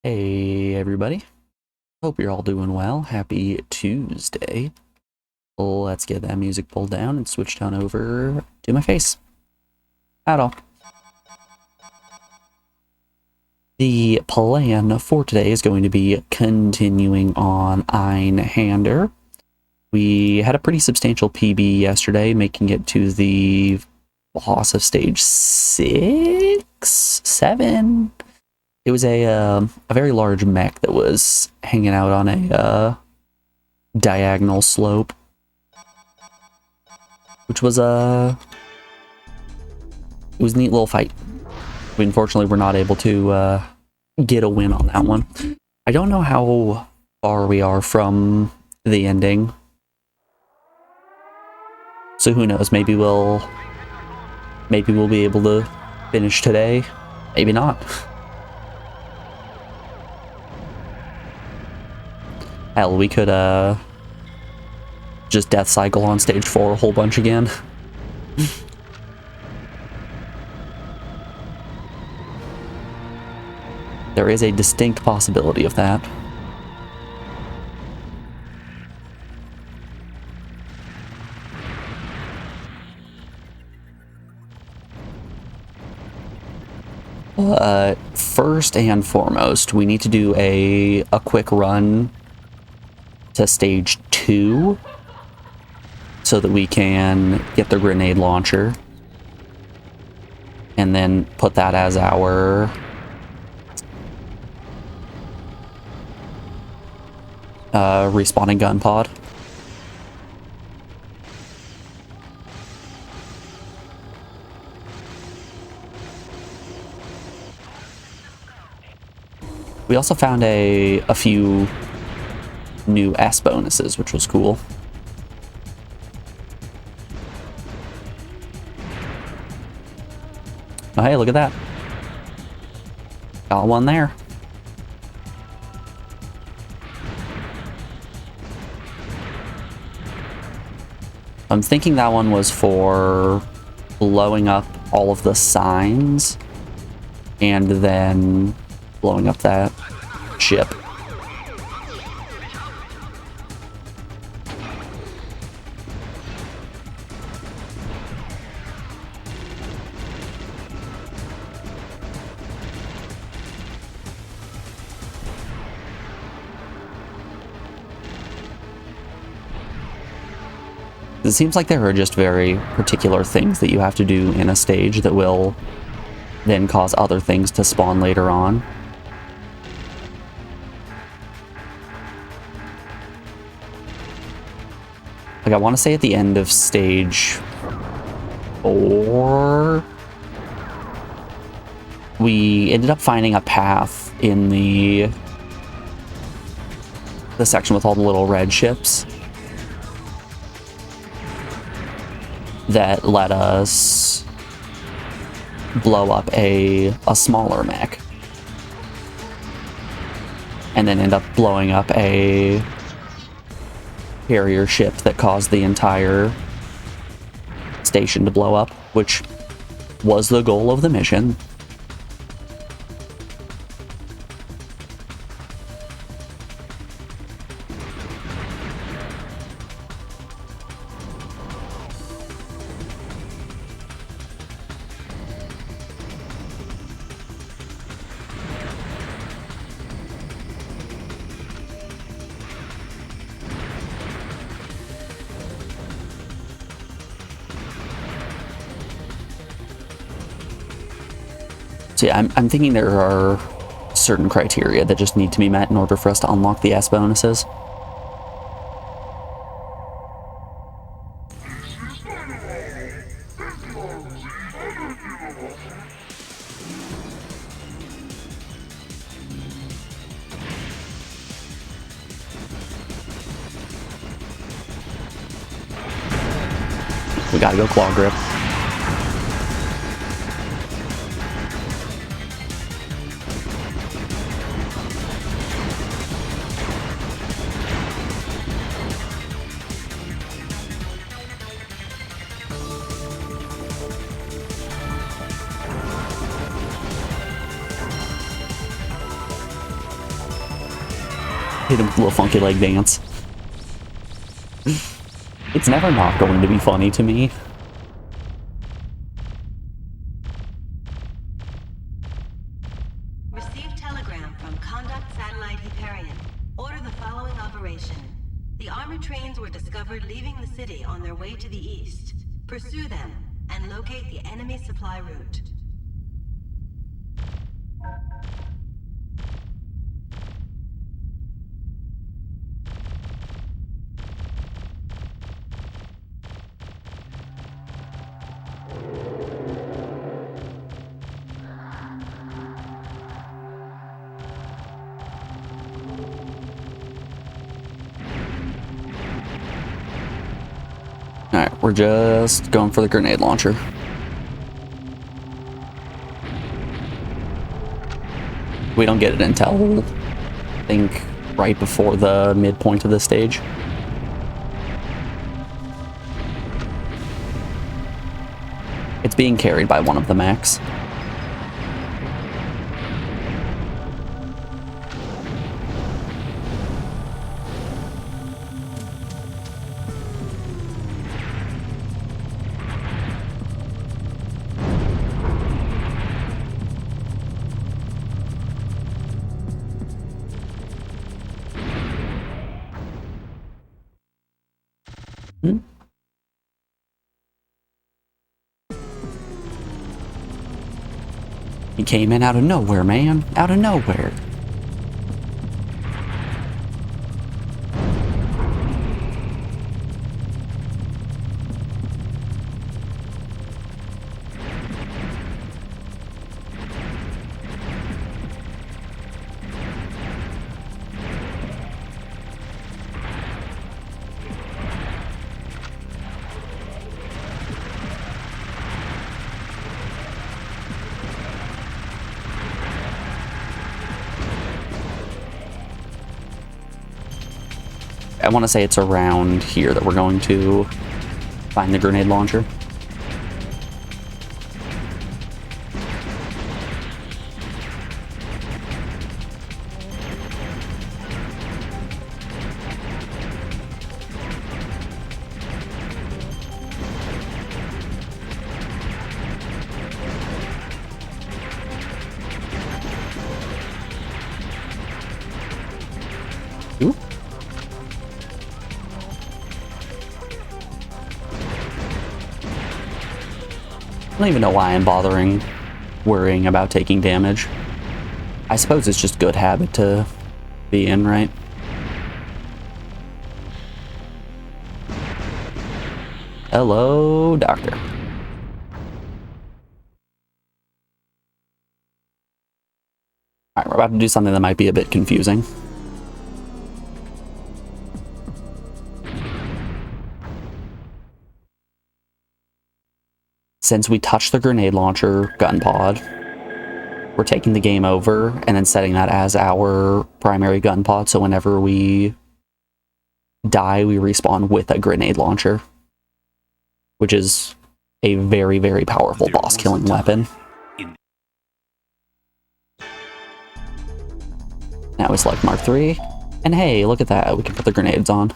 Hey everybody, hope you're all doing well. Happy Tuesday. Let's get that music pulled down and switch down over to my face. At all. The plan for today is going to be continuing on Einhänder. We had a pretty substantial PB yesterday, making it to the boss of stage 6, 7. It was a very large mech that was hanging out on a diagonal slope, which was it was a neat little fight. We unfortunately were not able to get a win on that one. I don't know how far we are from the ending, so who knows? Maybe we'll be able to finish today. Maybe not. Hell, we could just death cycle on stage 4 a whole bunch again. There is a distinct possibility of that. First and foremost, we need to do a quick run to stage 2 so that we can get the grenade launcher and then put that as our respawning gun pod. We also found a few new S bonuses, which was cool. Oh, hey, look at that. Got one there. I'm thinking that one was for blowing up all of the signs and then blowing up that ship. It seems like there are just very particular things that you have to do in a stage that will then cause other things to spawn later on. Like, I want to say at the end of stage 4, we ended up finding a path in the section with all the little red ships that let us blow up a smaller mech and then end up blowing up a carrier ship that caused the entire station to blow up, which was the goal of the mission. So yeah, I'm thinking there are certain criteria that just need to be met in order for us to unlock the S bonuses. We gotta go claw grip. Hit him with a little funky leg dance. It's never not going to be funny to me. Received telegram from Conduct Satellite Hyperion. Order the following operation. The armored trains were discovered leaving the city on their way to the east. Pursue them and locate the enemy supply route. Alright, we're just going for the grenade launcher. We don't get it until, I think, right before the midpoint of the stage. It's being carried by one of the mechs. He came in out of nowhere, man. Out of nowhere. I want to say it's around here that we're going to find the grenade launcher. Ooh. I don't even know why I'm worrying about taking damage. I suppose it's just good habit to be in, right? Hello, doctor. Alright, we're about to do something that might be a bit confusing. Since we touched the grenade launcher gun pod, we're taking the game over and then setting that as our primary gun pod, so whenever we die, we respawn with a grenade launcher, which is a very, very powerful boss-killing weapon. Now we select Mark III, and hey, look at that, we can put the grenades on.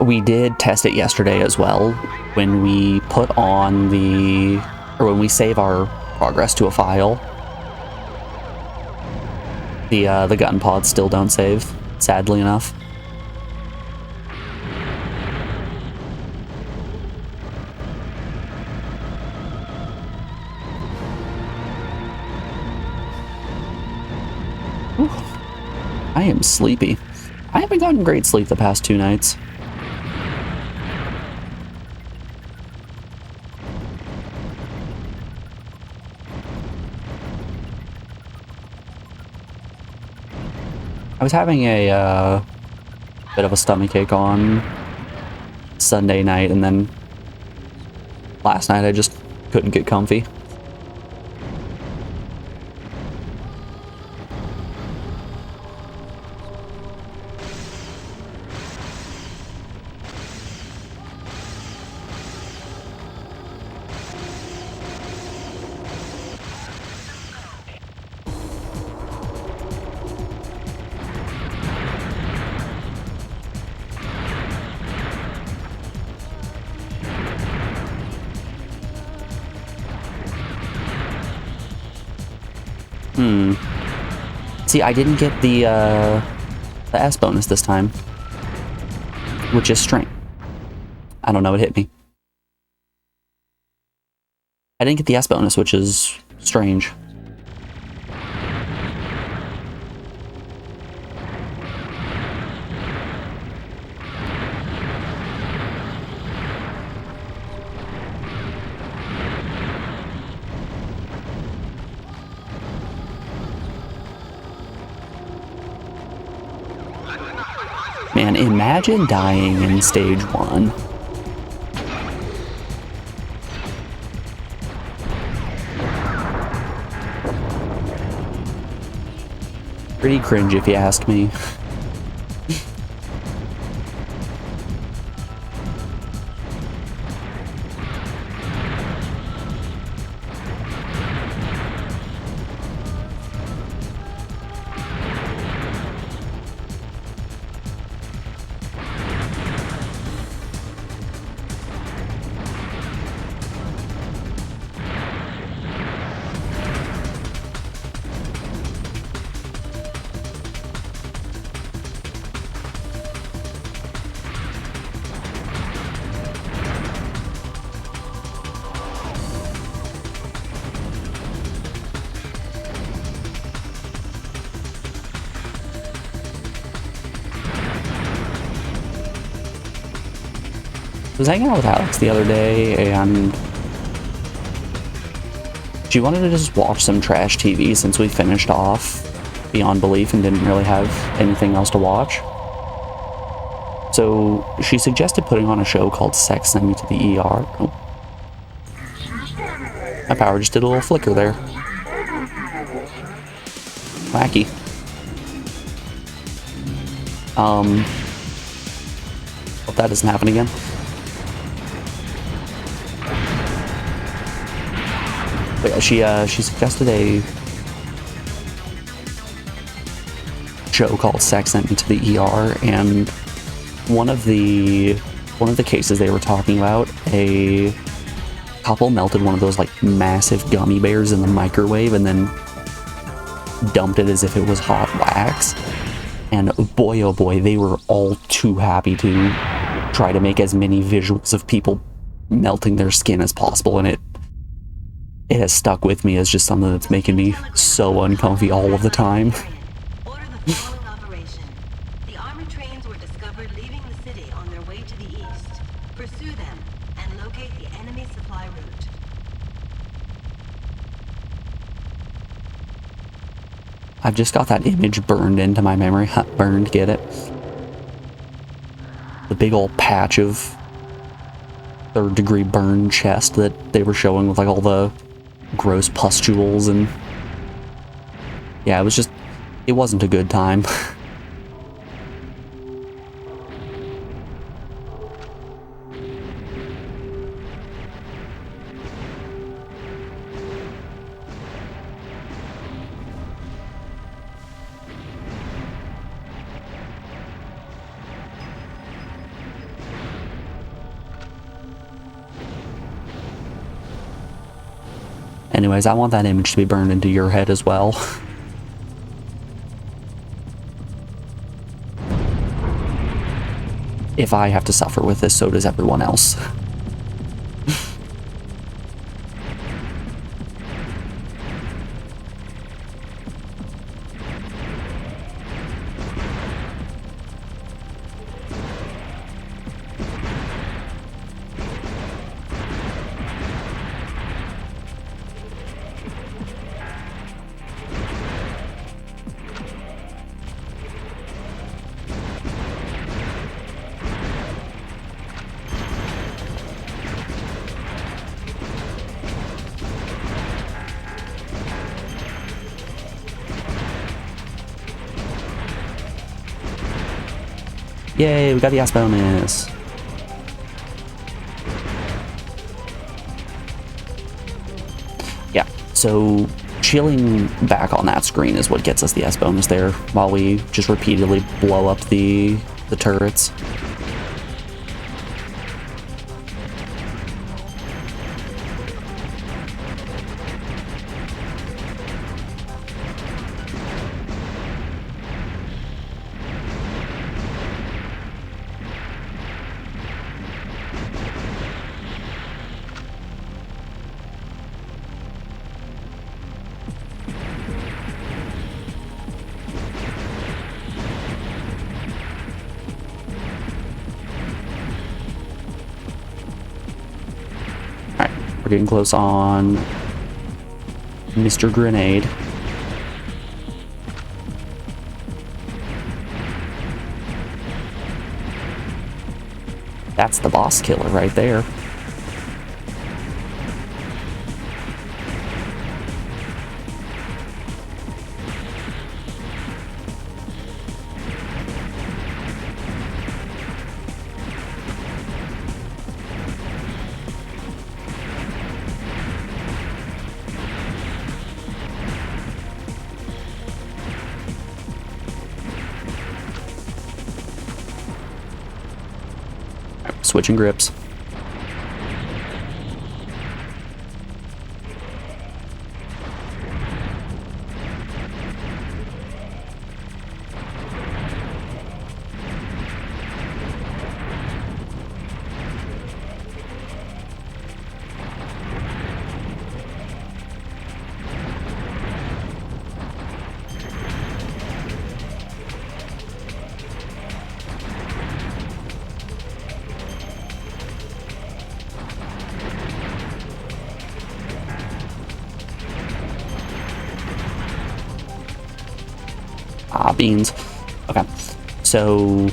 We did test it yesterday as well. When we put on when we save our progress to a file, the gun pods still don't save, sadly enough. Ooh, I am sleepy. I haven't gotten great sleep the past 2 nights. I was having a bit of a stomachache on Sunday night, and then last night I just couldn't get comfy. See, I didn't get the S bonus this time, which is strength. I don't know, it hit me. I didn't get the S bonus, which is strange. Man, imagine dying in stage 1. Pretty cringe if you ask me. I was hanging out with Alex the other day, and she wanted to just watch some trash TV since we finished off Beyond Belief and didn't really have anything else to watch. So she suggested putting on a show called Sex Send Me to the ER. Oh. My power just did a little flicker there. Wacky. Hope that doesn't happen again. But yeah, she suggested a show called Sex Sent Me to the ER, and one of the cases they were talking about, a couple melted one of those like massive gummy bears in the microwave and then dumped it as if it was hot wax. And boy oh boy, they were all too happy to try to make as many visuals of people melting their skin as possible, and it has stuck with me as just something that's making me so uncomfy all of the time. Order the following operation. The armored trains were discovered leaving the city on their way to the east. Pursue them and locate the enemy supply route. I've just got that image burned into my memory. Burned, get it? The big old patch of third-degree burn chest that they were showing with like all the gross pustules, and yeah, it wasn't a good time. Anyways, I want that image to be burned into your head as well. If I have to suffer with this, so does everyone else. Yay, we got the ass bonus. Yeah, so chilling back on that screen is what gets us the S bonus there, while we just repeatedly blow up the turrets. We're getting close on Mr. Grenade. That's the boss killer right there. Switching grips. Ah, beans. Okay, so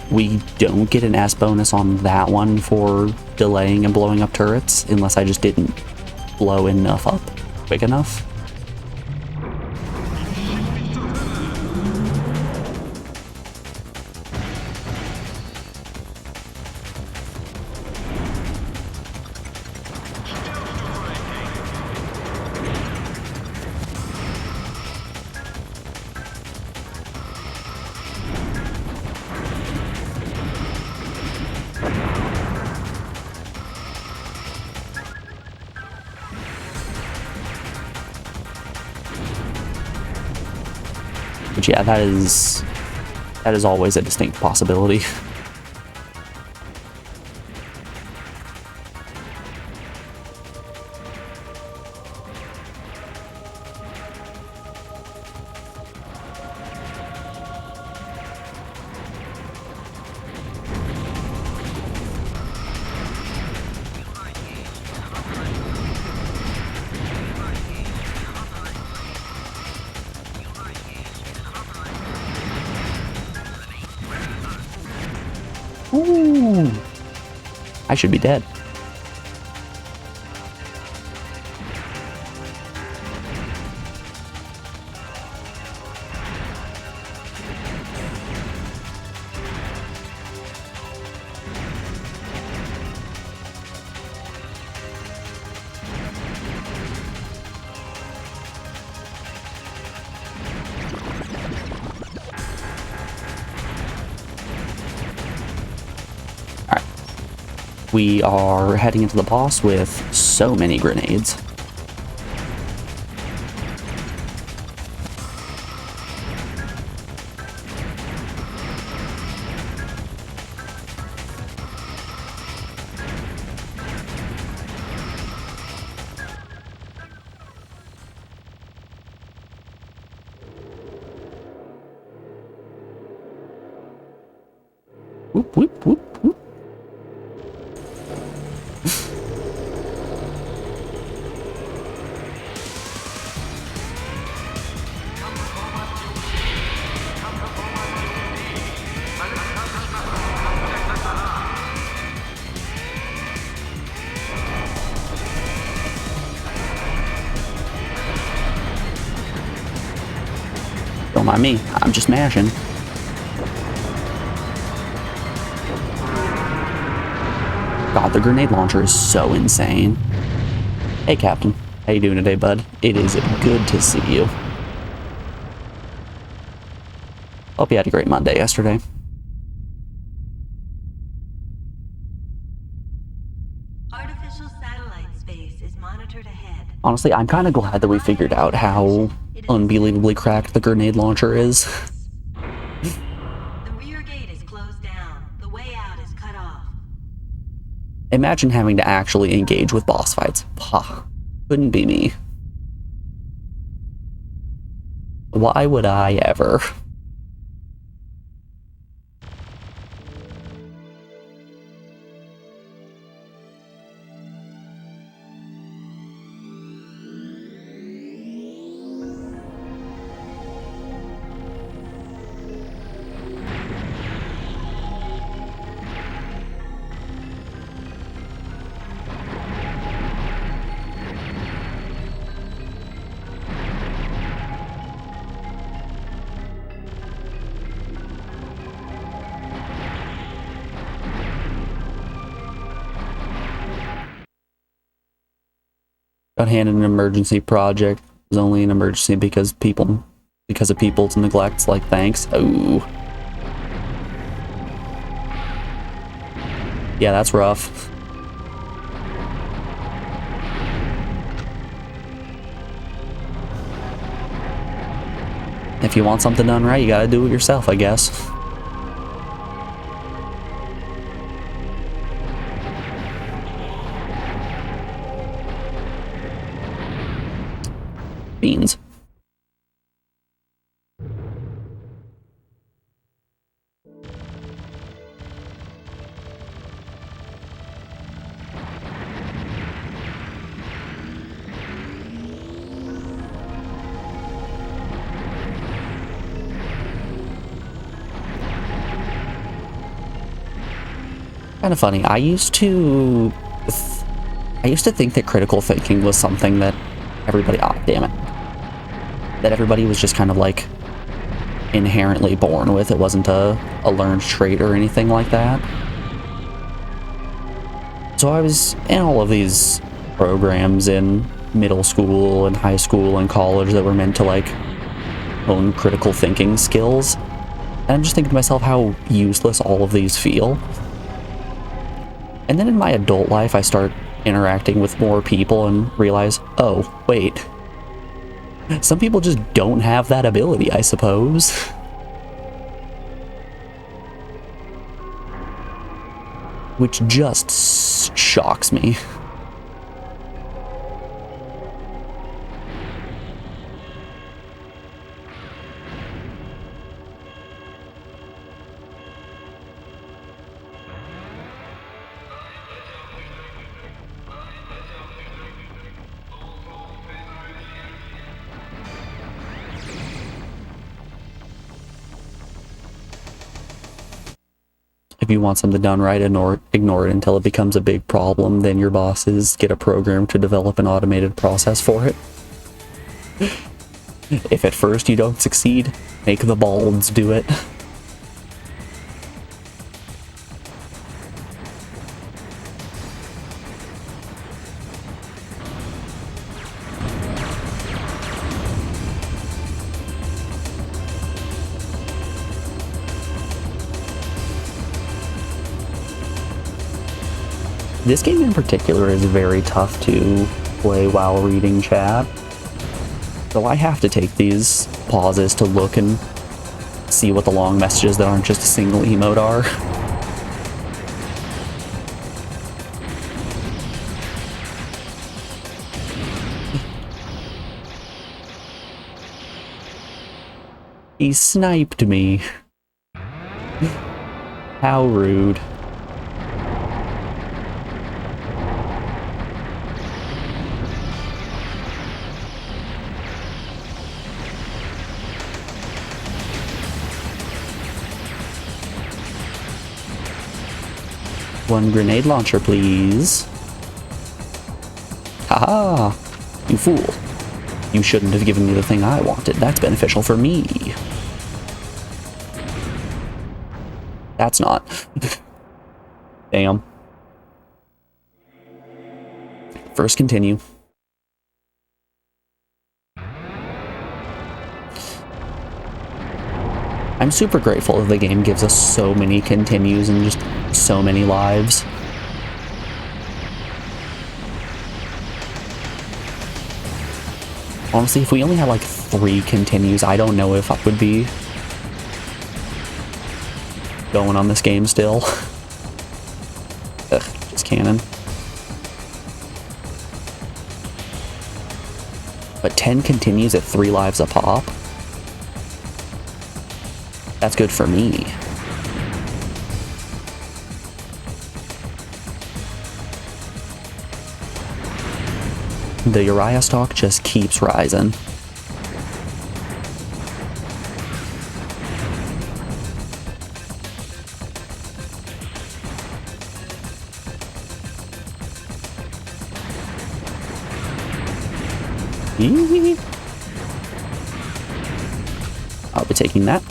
we don't get an S bonus on that one for delaying and blowing up turrets, unless I just didn't blow enough up quick enough. But yeah, that is always a distinct possibility. Ooh, I should be dead. We are heading into the boss with so many grenades. Whoop, whoop, whoop, whoop. Don't mind me, I'm just mashing. God, the grenade launcher is so insane. Hey, Captain. How you doing today, bud? It is good to see you. Hope you had a great Monday yesterday. Artificial satellite space is monitored ahead. Honestly, I'm kind of glad that we figured out how unbelievably cracked the grenade launcher is. The rear gate is closed down. The way out is cut off. Imagine having to actually engage with boss fights. Pah, couldn't be me. Why would I ever? Got handed an emergency project. It was only an emergency because of people's neglects, like, thanks. Oh. Yeah, that's rough. If you want something done right, you gotta do it yourself, I guess. Beans. Kind of funny. I used to think that critical thinking was something that everybody, damn it, that everybody was just kind of like inherently born with. It wasn't a learned trait or anything like that. So I was in all of these programs in middle school and high school and college that were meant to like hone critical thinking skills. And I'm just thinking to myself how useless all of these feel. And then in my adult life, I start interacting with more people and realize, oh, wait. Some people just don't have that ability, I suppose. Which just shocks me. If you want something done right, ignore it until it becomes a big problem, then your bosses get a program to develop an automated process for it. If at first you don't succeed, make the balds do it. This game in particular is very tough to play while reading chat. So I have to take these pauses to look and see what the long messages that aren't just a single emote are. He sniped me. How rude. One grenade launcher, please. Haha! You fool. You shouldn't have given me the thing I wanted. That's beneficial for me. That's not. Damn. First continue. I'm super grateful that the game gives us so many continues and just so many lives. Honestly, if we only had like 3 continues, I don't know if I would be going on this game still. Ugh, just canon. But 10 continues at 3 lives a pop? That's good for me. The Uriah stock just keeps rising. I'll be taking that.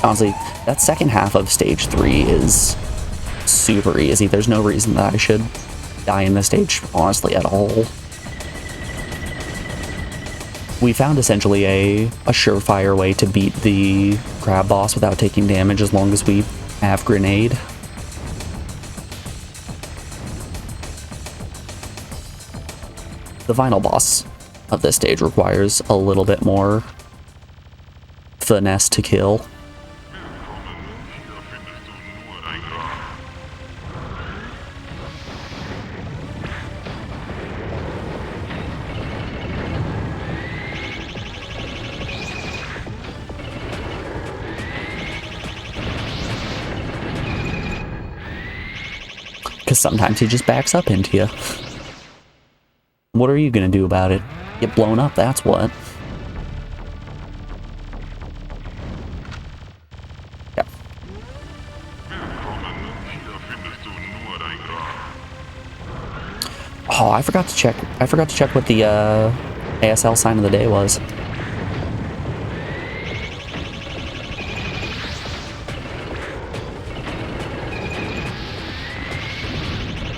Honestly, that second half of stage 3 is super easy. There's no reason that I should die in this stage, honestly, at all. We found essentially a surefire way to beat the crab boss without taking damage as long as we have grenade. The final boss of this stage requires a little bit more finesse to kill. Because sometimes he just backs up into you. What are you gonna do about it? Get blown up, that's what. Yeah. Oh, I forgot to check what the ASL sign of the day was.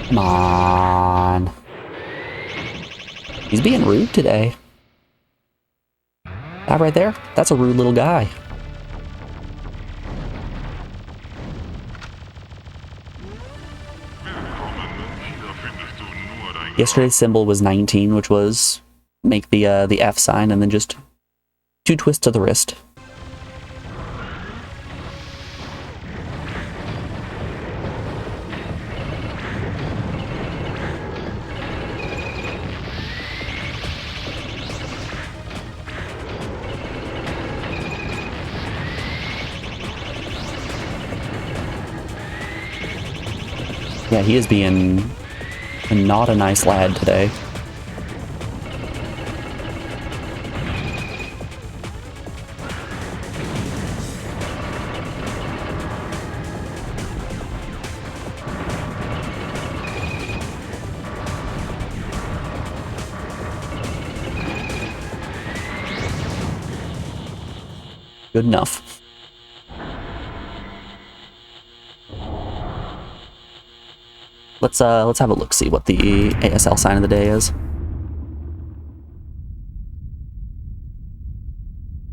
Come on. He's being rude today. That right there, that's a rude little guy. Yesterday's symbol was 19, which was make the F sign and then just 2 twists to the wrist. Yeah, he is being not a nice lad today. Good enough. Let's have a look, see what the ASL sign of the day is.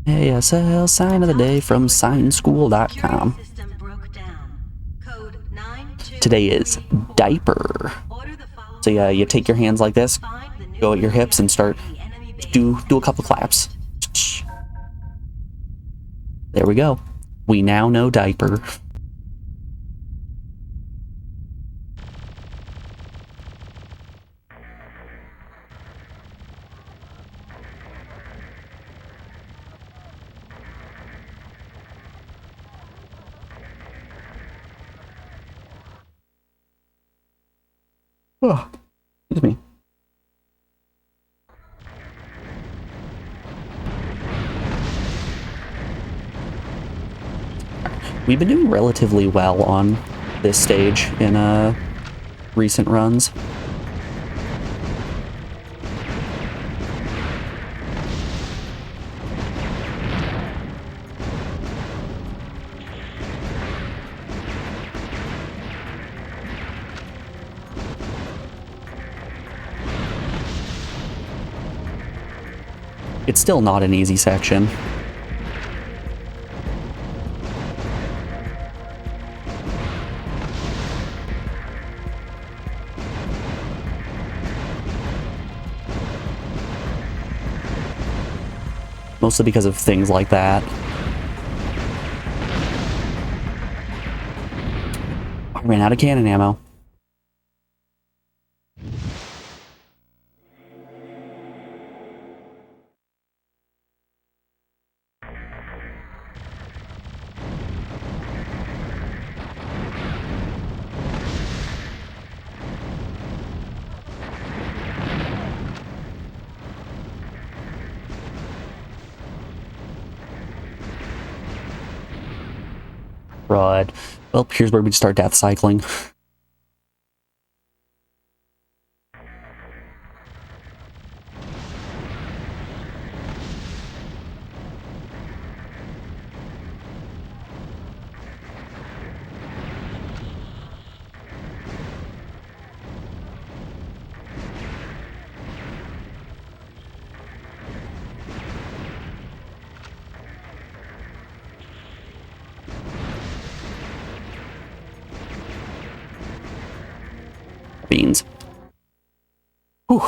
ASL sign of the day from signschool.com. Today is diaper. So yeah, you take your hands like this, go at your hips and start do a couple claps. There we go. We now know diaper. Oh, excuse me. We've been doing relatively well on this stage in recent runs. It's still not an easy section. Mostly because of things like that. I ran out of cannon ammo. Right. Well, here's where we start death cycling. beans. Whew.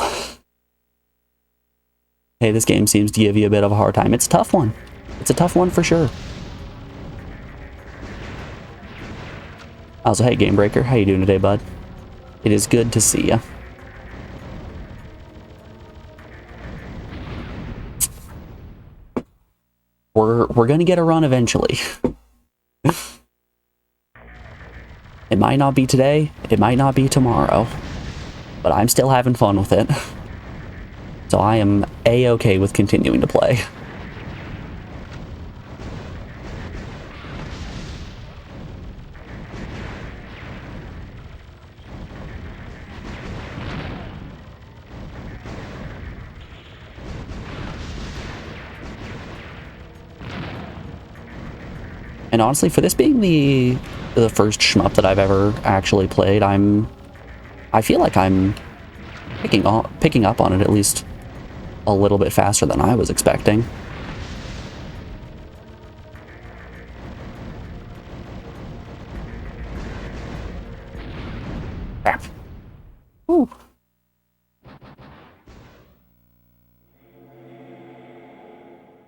Hey, this game seems to give you a bit of a hard time. It's a tough one. It's a tough one for sure. Also, hey, Game Breaker, how you doing today, bud? It is good to see you. We're gonna get a run eventually. It might not be today, it might not be tomorrow, but I'm still having fun with it. So I am A-okay with continuing to play. And honestly, for this being the first shmup that I've ever actually played, I feel like I'm picking up on it at least a little bit faster than I was expecting. Crap. Ooh.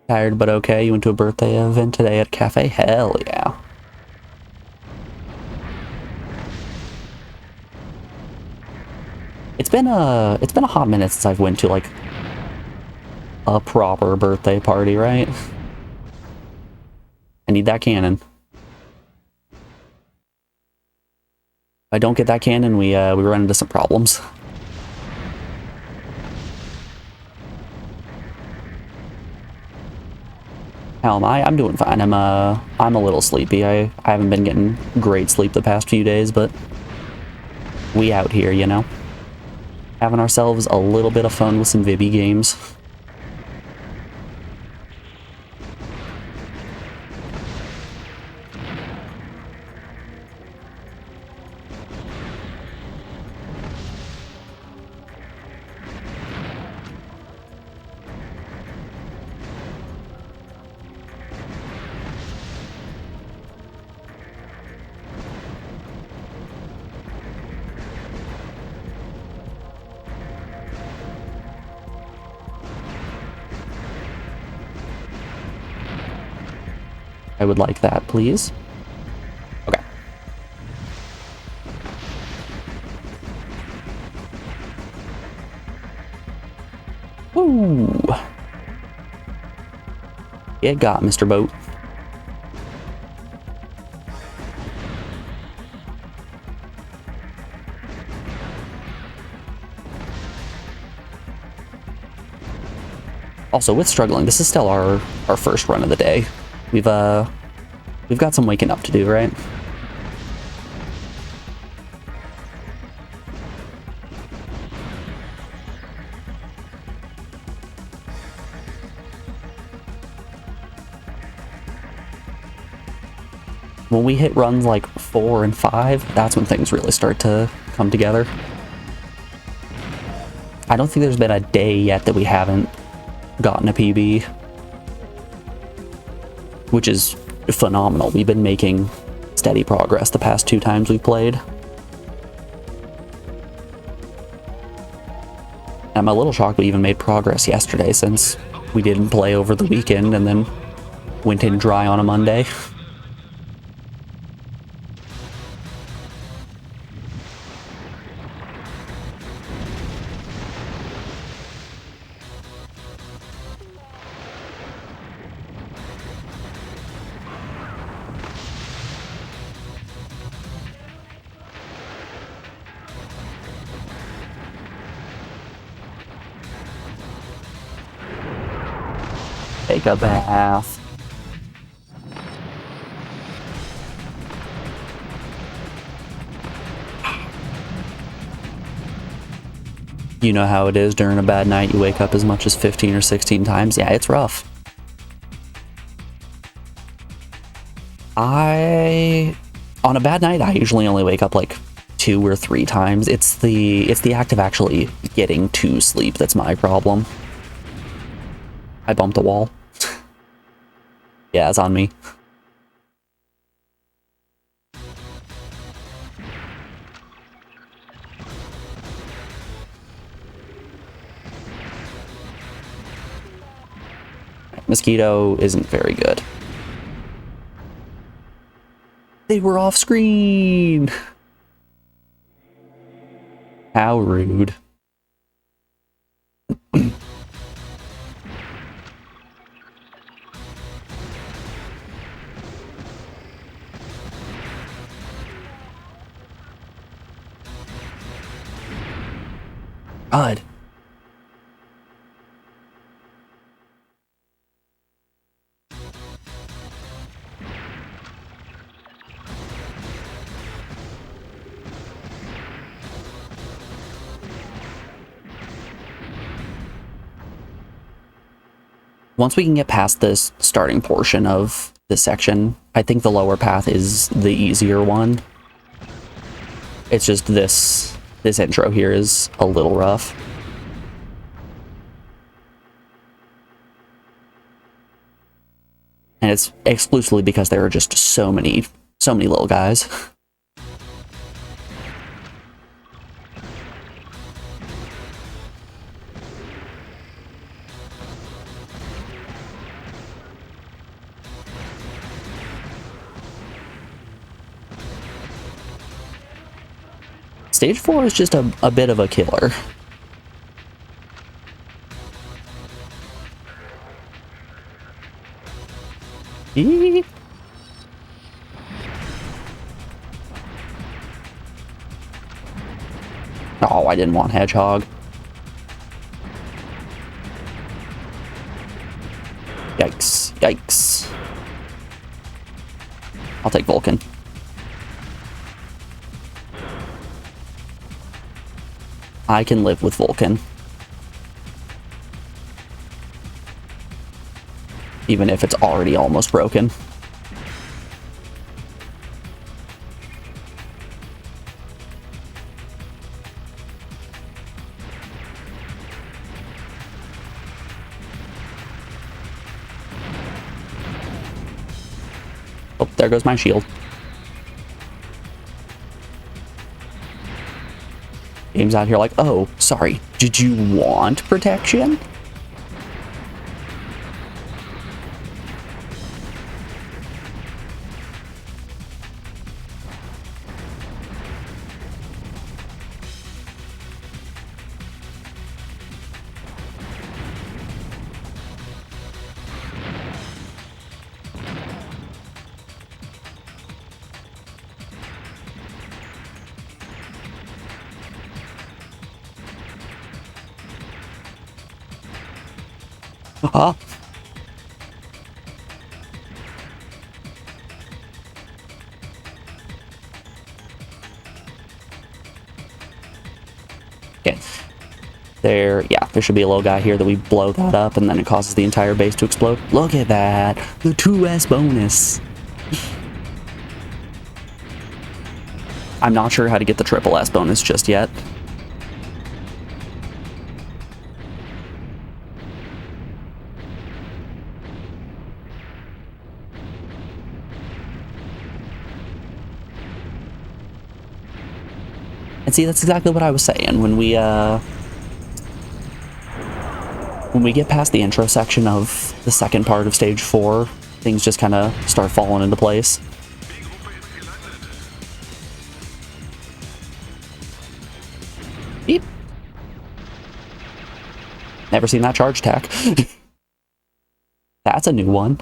Tired but okay. You went to a birthday event today at a cafe? Hell yeah. It's been a hot minute since I've went to like a proper birthday party, right? I need that cannon. If I don't get that cannon, we run into some problems. How am I? I'm doing fine. I'm a little sleepy. I haven't been getting great sleep the past few days, but we out here, you know? Having ourselves a little bit of fun with some Vibby games. I would like that, please. Okay. Woo! It got Mr. Boat. Also, with struggling, this is still our first run of the day. We've got some waking up to do, right? When we hit runs like 4 and 5, that's when things really start to come together. I don't think there's been a day yet that we haven't gotten a PB, which is phenomenal. We've been making steady progress the past 2 times we've played. I'm a little shocked we even made progress yesterday, since we didn't play over the weekend and then went in dry on a Monday. Take a bath. You know how it is during a bad night, you wake up as much as 15 or 16 times. Yeah, it's rough. On a bad night, I usually only wake up like 2 or 3 times. It's the act of actually getting to sleep that's my problem. I bumped a wall. Yeah, it's on me. Mosquito isn't very good. They were off screen! How rude. God. Once we can get past this starting portion of this section, I think the lower path is the easier one. It's just this intro here is a little rough. And it's exclusively because there are just so many little guys. Stage 4 is just a bit of a killer. Eee. Oh, I didn't want Hedgehog. Yikes, yikes. I'll take Vulcan. I can live with Vulcan. Even if it's already almost broken. Oh, there goes my shield. Game's out here like, oh, sorry, did you want protection? Huh? Okay. There should be a little guy here that we blow that up and then it causes the entire base to explode. Look at that! The 2S bonus! I'm not sure how to get the triple S bonus just yet. And see, that's exactly what I was saying. When we get past the intro section of the second part of stage 4, things just kind of start falling into place. Beep. Never seen that charge attack. That's a new one.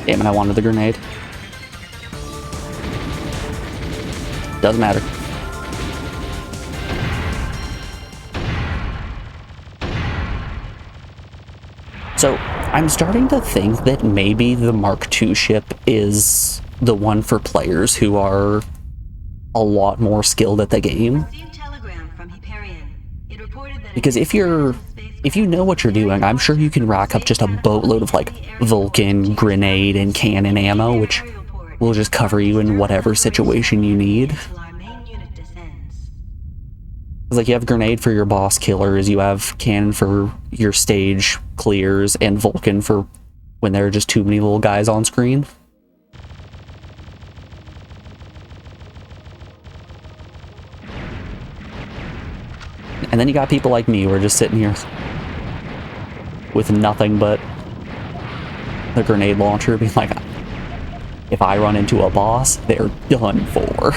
Damn it, I wanted the grenade. Doesn't matter. So, I'm starting to think that maybe the Mark II ship is the one for players who are a lot more skilled at the game. Because if you're if you know what you're doing, I'm sure you can rack up just a boatload of like Vulcan, grenade, and cannon ammo, which will just cover you in whatever situation you need. Like, you have grenade for your boss killers, you have cannon for your stage clears, and Vulcan for when there are just too many little guys on screen. And then you got people like me who are just sitting here with nothing but the grenade launcher, being like, if I run into a boss, they're done for.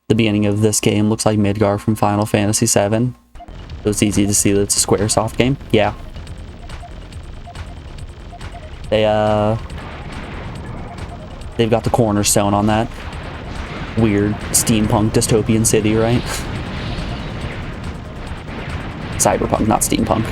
The beginning of this game looks like Midgar from Final Fantasy VII. So it's easy to see that it's a Squaresoft game. Yeah. They've got the cornerstone on that weird steampunk dystopian city, right? Cyberpunk, not steampunk.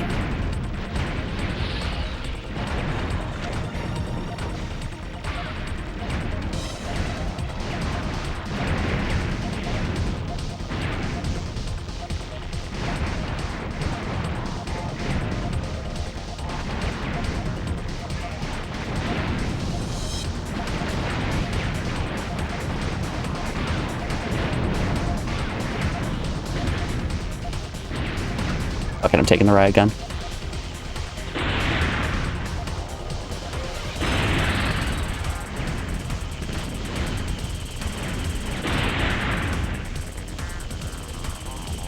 Okay, I'm taking the riot gun.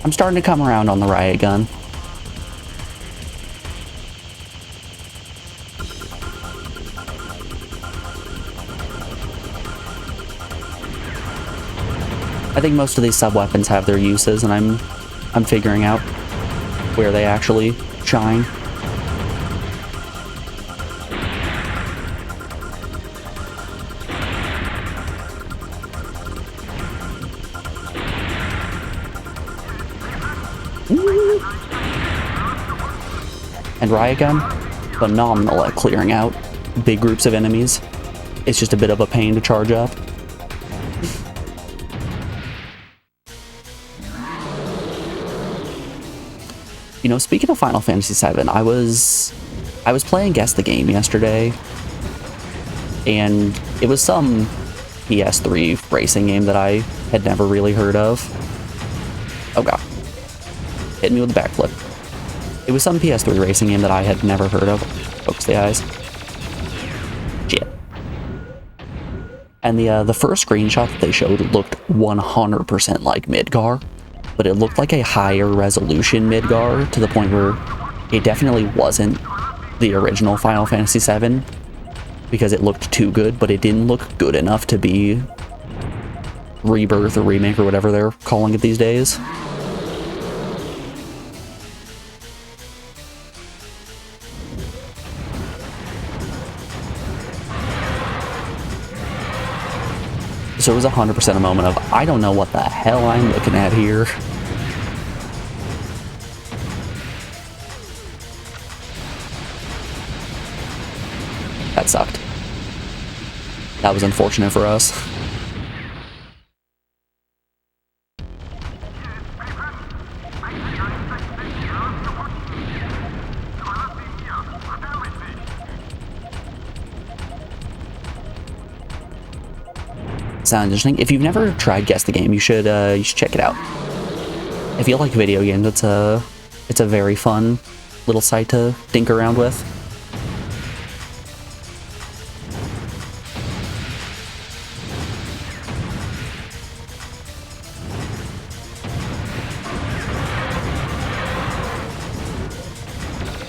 I'm starting to come around on the riot gun. I think most of these sub-weapons have their uses, and I'm figuring out where they actually shine. And riot gun, phenomenal at clearing out big groups of enemies. It's just a bit of a pain to charge up. You know, speaking of Final Fantasy VII, I was playing Guess the Game yesterday, and it was some PS3 racing game that I had never really heard of. Oh god. Hit me with a backflip. It was some PS3 racing game that I had never heard of. Focus the eyes. Shit. And the first screenshot that they showed looked 100% like Midgar, but it looked like a higher resolution Midgar to the point where it definitely wasn't the original Final Fantasy VII because it looked too good, but it didn't look good enough to be Rebirth or Remake or whatever they're calling it these days. So it was 100% a moment of, I don't know what the hell I'm looking at here. That sucked. That was unfortunate for us. Sounds interesting. If you've never tried Guess the Game, you should check it out. If you like video games, it's a very fun little site to dink around with.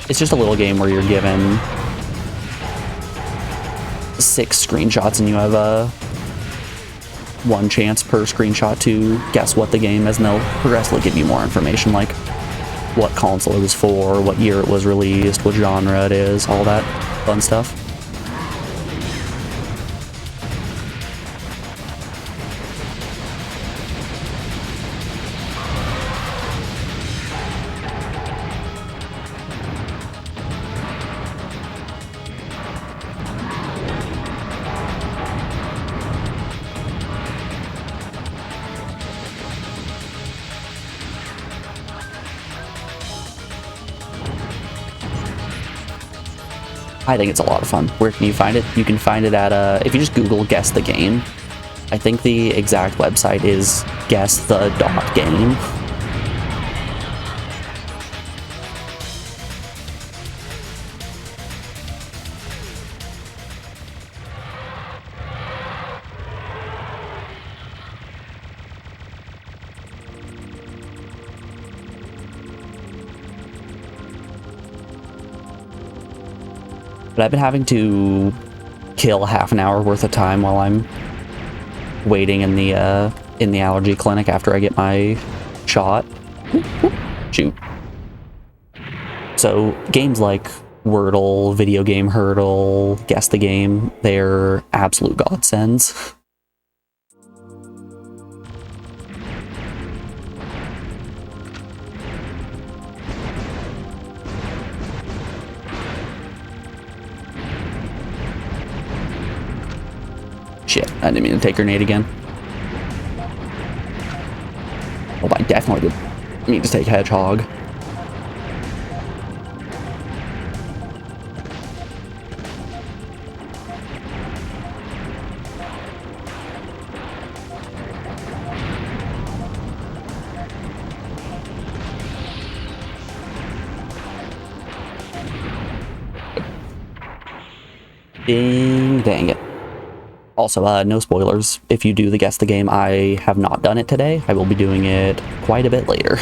It's just a little game where you're given 6 screenshots and you have one chance per screenshot to guess what the game is, and they'll progressively give you more information, like what console it was for, what year it was released, what genre it is, all that fun stuff. I think it's a lot of fun. Where can you find it? You can find it at, if you just Google Guess the Game. I think the exact website is guessthe.game. But I've been having to kill half an hour worth of time while I'm waiting in the allergy clinic after I get my shot. Shoot. So games like Wordle, Video Game Hurdle, Guess the Game, they're absolute godsends. Shit, I didn't mean to take grenade again. Oh, I definitely did mean to take hedgehog. Ding, dang it. Also, no spoilers. If you do the Guess the Game, I have not done it today. I will be doing it quite a bit later.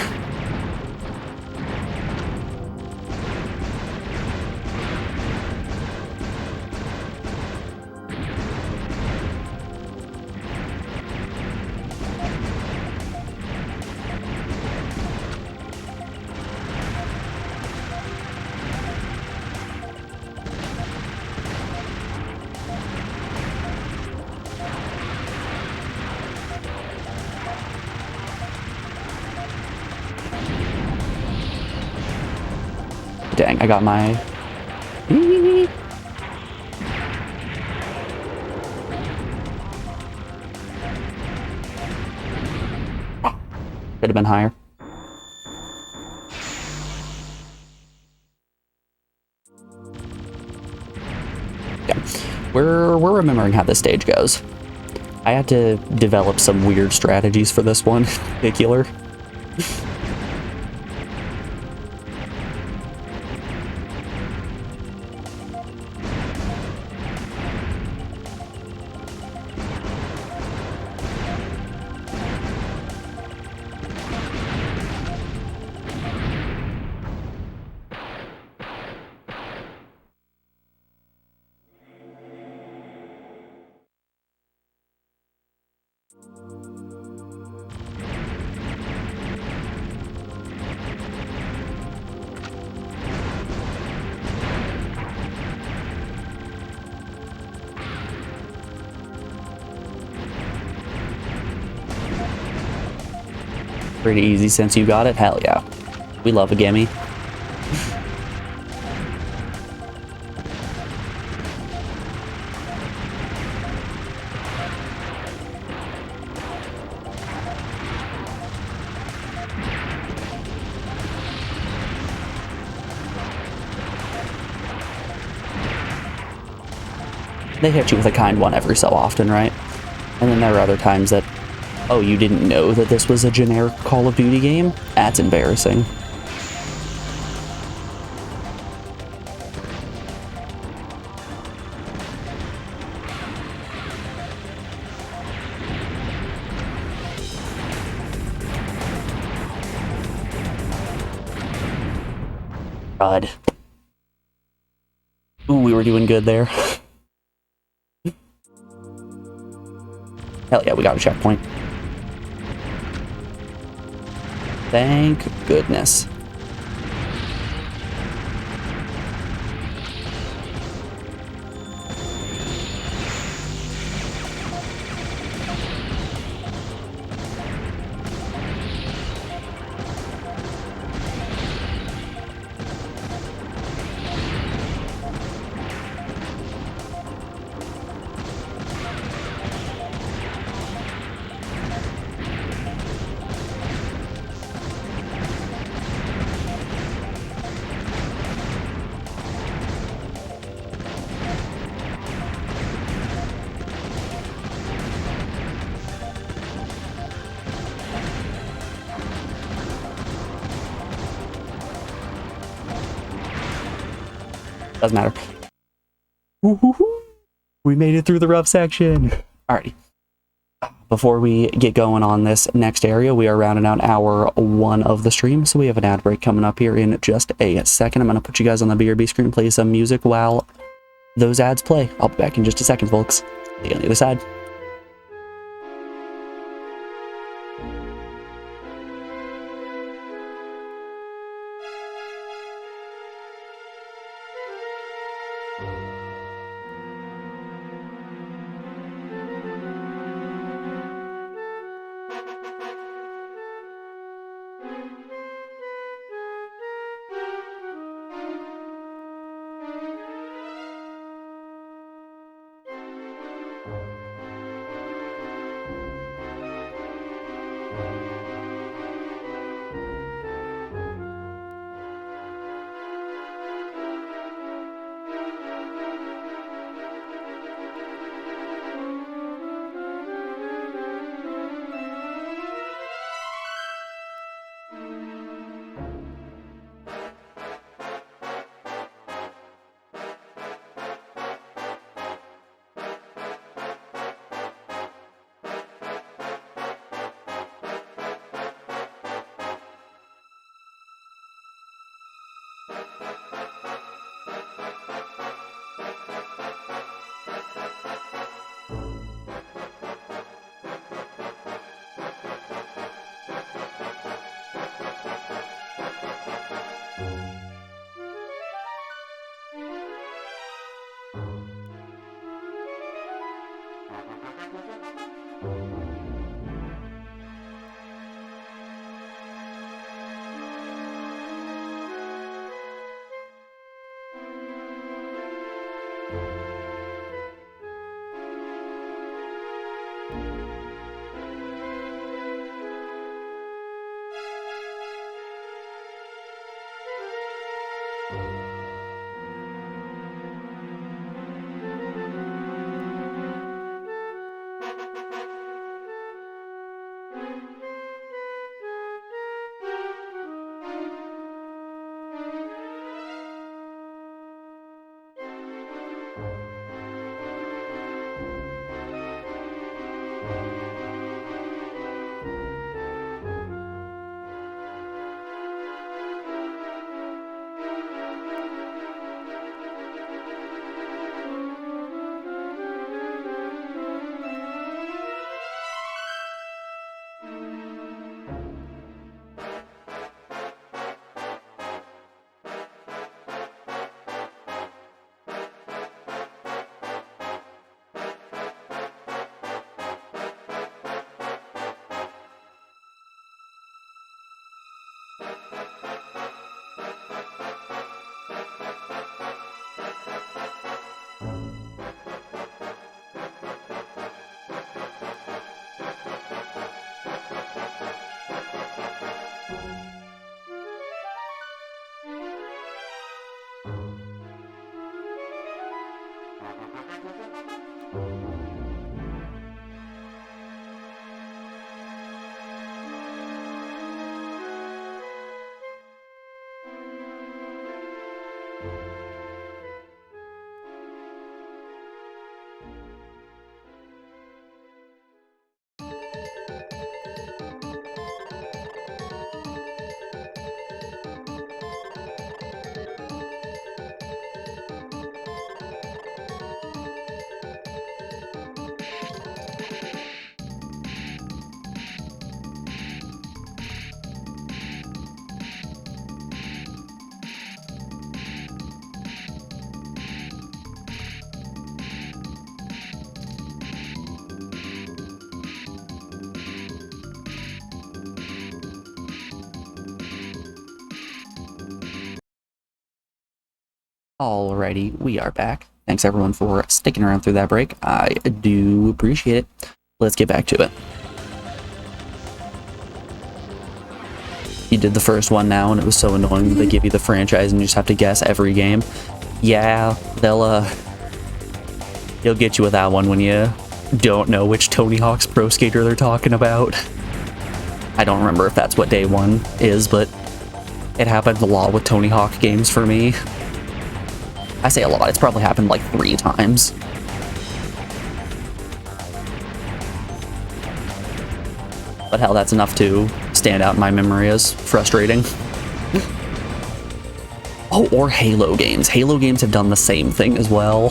Dang, I got my... Could have been higher. Yeah, we're remembering how this stage goes. I had to develop some weird strategies for this one in particular. Pretty easy since you got it. Hell yeah. We love a gimme. They hit you with a kind one every so often, right? And then there are other times that, oh, you didn't know that this was a generic Call of Duty game? That's embarrassing. God. Ooh, we were doing good there. Hell yeah, we got a checkpoint. Thank goodness. Doesn't matter. Woo-hoo-hoo. We made it through the rough section. Alrighty. Before we get going on this next area, we are rounding out hour 1 of the stream, so we have an ad break coming up here in just a second. I'm going to put you guys on the BRB screen, play some music while those ads play. I'll be back in just a second, folks. See you on the other side. Alrighty, we are back. Thanks everyone for sticking around through that break. I do appreciate it. Let's get back to it. You did the first one now, and it was so annoying. They give you the franchise, and you just have to guess every game. Yeah, they'll get you with that one when you don't know which Tony Hawk's Pro Skater they're talking about. I don't remember if that's what day 1 is, but it happens a lot with Tony Hawk games for me. I say a lot, it's probably happened like 3 times. But hell, that's enough to stand out in my memory as frustrating. Oh, or Halo games. Halo games have done the same thing as well.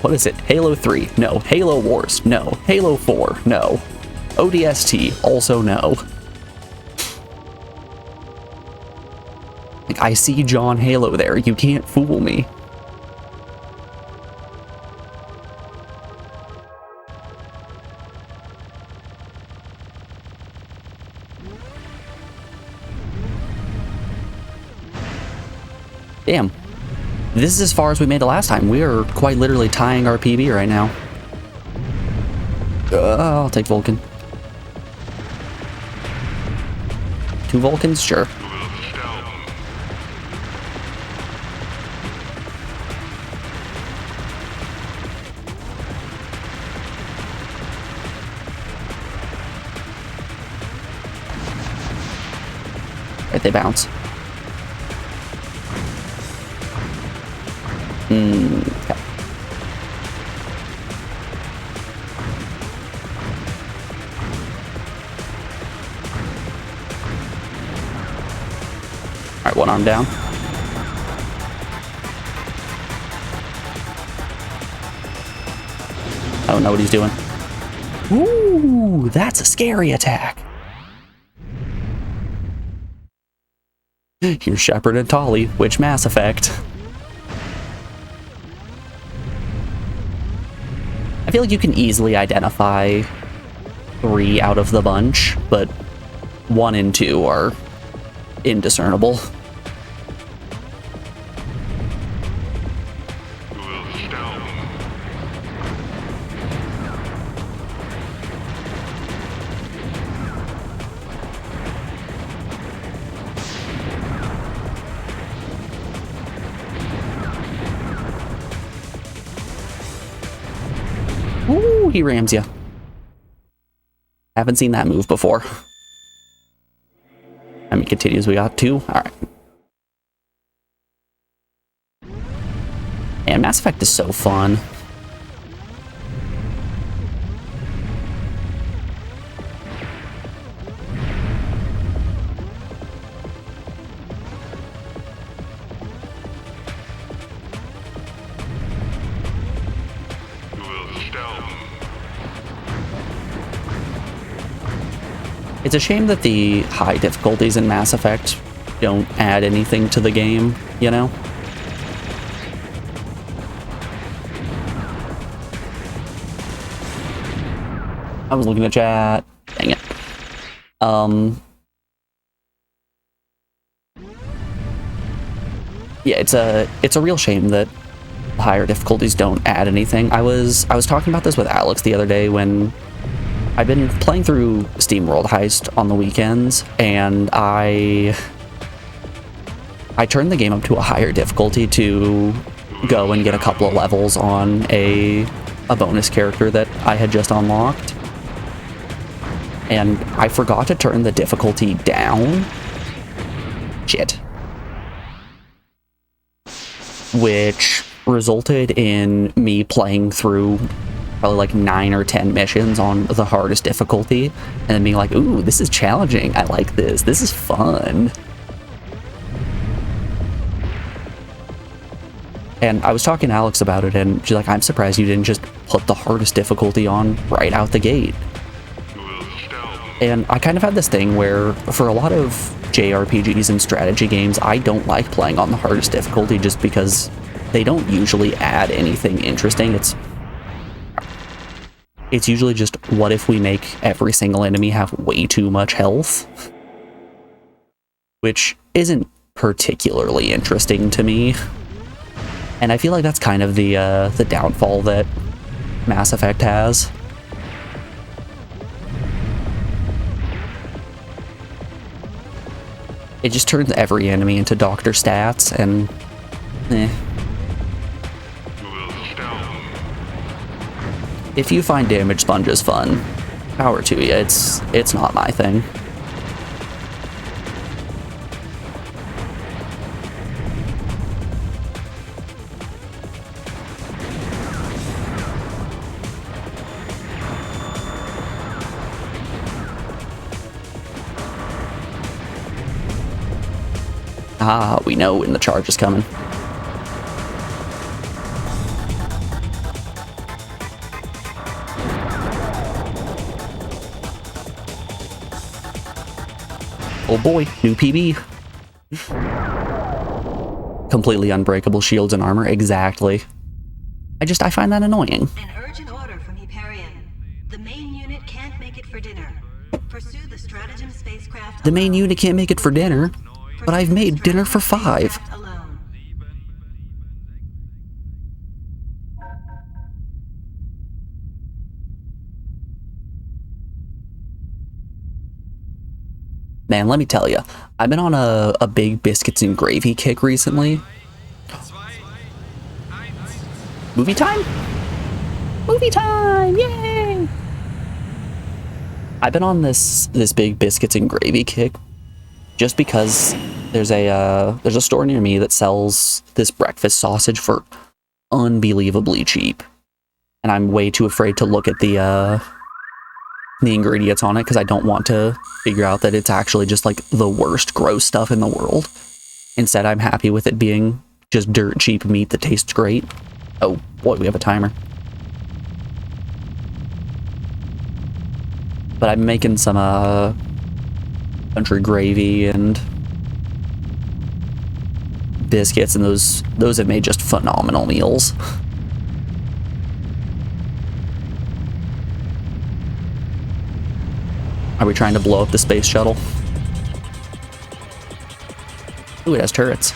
What is it? Halo 3? No. Halo Wars? No. Halo 4? No. ODST? Also no. Like, I see John Halo there. You can't fool me. Damn. This is as far as we made it last time. We are quite literally tying our PB right now. I'll take Vulcan. 2 Vulcans? Sure. Right, they bounce. Okay. Alright, 1 arm down. I don't know what he's doing. Ooh, that's a scary attack. Here's Shepard and Tali, which Mass Effect? I feel like you can easily identify 3 out of the bunch, but 1 and 2 are indiscernible. Ooh, he rams you. Haven't seen that move before. I mean, continues. We got 2. All right. And Mass Effect is so fun. It's a shame that the high difficulties in Mass Effect don't add anything to the game, you know? I was looking at chat. Dang it. Yeah, it's a real shame that higher difficulties don't add anything. I was talking about this with Alex the other day when I've been playing through SteamWorld Heist on the weekends, and I turned the game up to a higher difficulty to go and get a couple of levels on a bonus character that I had just unlocked. And I forgot to turn the difficulty down. Shit. Which resulted in me playing through probably like 9 or 10 missions on the hardest difficulty, and then being like, ooh, this is challenging. I like this. This is fun. And I was talking to Alex about it, and she's like, I'm surprised you didn't just put the hardest difficulty on right out the gate. And I kind of had this thing where, for a lot of JRPGs and strategy games, I don't like playing on the hardest difficulty just because they don't usually add anything interesting. It's usually just, what if we make every single enemy have way too much health? Which isn't particularly interesting to me. And I feel like that's kind of the downfall that Mass Effect has. It just turns every enemy into Dr. Stats, and if you find damage sponges fun, power to you. It's not my thing. Ah, we know when the charge is coming. Oh boy, new PB. Completely unbreakable shields and armor, exactly. I find that annoying. An urgent order from Hyperion. The main unit can't make it for dinner. Pursue the stratagem spacecraft. The main unit can't make it for dinner, but I've made dinner for 5. Alone. Man, let me tell you, I've been on a big biscuits and gravy kick recently. Movie time? Movie time! Yay! I've been on this big biscuits and gravy kick just because there's a store near me that sells this breakfast sausage for unbelievably cheap, and I'm way too afraid to look at the ingredients on it because I don't want to figure out that it's actually just like the worst gross stuff in the world. Instead, I'm happy with it being just dirt cheap meat that tastes great. Oh boy, we have a timer. But I'm making some country gravy and biscuits, and those have made just phenomenal meals. Are we trying to blow up the space shuttle? Ooh, it has turrets.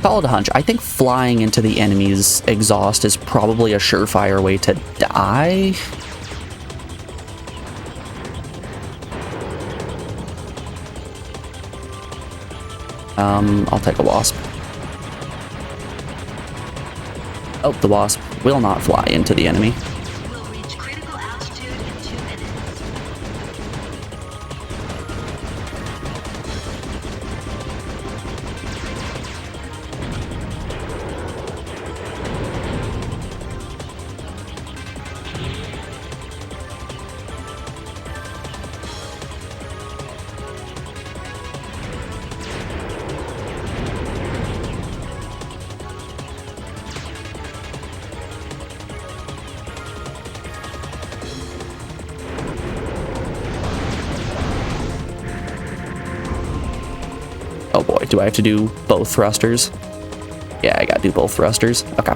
Call it a hunch. I think flying into the enemy's exhaust is probably a surefire way to die. I'll take a wasp. Oh, the wasp will not fly into the enemy. Will reach critical altitude in 2 minutes. Oh boy, do I have to do both thrusters? Yeah, I gotta do both thrusters. Okay.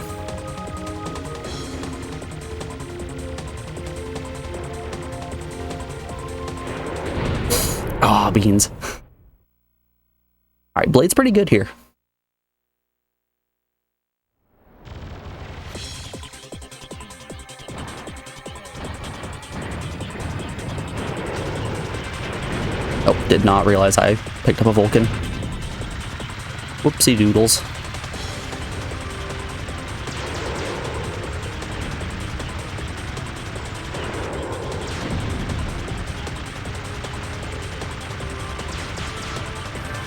Ah, beans. Alright, Blade's pretty good here. Oh, did not realize I picked up a Vulcan. Whoopsie doodles.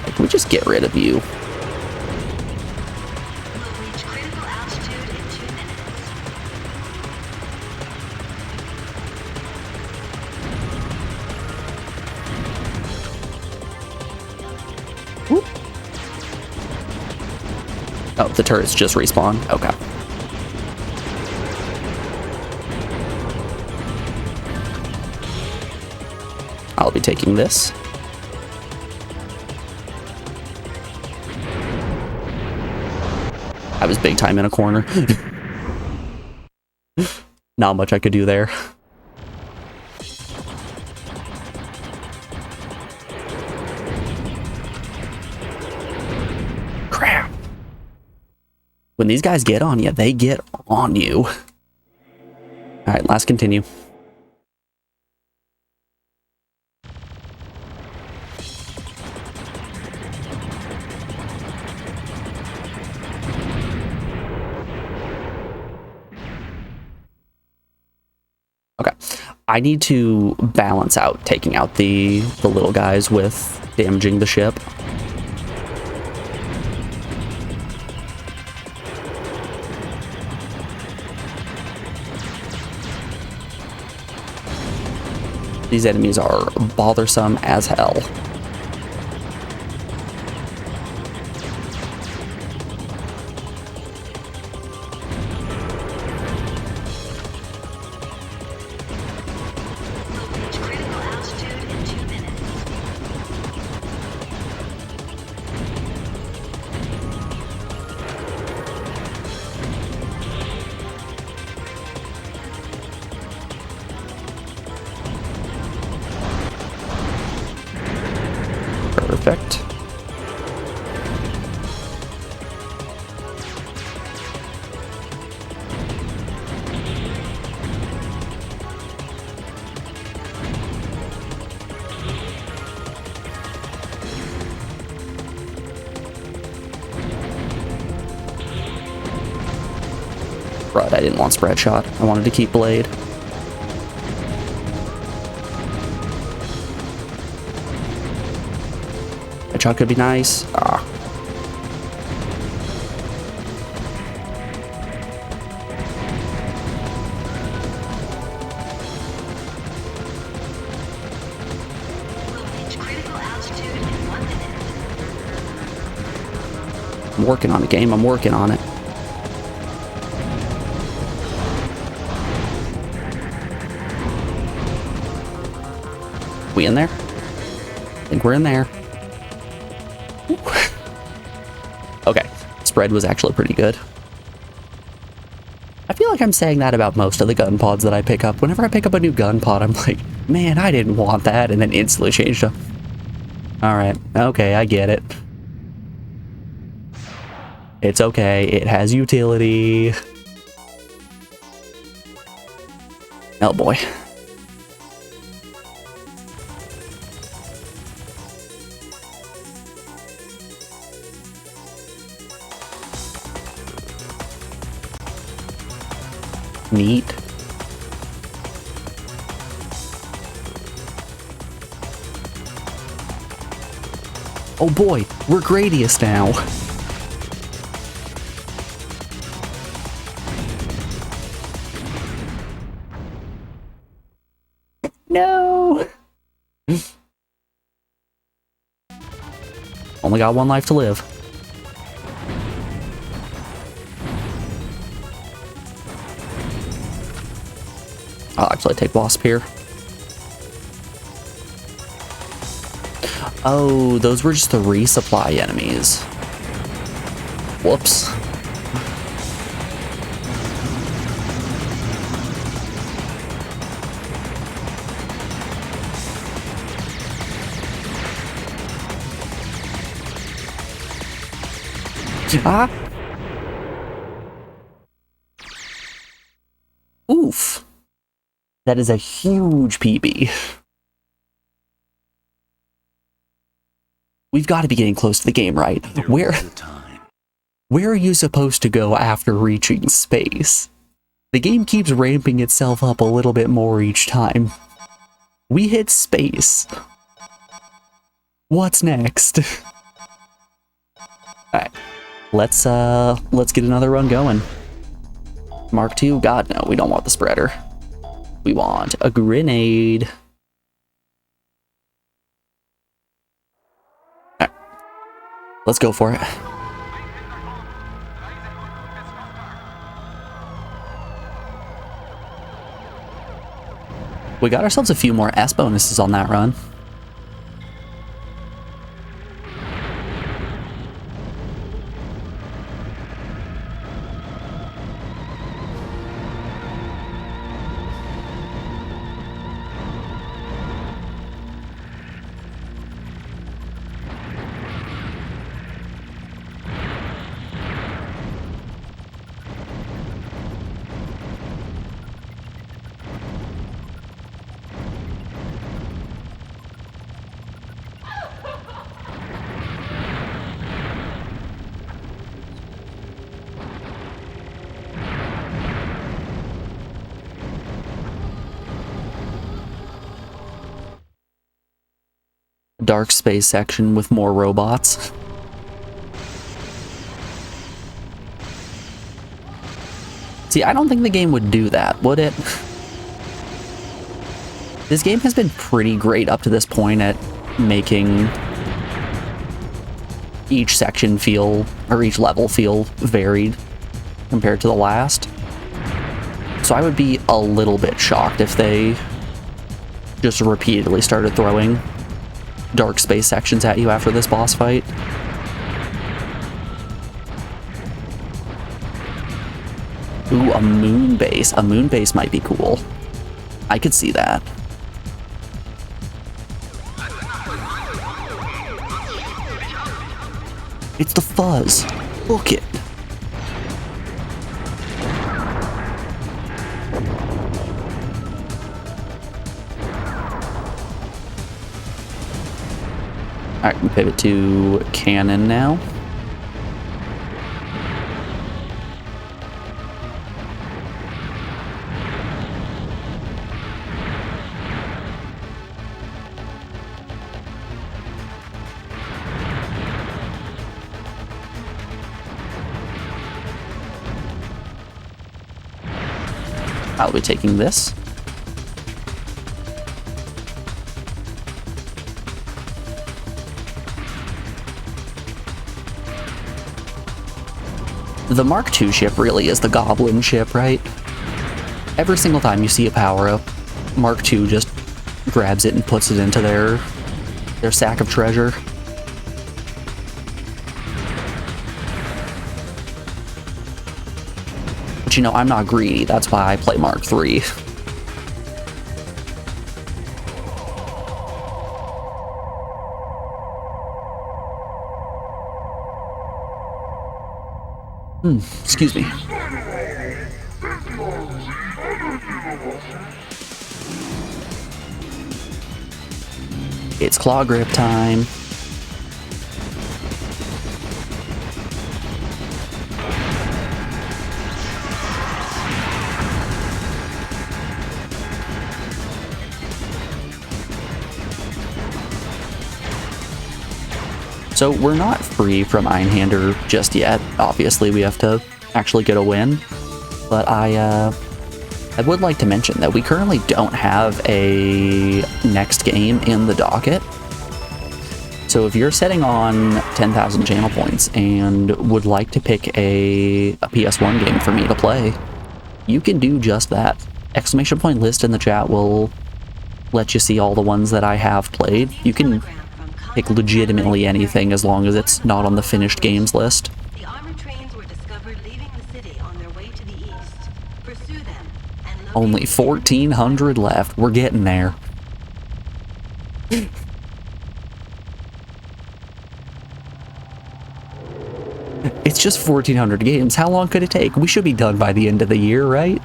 Can we just get rid of you? Will reach critical altitude in 2 minutes. Whoop. Oh, the turrets just respawn. Okay. I'll be taking this. I was big time in a corner. Not much I could do there. Crap. When these guys get on you, they get on you. Alright, last continue. Okay, I need to balance out taking out the little guys with damaging the ship. These enemies are bothersome as hell. Perfect. Right, I didn't want spread shot. I wanted to keep blade. Headshot could be nice. Ah. I'm working on the game. I'm working on it. We in there? I think we're in there. Okay, spread was actually pretty good. I feel like I'm saying that about most of the gun pods that I pick up. Whenever I pick up a new gun pod, I'm like, man, I didn't want that, and then instantly change them. Alright, okay, I get it. It's okay, it has utility. Oh boy. Neat. Oh boy, we're Gradius now. No! Only got one life to live. I'll actually take Wasp here. Oh, those were just the resupply enemies. Whoops. Ah. Oof. That is a huge PB. We've got to be getting close to the game, right? Where are you supposed to go after reaching space? The game keeps ramping itself up a little bit more each time. We hit space. What's next? Alright. Let's get another run going. Mark II? God, no, we don't want the spreader. We want a grenade. Alright. Let's go for it. We got ourselves a few more S bonuses on that run. Dark space section with more robots. See, I don't think the game would do that, would it? This game has been pretty great up to this point at making each section feel, or each level feel varied compared to the last. So I would be a little bit shocked if they just repeatedly started throwing dark space sections at you after this boss fight. Ooh, a moon base. A moon base might be cool. I could see that. It's the fuzz. Look it. Alright, we pivot to cannon now. I'll be taking this. The Mark II ship really is the goblin ship, right? Every single time you see a power-up, Mark II just grabs it and puts it into their sack of treasure. But you know, I'm not greedy, that's why I play Mark III. Excuse me. It's claw grip time. So we're not free from Einhänder just yet. Obviously, we have to actually get a win. But I would like to mention that we currently don't have a next game in the docket. So if you're setting on 10,000 channel points and would like to pick a PS1 game for me to play, you can do just that. Exclamation point list in the chat will let you see all the ones that I have played. You can pick legitimately anything as long as it's not on the finished games list. The armored trains were discovered leaving the city on their way to the east. Pursue them and locate Only 1,400 left. We're getting there. It's just 1,400 games. How long could it take? We should be done by the end of the year, right?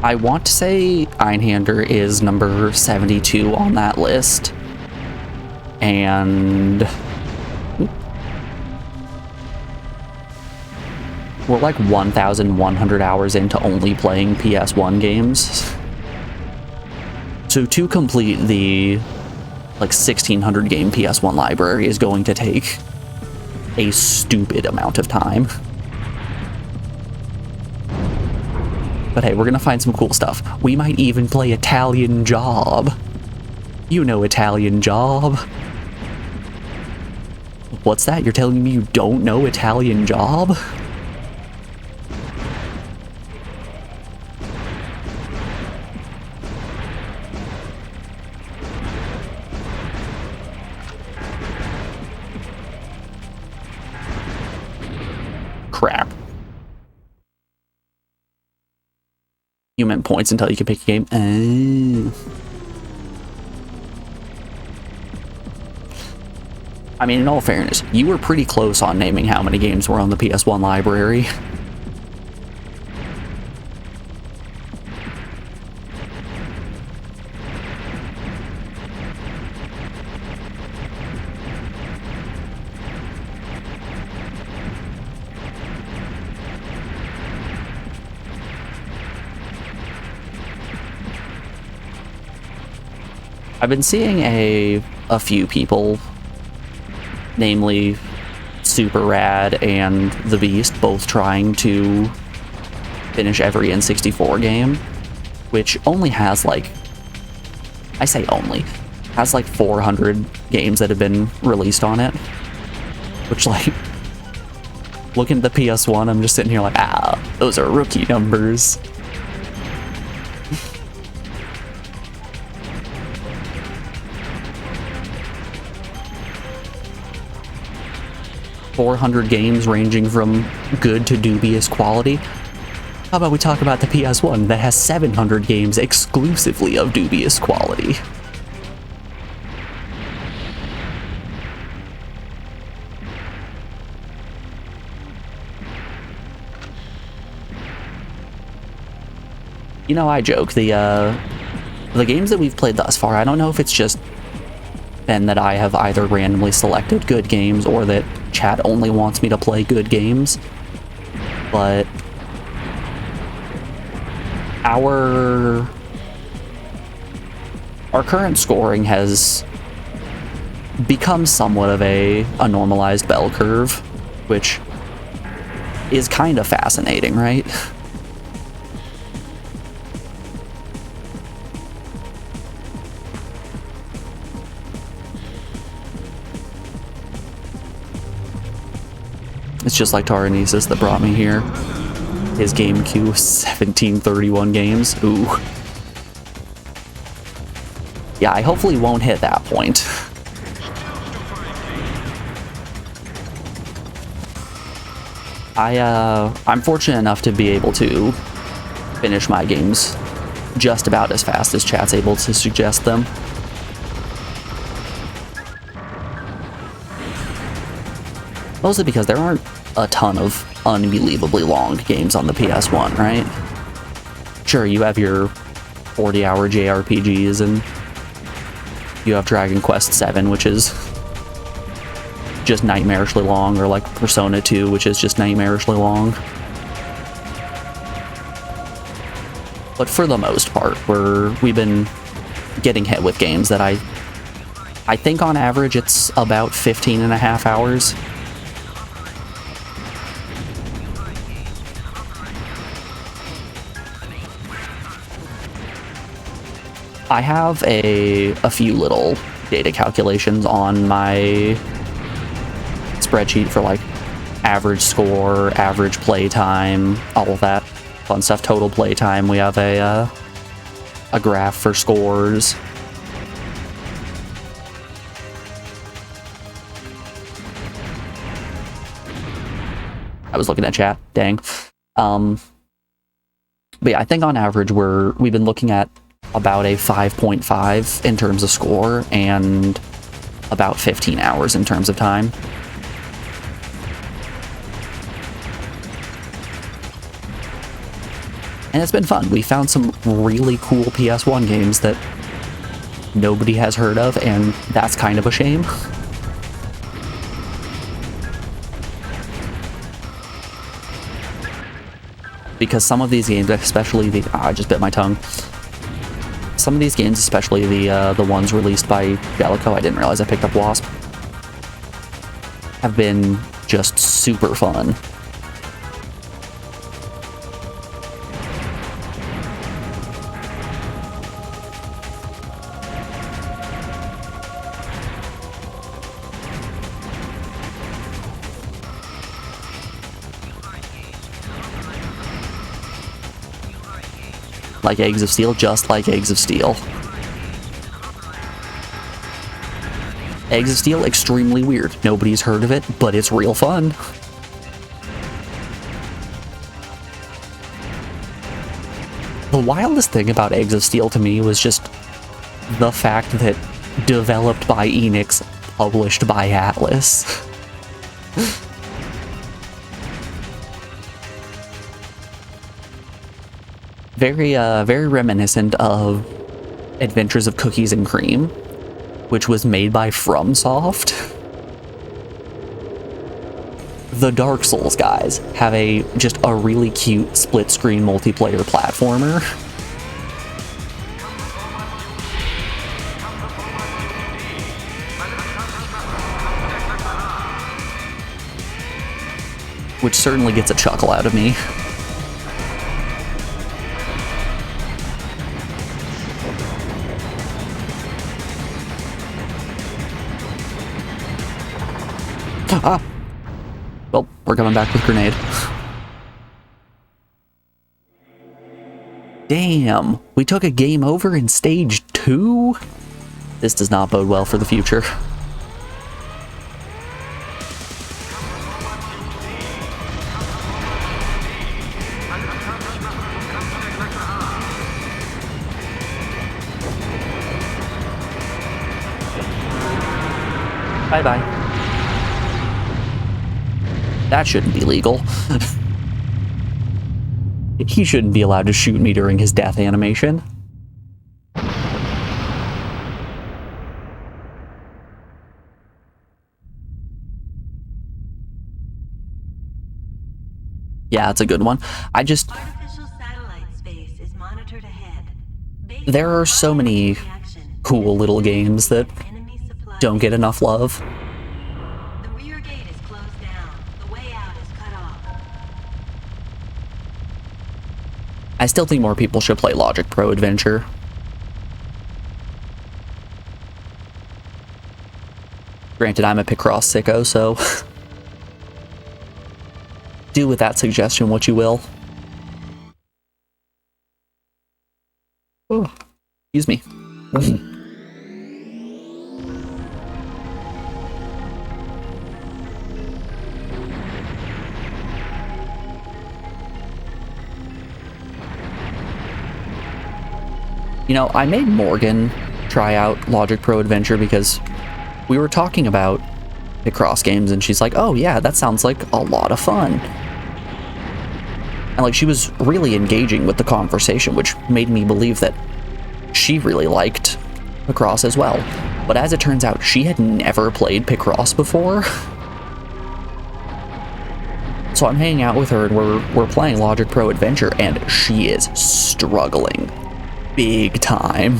I want to say Einhänder is number 72 on that list. And we're like 1,100 hours into only playing PS1 games. So to complete the like 1,600 game PS1 library is going to take a stupid amount of time. But hey, we're gonna find some cool stuff. We might even play Italian Job. You know Italian Job. What's that? You're telling me you don't know Italian Job? Crap. You meant points until you can pick a game. I mean, in all fairness, you were pretty close on naming how many games were on the PS1 library. I've been seeing a a few people, namely Super Rad and The Beast, both trying to finish every N64 game, which only has like, I say only, has like 400 games that have been released on it, which, like, looking at the PS1, I'm just sitting here like, those are rookie numbers. $400 games ranging from good to dubious quality. How about we talk about the PS1 that has 700 games exclusively of dubious quality? You know, I joke, the games that we've played thus far, I don't know if it's just been that I have either randomly selected good games or that chat only wants me to play good games, but our current scoring has become somewhat of a normalized bell curve, which is kind of fascinating, right? It's just like Taranesis that brought me here. His GameCube, 1731 games. Ooh. Yeah, I hopefully won't hit that point. I'm fortunate enough to be able to finish my games just about as fast as chat's able to suggest them. Mostly because there aren't a ton of unbelievably long games on the PS1, right? Sure, you have your 40-hour JRPGs, and you have Dragon Quest VII, which is just nightmarishly long, or like Persona 2, which is just nightmarishly long. But for the most part, we've been getting hit with games that I think on average it's about 15 and a half hours. I have a few little data calculations on my spreadsheet for like average score, average playtime, all of that fun stuff, total playtime. We have a graph for scores. I was looking at chat, dang. But yeah, I think on average we've been looking at about a 5.5 in terms of score and about 15 hours in terms of time. And it's been fun. We found some really cool PS1 games that nobody has heard of, and that's kind of a shame. Because some of these games, especially I just bit my tongue. Some of these games, especially the ones released by Jellico, I didn't realize I picked up Wasp, have been just super fun. Like Eggs of Steel, just like Eggs of Steel. Eggs of Steel, extremely weird. Nobody's heard of it, but it's real fun. The wildest thing about Eggs of Steel to me was just the fact that developed by Enix, published by Atlas. Very reminiscent of Adventures of Cookies and Cream, which was made by FromSoft. The Dark Souls guys have just a really cute split-screen multiplayer platformer. which certainly gets a chuckle out of me. Ah! Well, we're coming back with grenade. Damn, we took a game over in stage 2? This does not bode well for the future. Bye-bye. That shouldn't be legal. He shouldn't be allowed to shoot me during his death animation. Yeah, it's a good one. Artificial satellite space is monitored ahead. There are so many cool little games that don't get enough love. The rear gate is closed down. The way out is cut off. I still think more people should play Logic Pro Adventure. Granted, I'm a Picross sicko, so do with that suggestion what you will. Oh, excuse me. You know, I made Morgan try out Logic Pro Adventure because we were talking about Picross games and she's like, oh yeah, that sounds like a lot of fun. And like, she was really engaging with the conversation, which made me believe that she really liked Picross as well. But as it turns out, she had never played Picross before. So I'm hanging out with her and we're playing Logic Pro Adventure and she is struggling big time.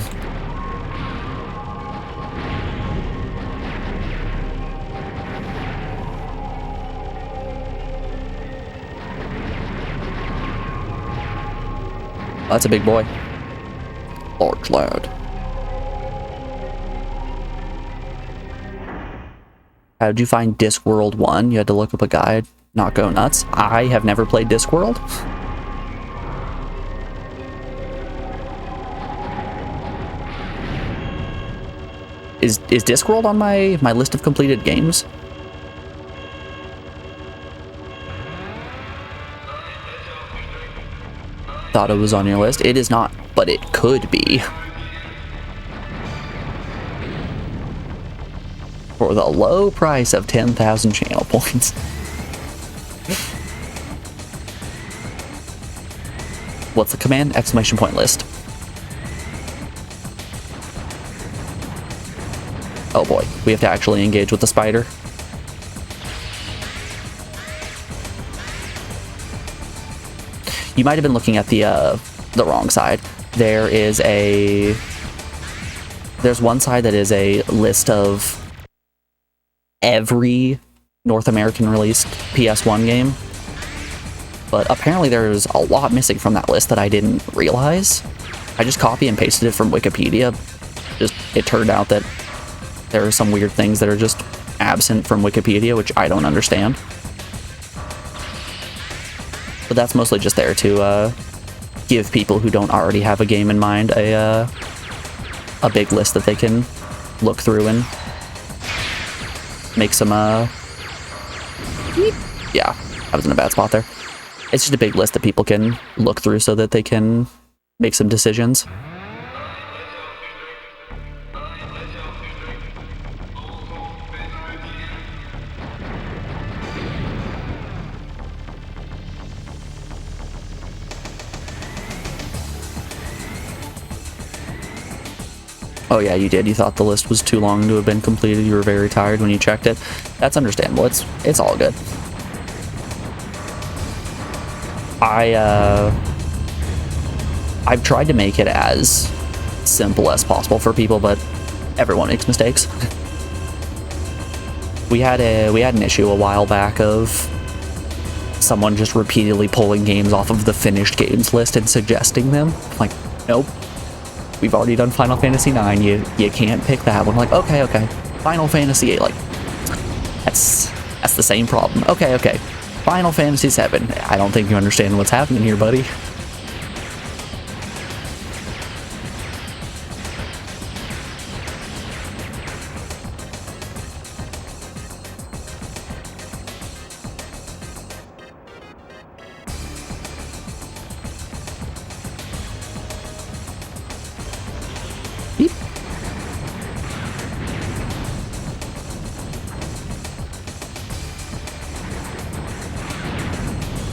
That's a big boy. Large lad. How did you find Discworld 1? You had to look up a guide, not go nuts. I have never played Discworld. Is Discworld on my list of completed games? Thought it was on your list. It is not, but it could be. For the low price of 10,000 channel points. What's the command? Exclamation point list. Oh boy, we have to actually engage with the spider. You might have been looking at the wrong side. There's one side that is a list of every North American released PS1 game. But apparently there's a lot missing from that list that I didn't realize. I just copy and pasted it from Wikipedia. It turned out that there are some weird things that are just absent from Wikipedia, which I don't understand. But that's mostly just there to give people who don't already have a game in mind a big list that they can look through and make some yeah, I was in a bad spot there. It's just a big list that people can look through so that they can make some decisions. Oh yeah, you did. You thought the list was too long to have been completed. You were very tired when you checked it. That's understandable. It's all good. I've tried to make it as simple as possible for people, but everyone makes mistakes. We had an issue a while back of someone just repeatedly pulling games off of the finished games list and suggesting them. Like, nope, we've already done Final Fantasy IX. You can't pick that one. Like, okay, Final Fantasy VIII. Like, that's the same problem. Okay, Final Fantasy VII. I don't think you understand what's happening here, buddy.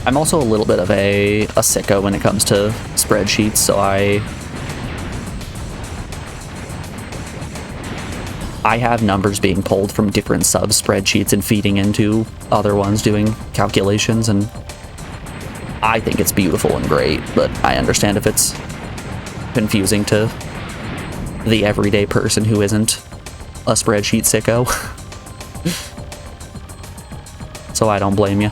I'm also a little bit of a sicko when it comes to spreadsheets, so I have numbers being pulled from different sub-spreadsheets and feeding into other ones doing calculations, and I think it's beautiful and great, but I understand if it's confusing to the everyday person who isn't a spreadsheet sicko. So I don't blame you.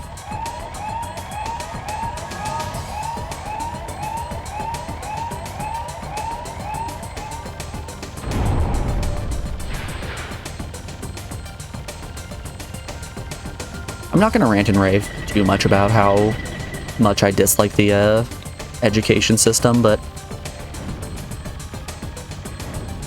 I'm not going to rant and rave too much about how much I dislike the education system, but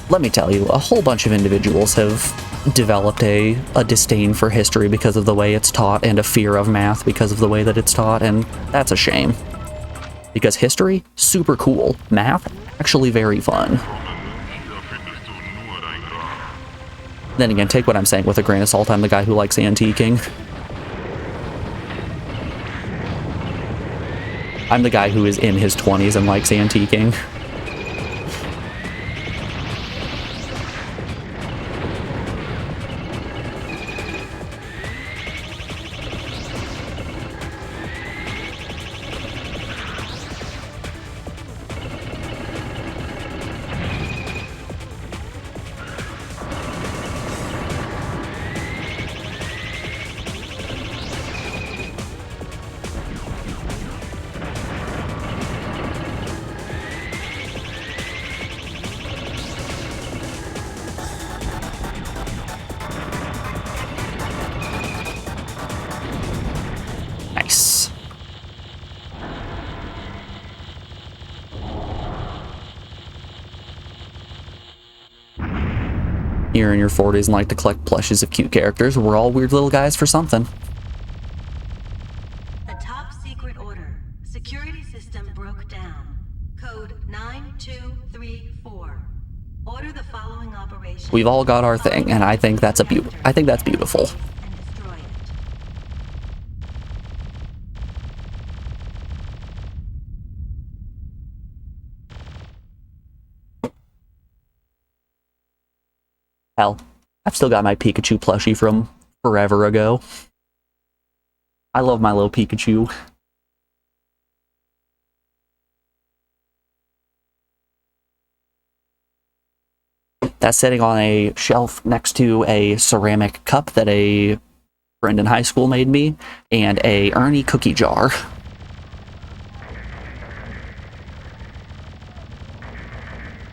let me tell you, a whole bunch of individuals have developed a disdain for history because of the way it's taught and a fear of math because of the way that it's taught, and that's a shame. Because history, super cool. Math, actually very fun. Then again, take what I'm saying with a grain of salt. I'm the guy who likes antiquing. I'm the guy who is in his 20s and likes antiquing. Nice. You're in your 40s and like to collect plushes of cute characters. We're all weird little guys for something. A top secret order. Security system broke down. Code 9234. Order the following operation. We've all got our thing, and I think that's beautiful. And destroy it. Hell, I've still got my Pikachu plushie from forever ago. I love my little Pikachu. That's sitting on a shelf next to a ceramic cup that a friend in high school made me, and a Ernie cookie jar.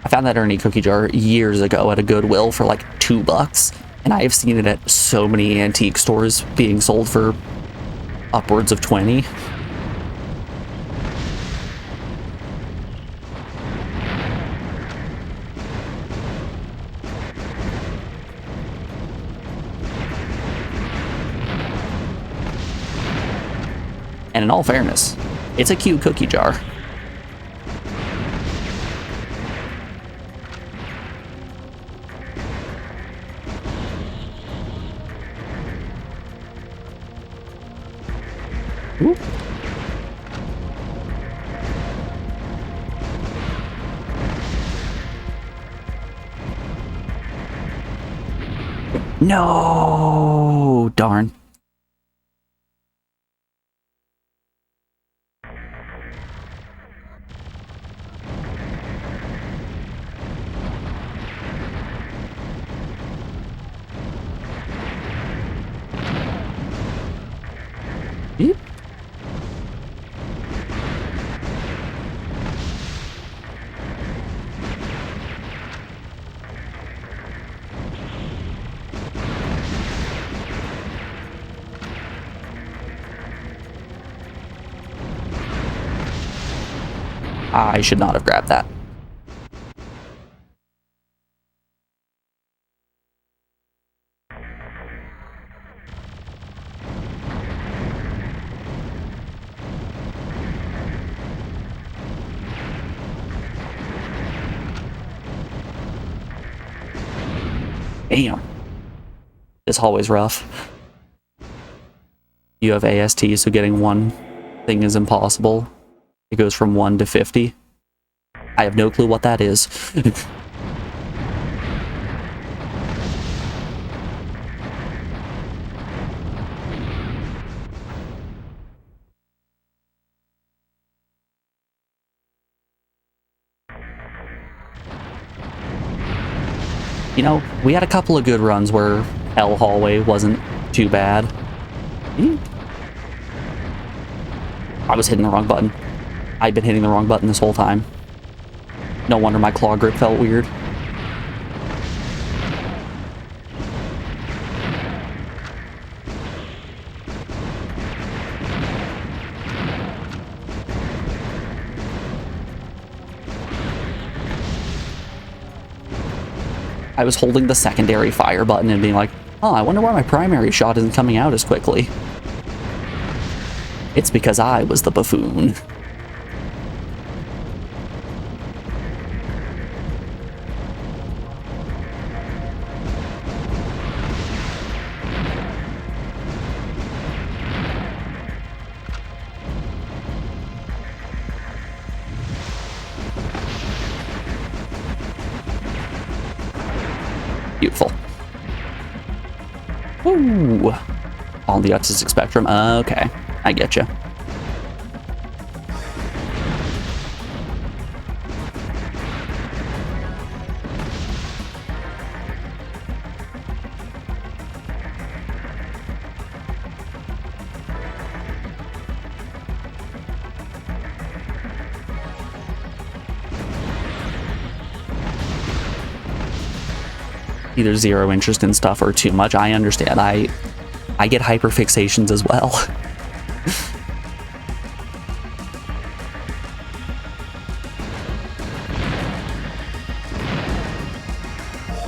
I found that Ernie cookie jar years ago at a Goodwill for like $2, and I have seen it at so many antique stores being sold for upwards of 20. And in all fairness, it's a cute cookie jar. Ooh. No, darn. Yep. I should not have grabbed that. Damn. This hallway's rough. You have AST, so getting one thing is impossible. It goes from 1 to 50. I have no clue what that is. You know, we had a couple of good runs where Hell Hallway wasn't too bad. I was hitting the wrong button. I've been hitting the wrong button this whole time. No wonder my claw grip felt weird. I was holding the secondary fire button and being like, oh, I wonder why my primary shot isn't coming out as quickly. It's because I was the buffoon. Beautiful. Ooh. On the autistic spectrum. Okay. I get you. Either zero interest in stuff or too much. I understand. I get hyperfixations as well.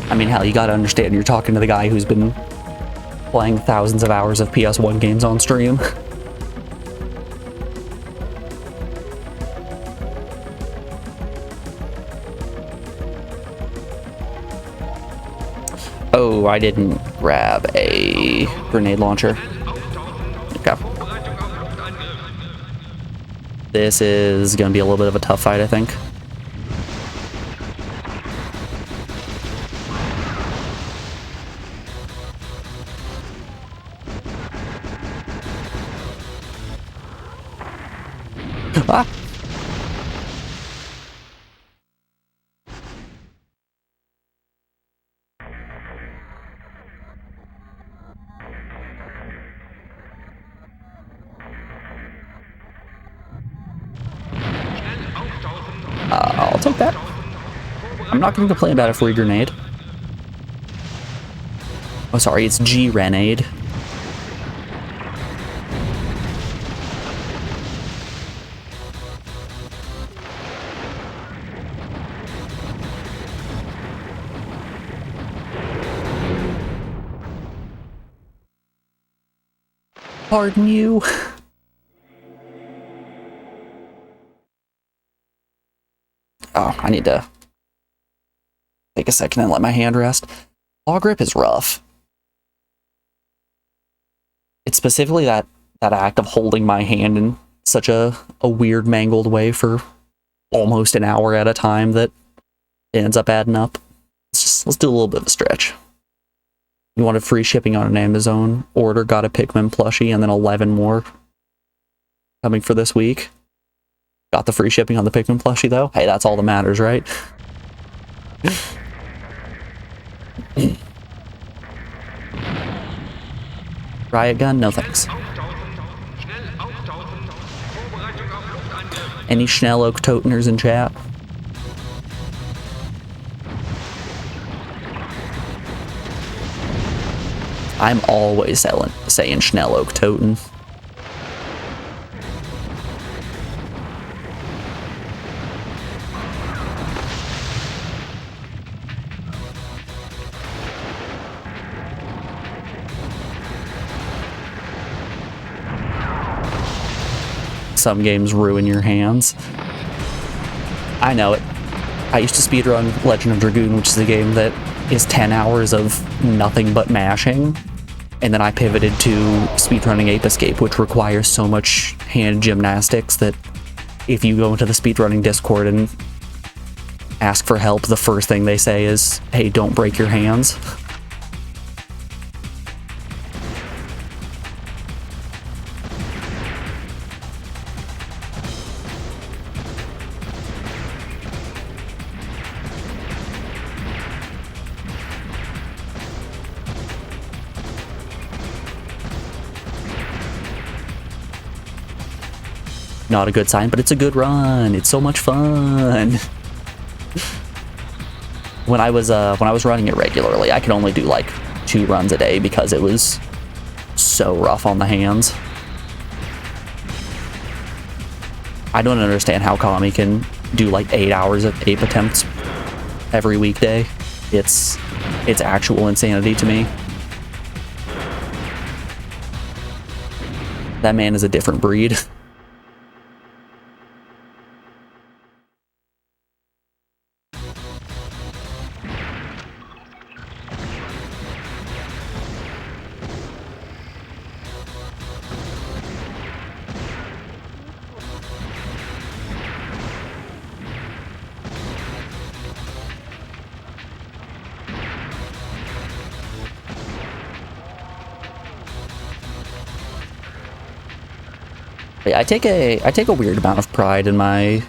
I mean, hell, you gotta understand, you're talking to the guy who's been playing thousands of hours of PS1 games on stream. Oh, I didn't grab a grenade launcher. Okay. This is gonna be a little bit of a tough fight, I think. Ah! I'll take that. I'm not going to complain about a free grenade. Oh, sorry, it's G-Renade. Pardon you. Oh, I need to take a second and let my hand rest. Claw grip is rough. It's specifically that act of holding my hand in such a weird mangled way for almost an hour at a time that it ends up adding up. Let's do a little bit of a stretch. You wanted free shipping on an Amazon order, got a Pikmin plushie, and then 11 more coming for this week. Got the free shipping on the Pikmin plushie, though. Hey, that's all that matters, right? Riot gun? No thanks. Any Schnell Oak Toteners in chat? I'm always saying Schnell Oak Toten. some games ruin your hands. I know it. I used to speedrun Legend of Dragoon, which is a game that is 10 hours of nothing but mashing. And then I pivoted to speedrunning Ape Escape, which requires so much hand gymnastics that if you go into the speedrunning Discord and ask for help, the first thing they say is, hey, don't break your hands. Not a good sign, but it's a good run. It's so much fun. When I was running it regularly, I could only do like 2 runs a day because it was so rough on the hands. I don't understand how Kami can do like 8 hours of ape attempts every weekday. It's actual insanity to me. That man is a different breed. I take a weird amount of pride in my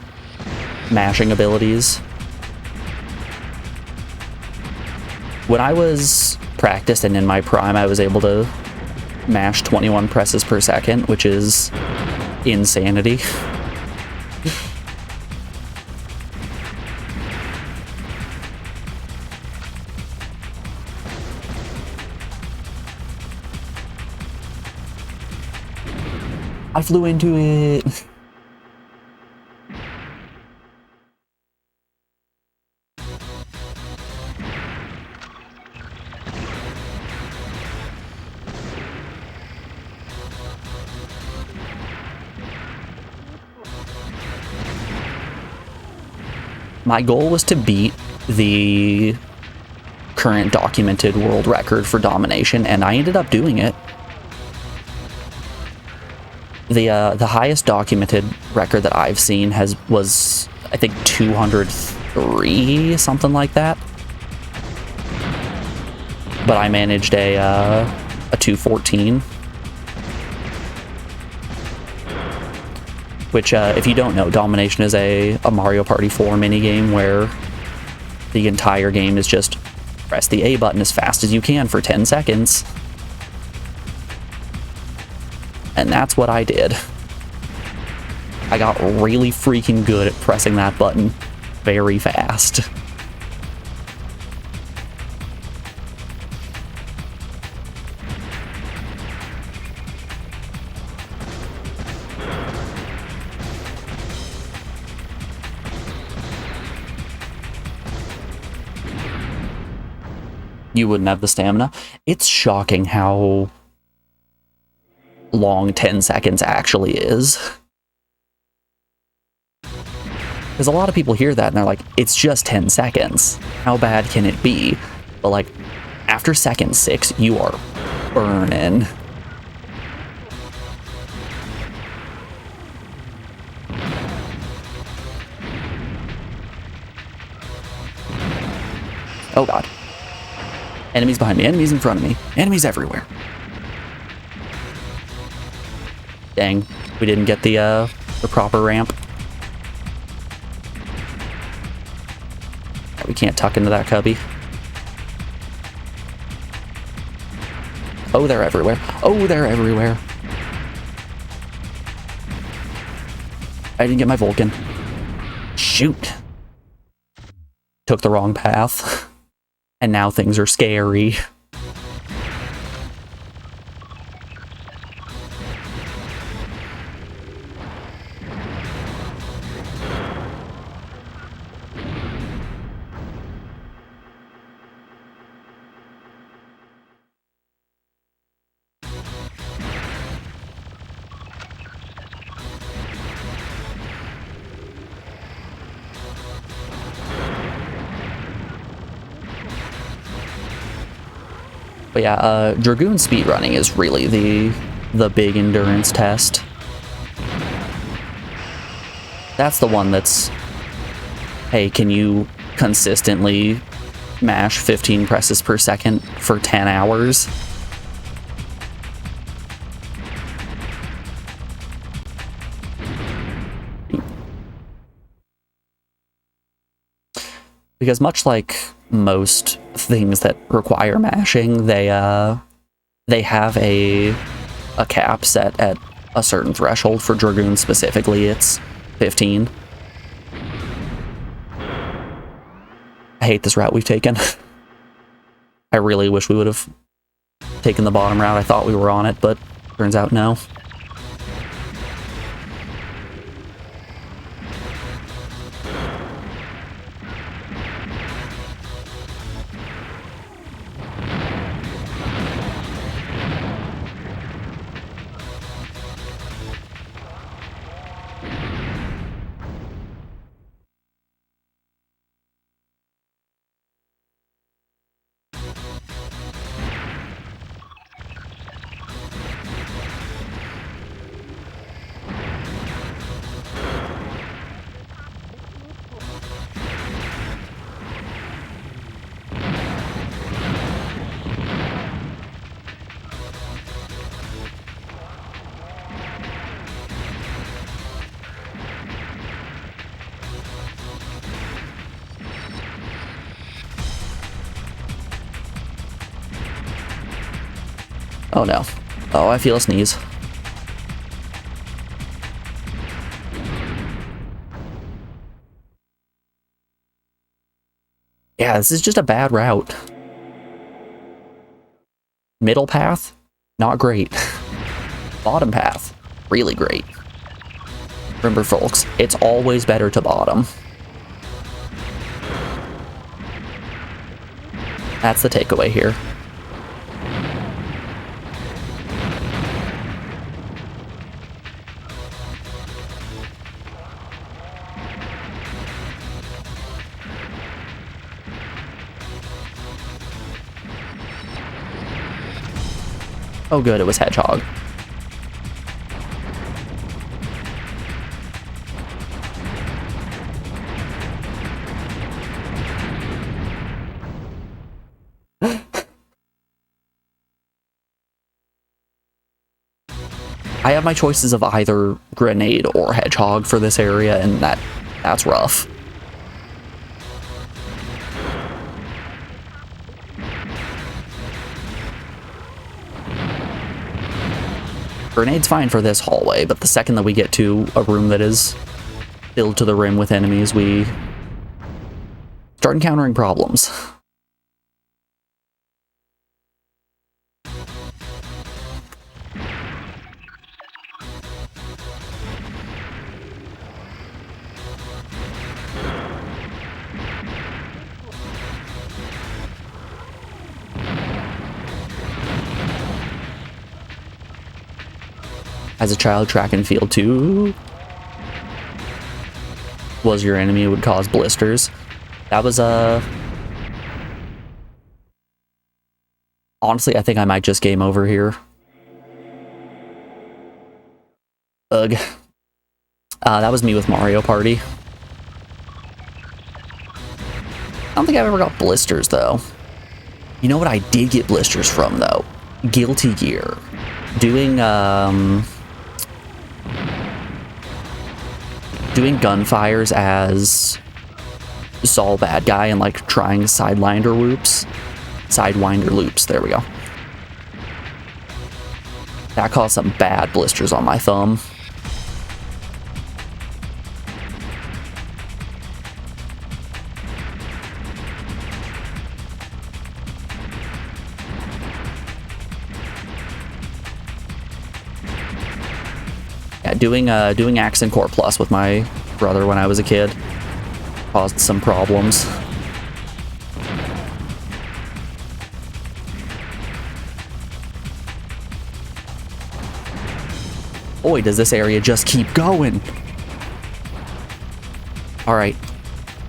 mashing abilities. When I was practiced and in my prime, I was able to mash 21 presses per second, which is insanity. I flew into it. My goal was to beat the current documented world record for domination, and I ended up doing it. The highest documented record that I've seen was I think 203, something like that. But I managed a 214, which if you don't know, domination is a Mario Party 4 minigame where the entire game is just press the A button as fast as you can for 10 seconds. And that's what I did. I got really freaking good at pressing that button very fast. You wouldn't have the stamina. It's shocking how long 10 seconds actually is. Because a lot of people hear that and they're like, it's just 10 seconds. How bad can it be? But like, after second 6, you are burning. Oh god. Enemies behind me, enemies in front of me, enemies everywhere. Dang, we didn't get the proper ramp. We can't tuck into that cubby. Oh, they're everywhere. Oh, they're everywhere. I didn't get my Vulcan. Shoot. Took the wrong path. And now things are scary. But yeah, Dragoon speedrunning is really the big endurance test. That's the one that's, hey, can you consistently mash 15 presses per second for 10 hours? Because much like most things that require mashing, they have a cap set at a certain threshold. For Dragoon specifically, it's 15. I hate this route we've taken. I really wish we would have taken the bottom route. I thought we were on it, but turns out no. Oh no. Oh, I feel a sneeze. Yeah, this is just a bad route. Middle path, not great. Bottom path, really great. Remember, folks, it's always better to bottom. That's the takeaway here. Oh good, it was Hedgehog. I have my choices of either Grenade or Hedgehog for this area, and that's rough. Grenade's fine for this hallway, but the second that we get to a room that is filled to the rim with enemies, we start encountering problems. As a child, track and field too was your enemy, would cause blisters. That was honestly, I think I might just game over here. Ugh. That was me with Mario Party. I don't think I've ever got blisters though. You know what I did get blisters from though? Guilty Gear. Doing gunfires as Saul bad guy and like trying sidewinder loops, there we go. That caused some bad blisters on my thumb. Yeah, doing Axe and Core Plus with my brother when I was a kid caused some problems. Boy, does this area just keep going. Alright,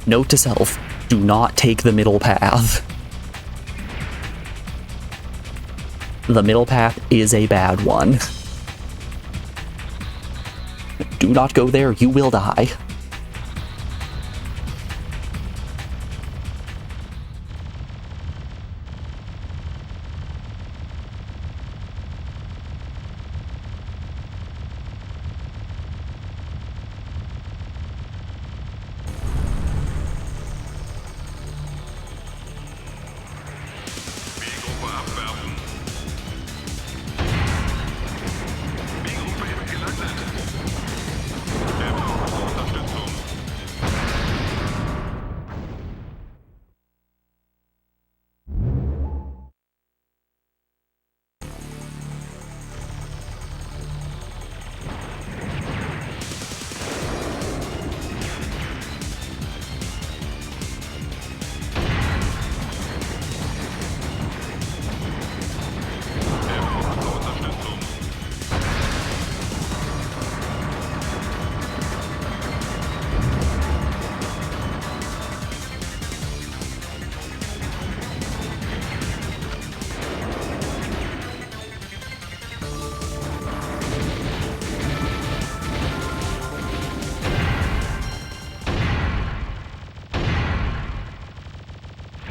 note to self, do not take the middle path. The middle path is a bad one. Do not go there, you will die.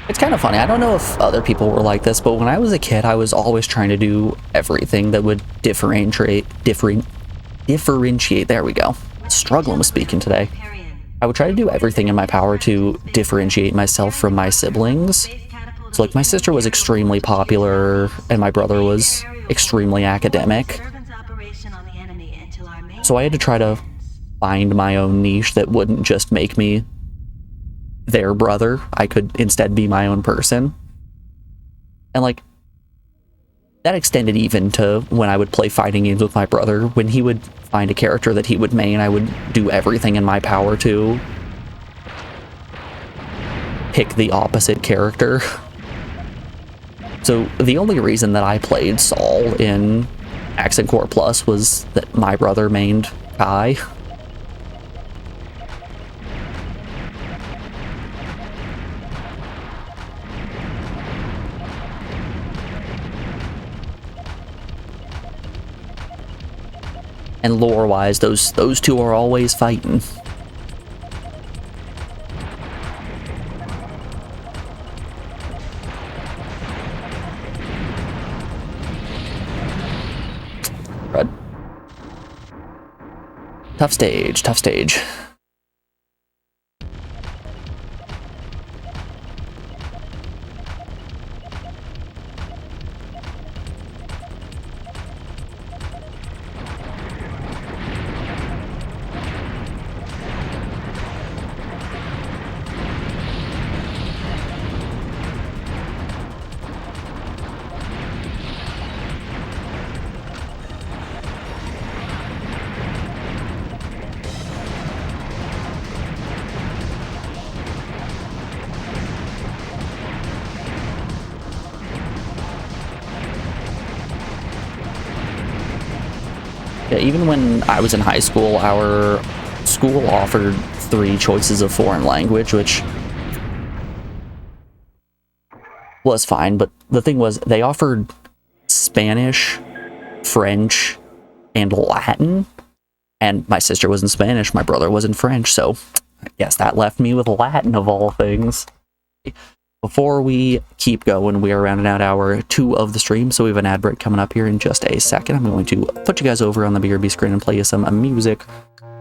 It's kind of funny. I don't know if other people were like this, but when I was a kid, I was always trying to do everything that would differentiate. There we go. Struggling with speaking today. I would try to do everything in my power to differentiate myself from my siblings. So, like, my sister was extremely popular, and my brother was extremely academic. So I had to try to find my own niche that wouldn't just make me their brother. I could instead be my own person. And like that extended even to when I would play fighting games with my brother. When he would find a character that he would main, I would do everything in my power to pick the opposite character. So the only reason that I played Saul in Accent Core Plus was that my brother mained Kai. And lore-wise, those two are always fighting. Red. Tough stage, tough stage. Yeah, even when I was in high school, our school offered 3 choices of foreign language, which was fine, but the thing was, they offered Spanish, French, and Latin, and my sister was in Spanish, my brother was in French, so I guess that left me with Latin of all things. Before we keep going, we are rounding out hour 2 of the stream, so we have an ad break coming up here in just a second. I'm going to put you guys over on the BRB screen and play you some music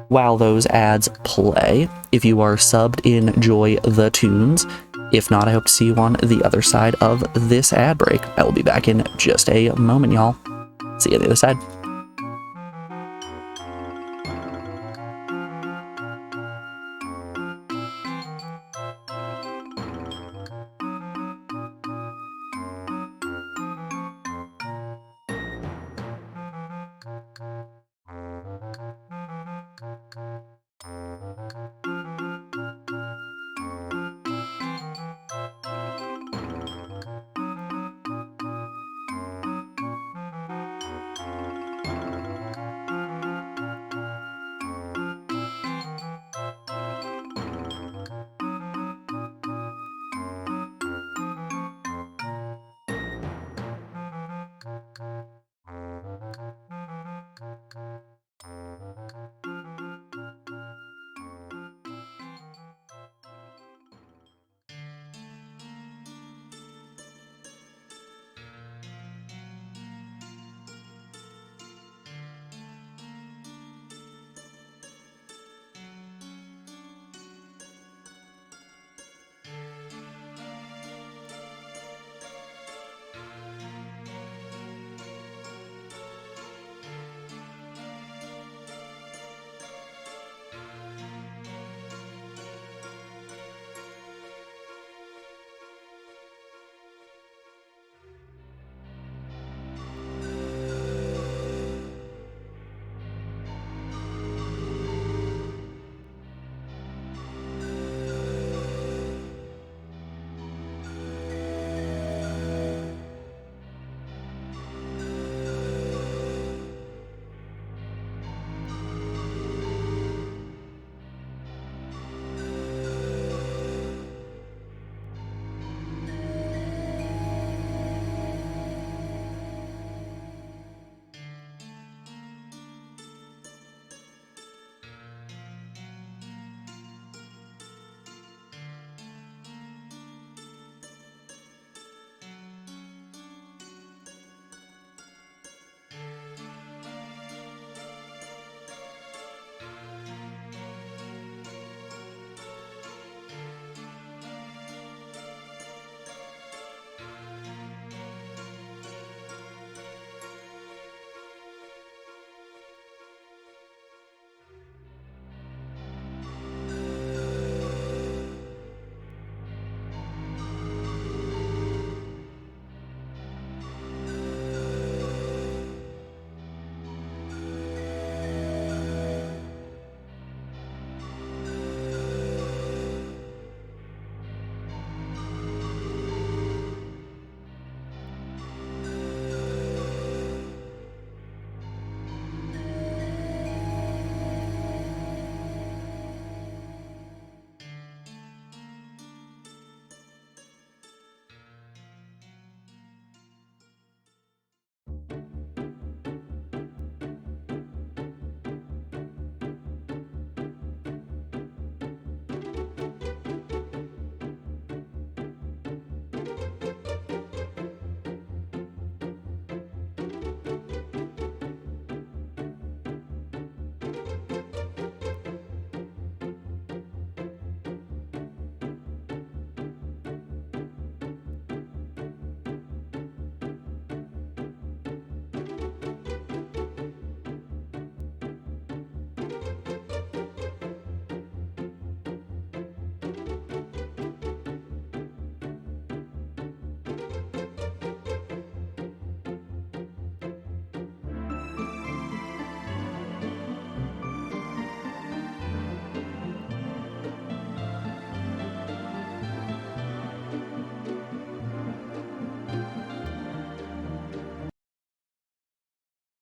while those ads play. If you are subbed, enjoy the tunes. If not, I hope to see you on the other side of this ad break. I will be back in just a moment, y'all. See you on the other side.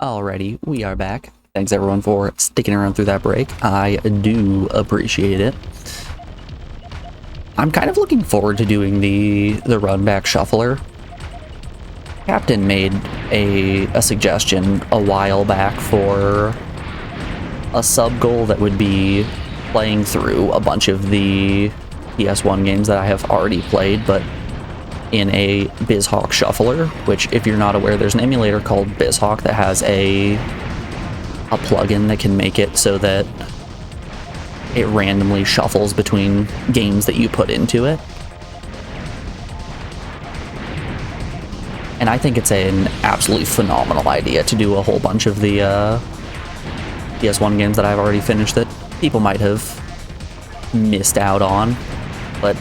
Alrighty, we are back. Thanks everyone for sticking around through that break. I do appreciate it. I'm kind of looking forward to doing the run back shuffler. Captain made a suggestion a while back for a sub goal that would be playing through a bunch of the PS1 games that I have already played, but in a BizHawk shuffler, which, if you're not aware, there's an emulator called BizHawk that has a plugin that can make it so that it randomly shuffles between games that you put into it. And I think it's an absolutely phenomenal idea to do a whole bunch of the PS1 games that I've already finished that people might have missed out on, but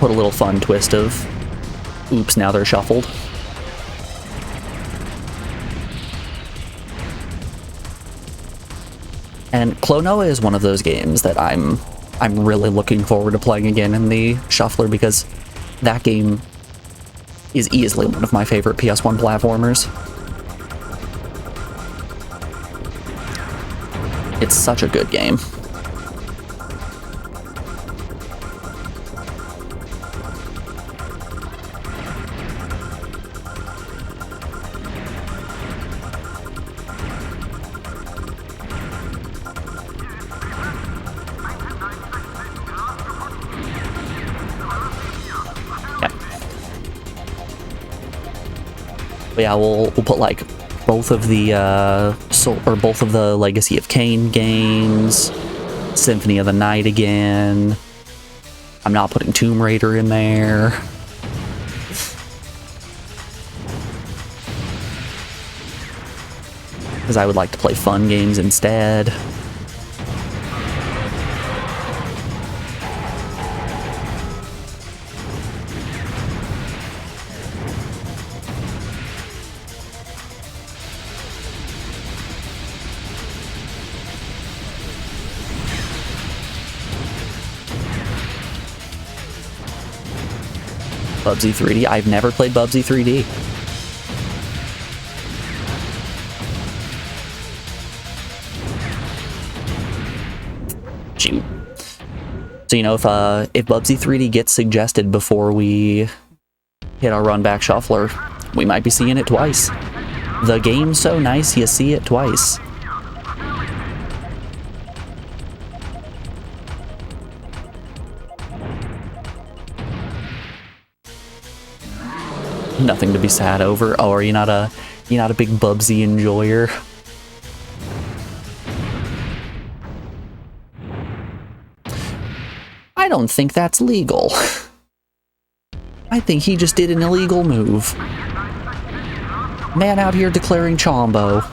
put a little fun twist of, oops, now they're shuffled. And Klonoa is one of those games that I'm really looking forward to playing again in the shuffler, because that game is easily one of my favorite PS1 platformers. It's such a good game. Yeah, we'll put like both of the both of the Legacy of Kain games, Symphony of the Night again. I'm not putting Tomb Raider in there. Because I would like to play fun games instead. Bubsy 3D. I've never played Bubsy 3D. Shoot. So, you know, if Bubsy 3D gets suggested before we hit our run back shuffler, we might be seeing it twice. The game's so nice, you see it twice. Nothing to be sad over. Oh, are you not a big Bubsy enjoyer? I don't think that's legal. I think he just did an illegal move. Man out here declaring Chombo.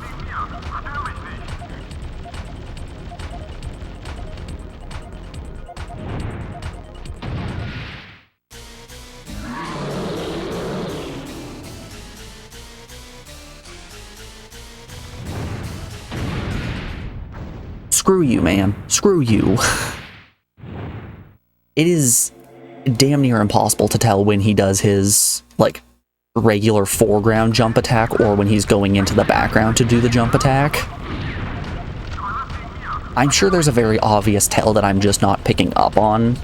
Screw you, man. Screw you. It is damn near impossible to tell when he does his, like, regular foreground jump attack or when he's going into the background to do the jump attack. I'm sure there's a very obvious tell that I'm just not picking up on.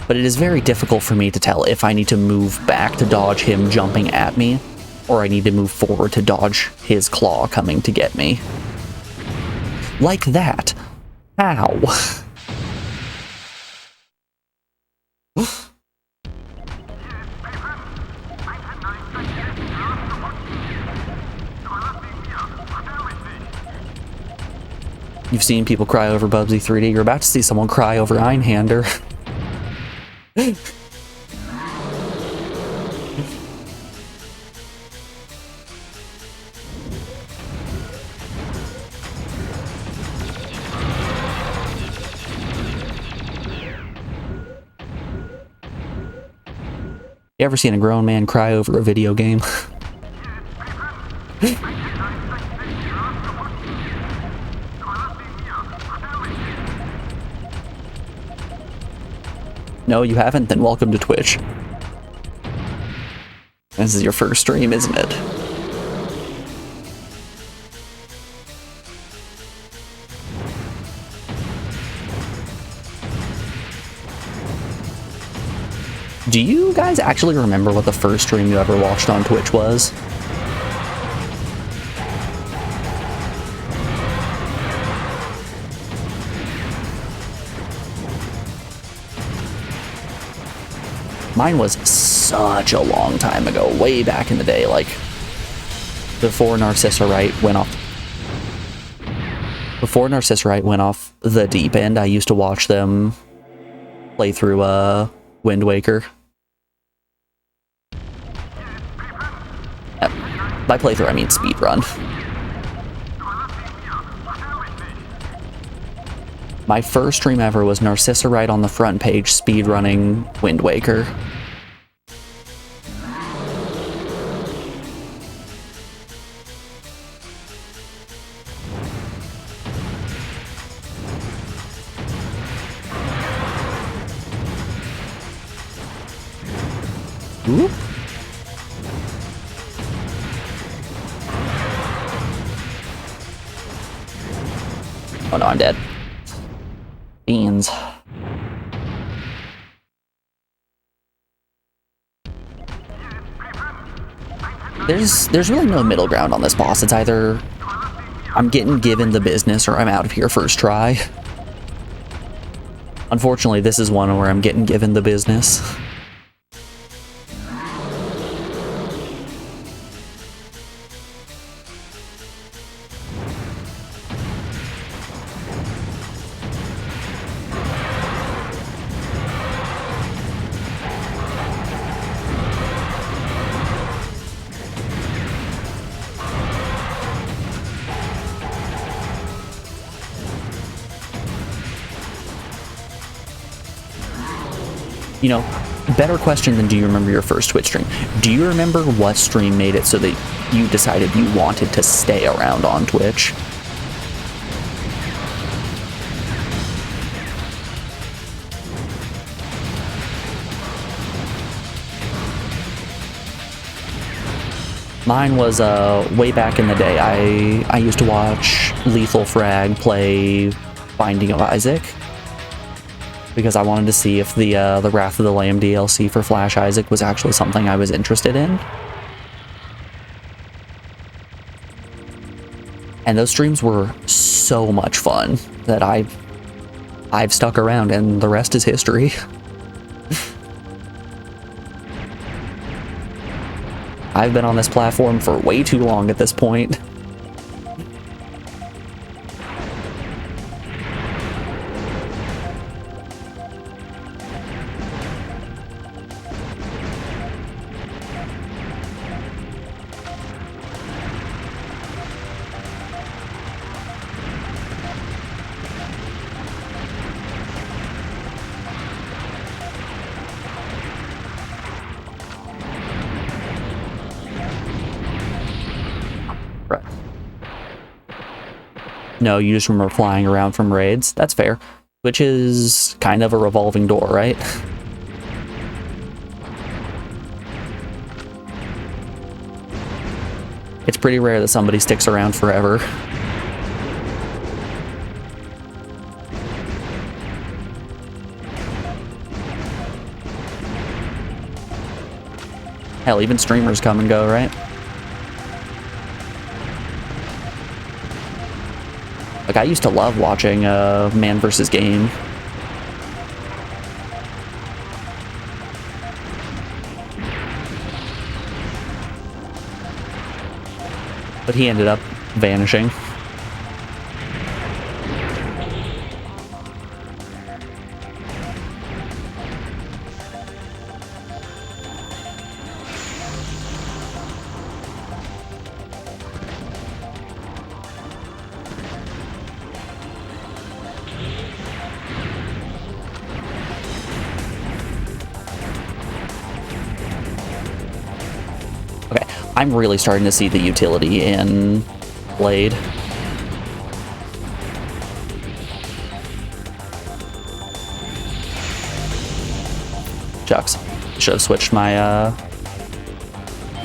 But it is very difficult for me to tell if I need to move back to dodge him jumping at me, or I need to move forward to dodge his claw coming to get me. Like that. How? You've seen people cry over Bubsy 3D. You're about to see someone cry over Einhänder. You ever seen a grown man cry over a video game? No, you haven't? Then welcome to Twitch. This is your first stream, isn't it? Do you guys actually remember what the first stream you ever watched on Twitch was? Mine was such a long time ago, way back in the day, like before Narcissorite went off. Before Narcissorite went off the deep end, I used to watch them play through Wind Waker. By playthrough, I mean speedrun. My first stream ever was Narcissorite on the front page speedrunning Wind Waker. Ooh. Oh no, I'm dead. Beans. There's really no middle ground on this boss. It's either I'm getting given the business or I'm out of here first try. Unfortunately, this is one where I'm getting given the business. You know, better question than do you remember your first Twitch stream? Do you remember what stream made it so that you decided you wanted to stay around on Twitch? Mine was way back in the day. I used to watch Lethal Frag play Binding of Isaac, because I wanted to see if the Wrath of the Lamb DLC for Flash Isaac was actually something I was interested in. And those streams were so much fun that I've stuck around, and the rest is history. I've been on this platform for way too long at this point. No, you just remember flying around from raids. That's fair. Which is kind of a revolving door, right? It's pretty rare that somebody sticks around forever. Hell, even streamers come and go, right? Like, I used to love watching Man vs. Game. But he ended up vanishing. I'm really starting to see the utility in Blade. Shucks. Should have switched my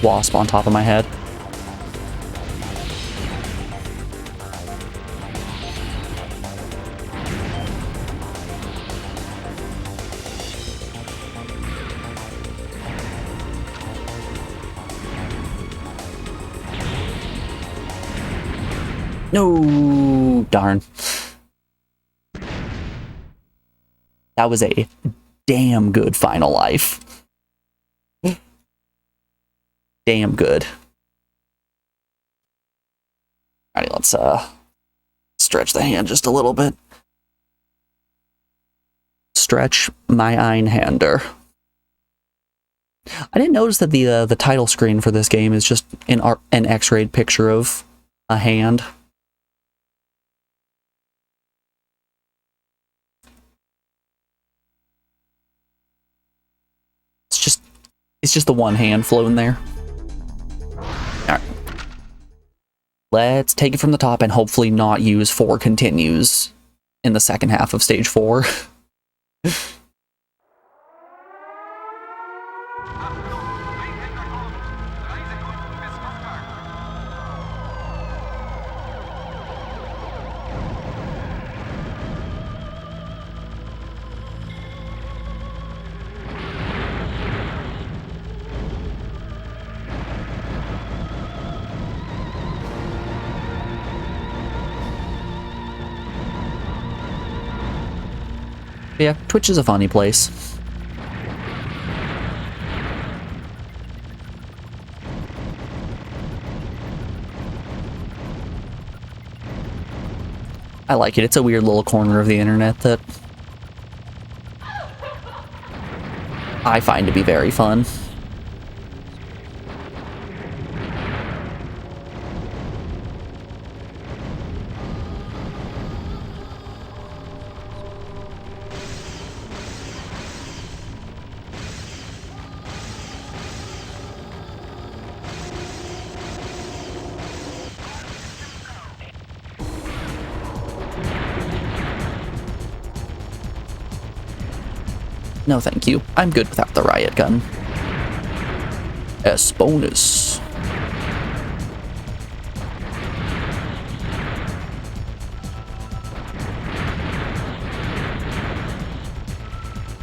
wasp on top of my head. No, darn. That was a damn good final life. Damn good. Alrighty, let's stretch the hand just a little bit. Stretch my Einhänder. I didn't notice that the title screen for this game is just an X-rayed picture of a hand. It's just the one hand floating there. Alright. Let's take it from the top and hopefully not use 4 continues in the second half of stage 4. Yeah, Twitch is a funny place. I like it. It's a weird little corner of the internet that I find to be very fun. No, thank you. I'm good without the riot gun. S bonus.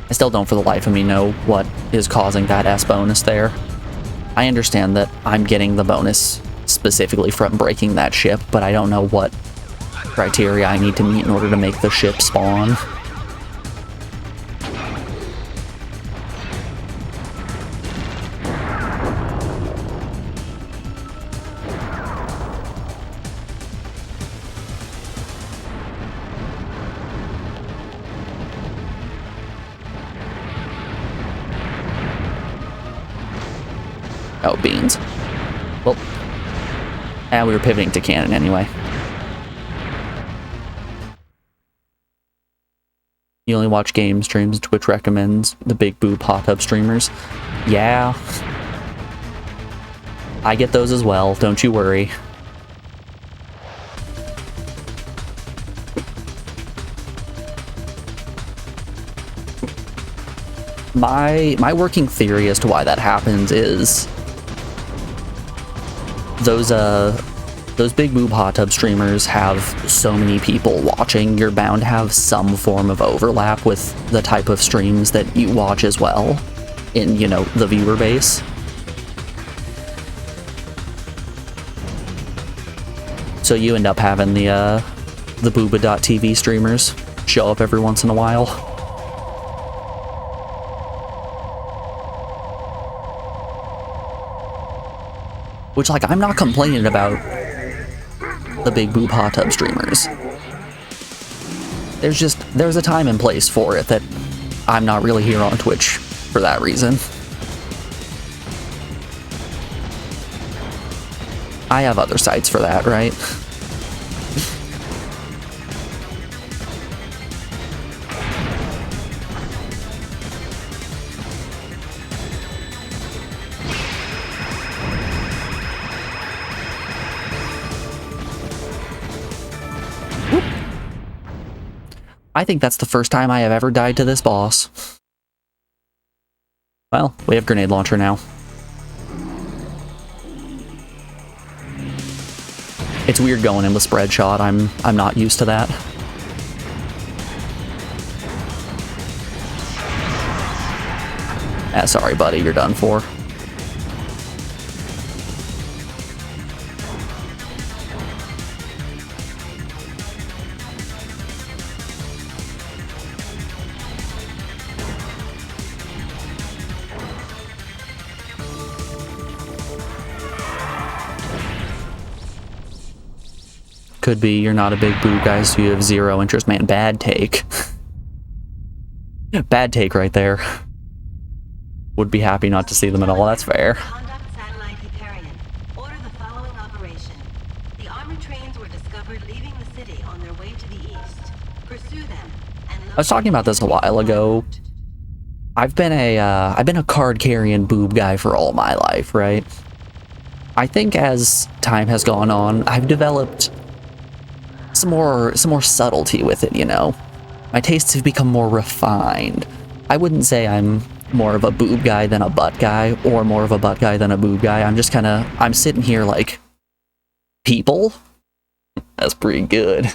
I still don't for the life of me know what is causing that S bonus there. I understand that I'm getting the bonus specifically from breaking that ship, but I don't know what criteria I need to meet in order to make the ship spawn. Oh, beans. Well, we were pivoting to cannon anyway. You only watch game streams Twitch recommends the big boob hot tub streamers. Yeah. I get those as well, don't you worry. My working theory as to why that happens is those big boob hot tub streamers have so many people watching, you're bound to have some form of overlap with the type of streams that you watch as well in, you know, the viewer base. So you end up having the booba.tv streamers show up every once in a while. Which, like, I'm not complaining about the big boob hot tub streamers. There's a time and place for it that I'm not really here on Twitch for that reason. I have other sites for that, right? I think that's the first time I have ever died to this boss. Well, we have grenade launcher now. It's weird going in with spread shot. I'm not used to that. Sorry, buddy, you're done for. Could be you're not a big boob guy, so you have zero interest. Man, bad take. Bad take right there. Would be happy not to see them at all, that's fair. Conduct satellite Hyperion. Order the following operation. The armored trains were discovered leaving the city on their way to the east. Pursue them and I was talking about this a while ago. I've been a card-carrying boob guy for all my life, right? I think as time has gone on, I've developed some more subtlety with it, you know? My tastes have become more refined. I wouldn't say I'm more of a boob guy than a butt guy, or more of a butt guy than a boob guy. I'm just I'm sitting here like, people? That's pretty good.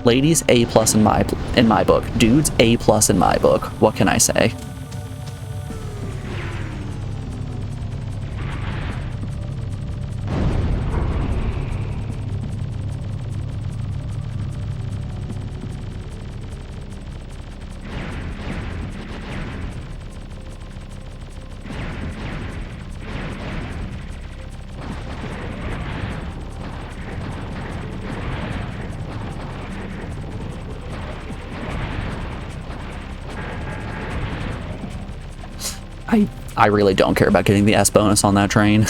Ladies, A+ in my book. Dudes, A+ in my book. What can I say? I really don't care about getting the S bonus on that train.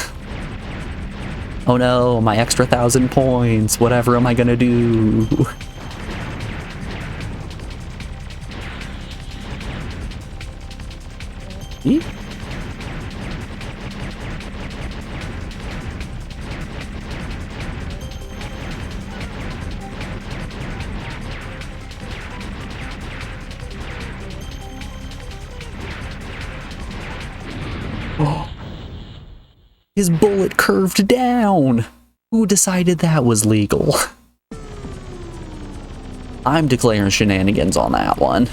Oh no, my extra 1,000 points. Whatever am I gonna do? Eep. His bullet curved down! Who decided that was legal? I'm declaring shenanigans on that one.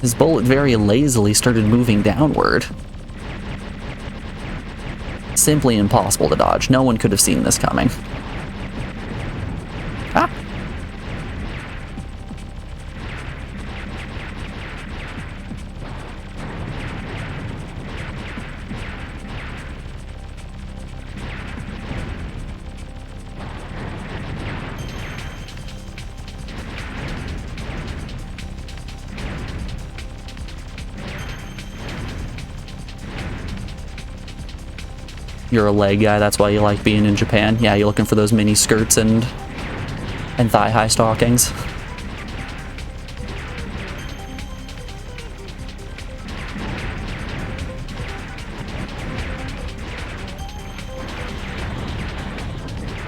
His bullet very lazily started moving downward. Simply impossible to dodge. No one could have seen this coming. Ah! You're a leg guy, that's why you like being in Japan. Yeah, you're looking for those mini skirts and thigh-high stockings.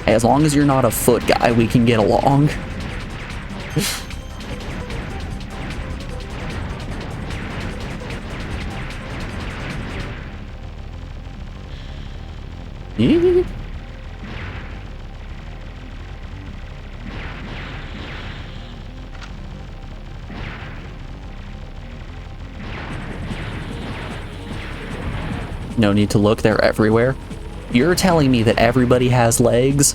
Hey, as long as you're not a foot guy, we can get along. No need to look, they're everywhere. You're telling me that everybody has legs?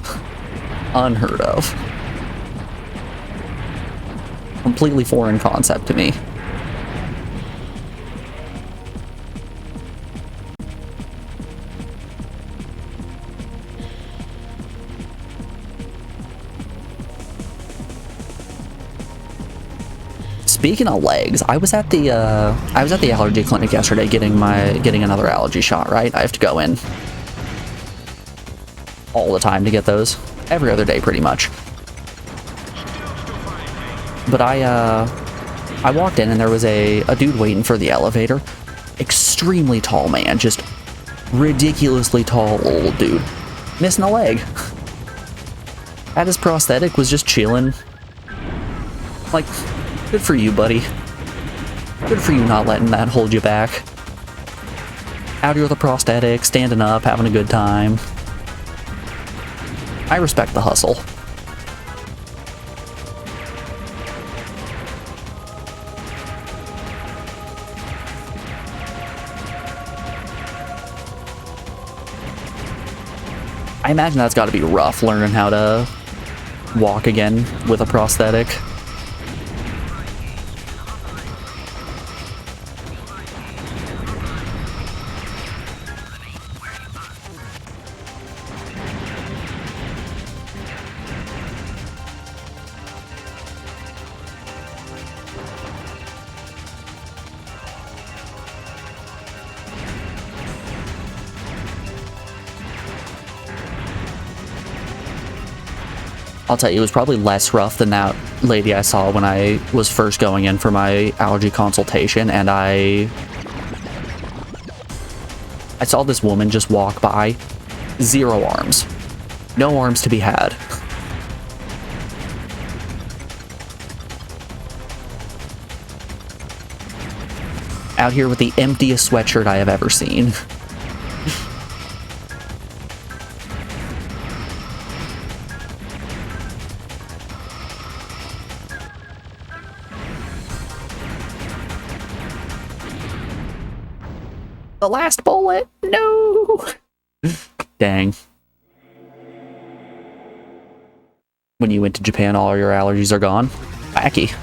Unheard of. Completely foreign concept to me. Speaking of legs, I was at the allergy clinic yesterday getting another allergy shot, right? I have to go in all the time to get those. Every other day pretty much. But I walked in and there was a dude waiting for the elevator. Extremely tall man, just ridiculously tall old dude. Missing a leg. Had his prosthetic, was just chilling. Like, good for you, buddy. Good for you not letting that hold you back. Out here with a prosthetic, standing up, having a good time. I respect the hustle. I imagine that's got to be rough learning how to walk again with a prosthetic. I'll tell you, it was probably less rough than that lady I saw when I was first going in for my allergy consultation, and I saw this woman just walk by. 0 arms. No arms to be had. Out here with the emptiest sweatshirt I have ever seen. The last bullet! No! Dang. When you went to Japan, all your allergies are gone? Wacky.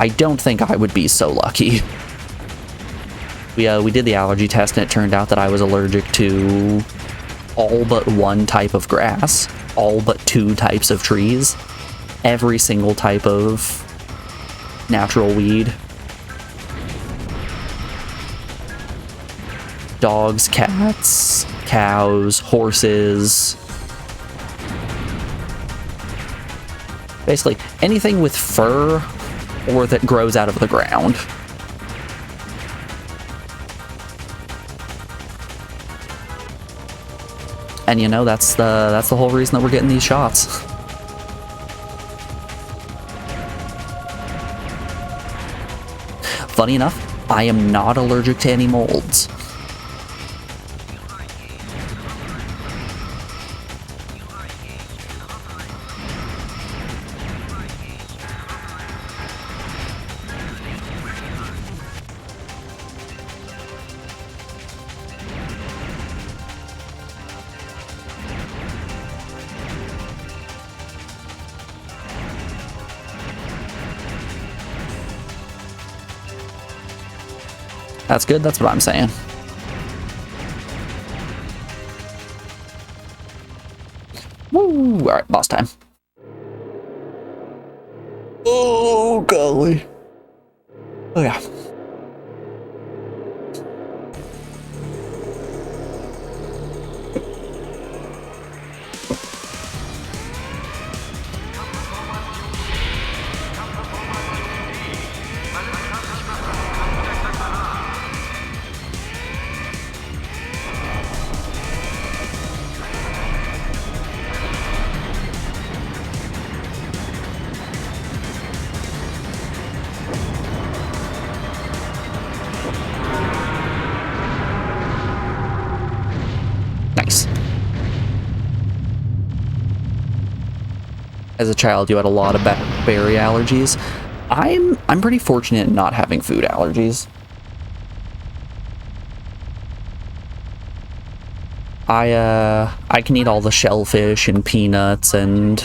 I don't think I would be so lucky. We did the allergy test and it turned out that I was allergic to all but 1 type of grass, all but 2 types of trees, every single type of natural weed. Dogs, cats, cows, horses. Basically, anything with fur or that grows out of the ground. And you know, that's the whole reason that we're getting these shots. Funny enough, I am not allergic to any molds. That's good, that's what I'm saying. Woo! Alright, boss time. Oh, golly. Oh, yeah. Nice. As a child, you had a lot of berry allergies. I'm pretty fortunate in not having food allergies. I can eat all the shellfish and peanuts and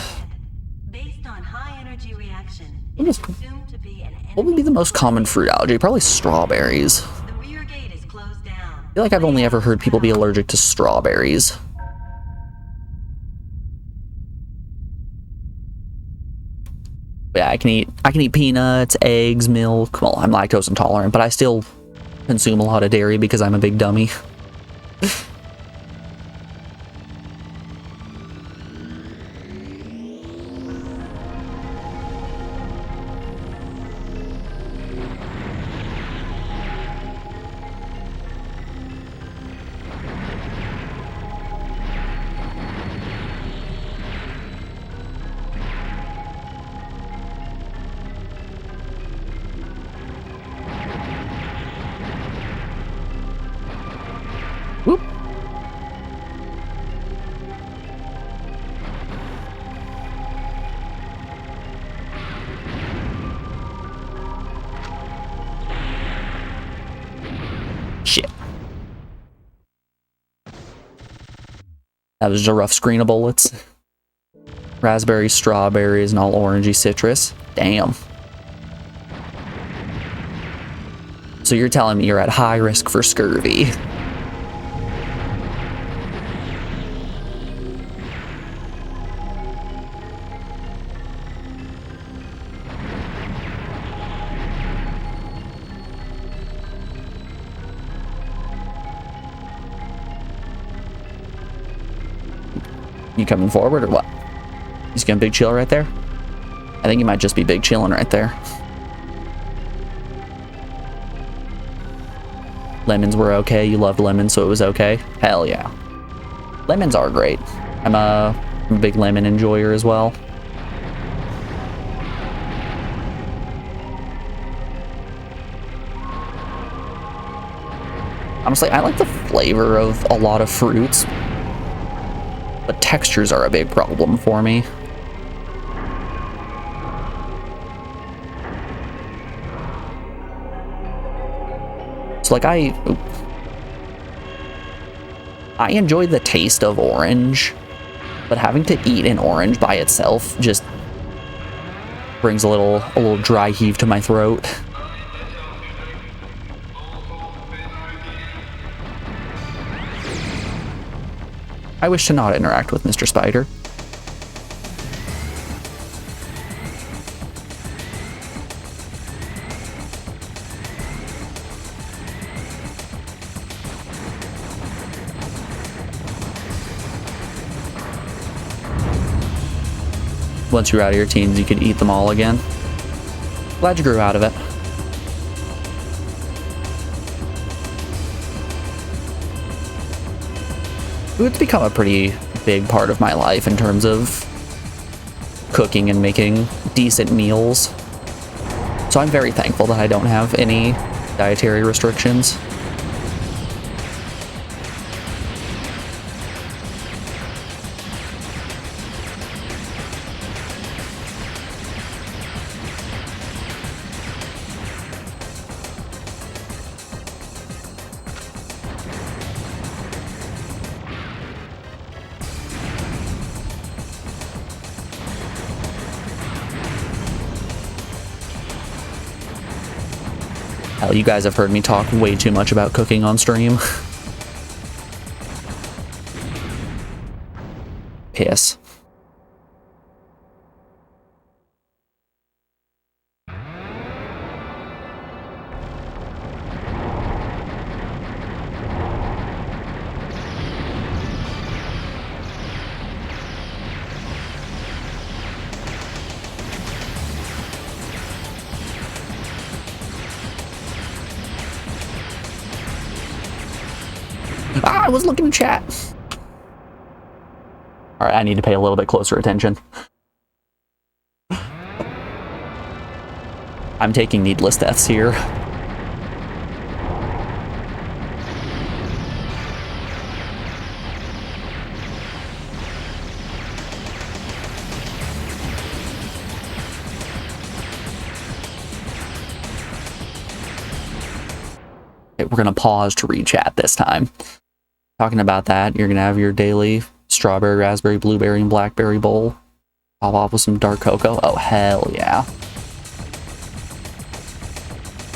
Based on high energy reaction, What it is- is presumed to be an what would be the most common fruit allergy? Probably strawberries. The rear gate is closed down. I feel like I've only ever heard people be allergic to strawberries. Yeah, I can eat peanuts, eggs, milk. Well, I'm lactose intolerant, but I still consume a lot of dairy because I'm a big dummy. Whoop. That was just a rough screen of bullets. Raspberry, strawberries, and all orangey citrus. Damn. So you're telling me you're at high risk for scurvy. You coming forward or what? He's getting big chill right there? I think he might just be big chilling right there. Lemons were okay. You loved lemons, so it was okay. Hell yeah. Lemons are great. I'm a big lemon enjoyer as well. Honestly, I like the flavor of a lot of fruits, but textures are a big problem for me. So like I enjoy the taste of orange, but having to eat an orange by itself just brings a little dry heave to my throat. I wish to not interact with Mr. Spider. Once you're out of your teens, you could eat them all again. Glad you grew out of it. Food's become a pretty big part of my life in terms of cooking and making decent meals. So I'm very thankful that I don't have any dietary restrictions. Hell, you guys have heard me talk way too much about cooking on stream. Piss. I was looking in chat. All right, I need to pay a little bit closer attention. I'm taking needless deaths here. Okay, we're gonna pause to read chat this time. Talking about that, you're gonna have your daily strawberry, raspberry, blueberry, and blackberry bowl. Top off with some dark cocoa. Oh, hell yeah.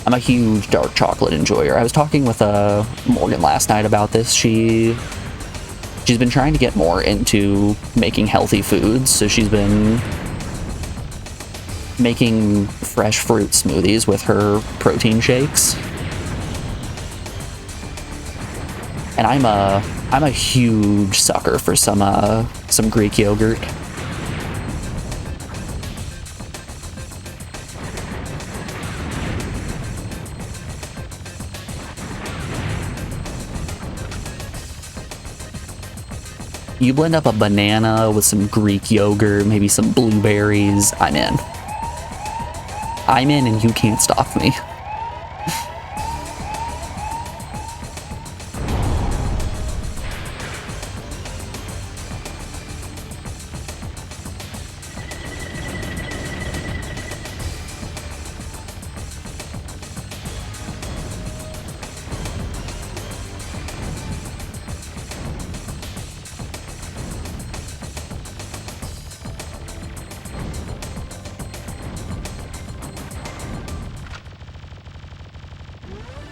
I'm a huge dark chocolate enjoyer. I was talking with Morgan last night about this. She's been trying to get more into making healthy foods, so she's been making fresh fruit smoothies with her protein shakes. And I'm a huge sucker for some Greek yogurt. You blend up a banana with some Greek yogurt, maybe some blueberries, I'm in. I'm in and you can't stop me.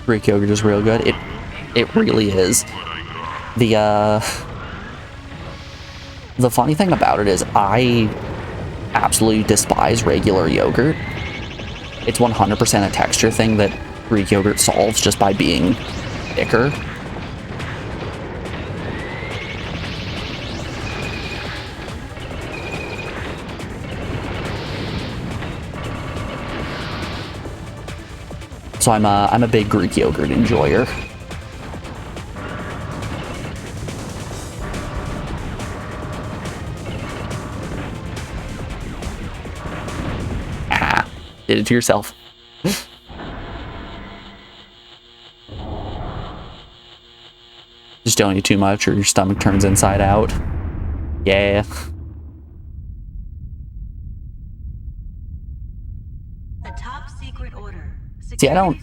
Greek yogurt is real good. It really is. The funny thing about it is I absolutely despise regular yogurt. It's 100% a texture thing that Greek yogurt solves just by being thicker. So I'm a big Greek yogurt enjoyer. Ah, did it to yourself. Just don't eat too much or your stomach turns inside out. Yeah. A top secret order. See, I don't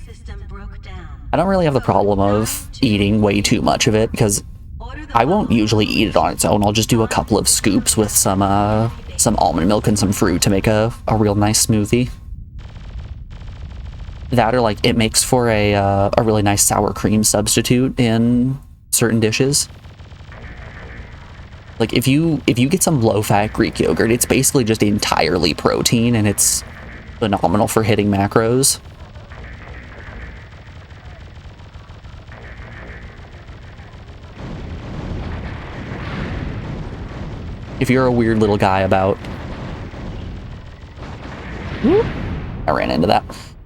really have the problem Code of eating way too much of it because Order the I won't following usually eat it on its own. I'll just do a couple of scoops with some almond milk and some fruit to make a real nice smoothie. That or like it makes for a really nice sour cream substitute in certain dishes. Like if you get some low-fat Greek yogurt, it's basically just entirely protein and it's phenomenal for hitting macros. If you're a weird little guy about... I ran into that.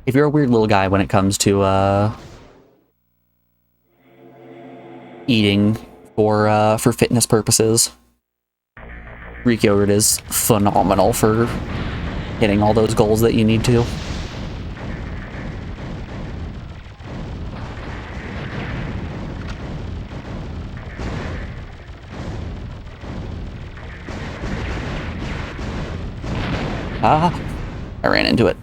If you're a weird little guy when it comes to eating for fitness purposes, Greek yogurt is phenomenal for hitting all those goals that you need to. Ah, I ran into it.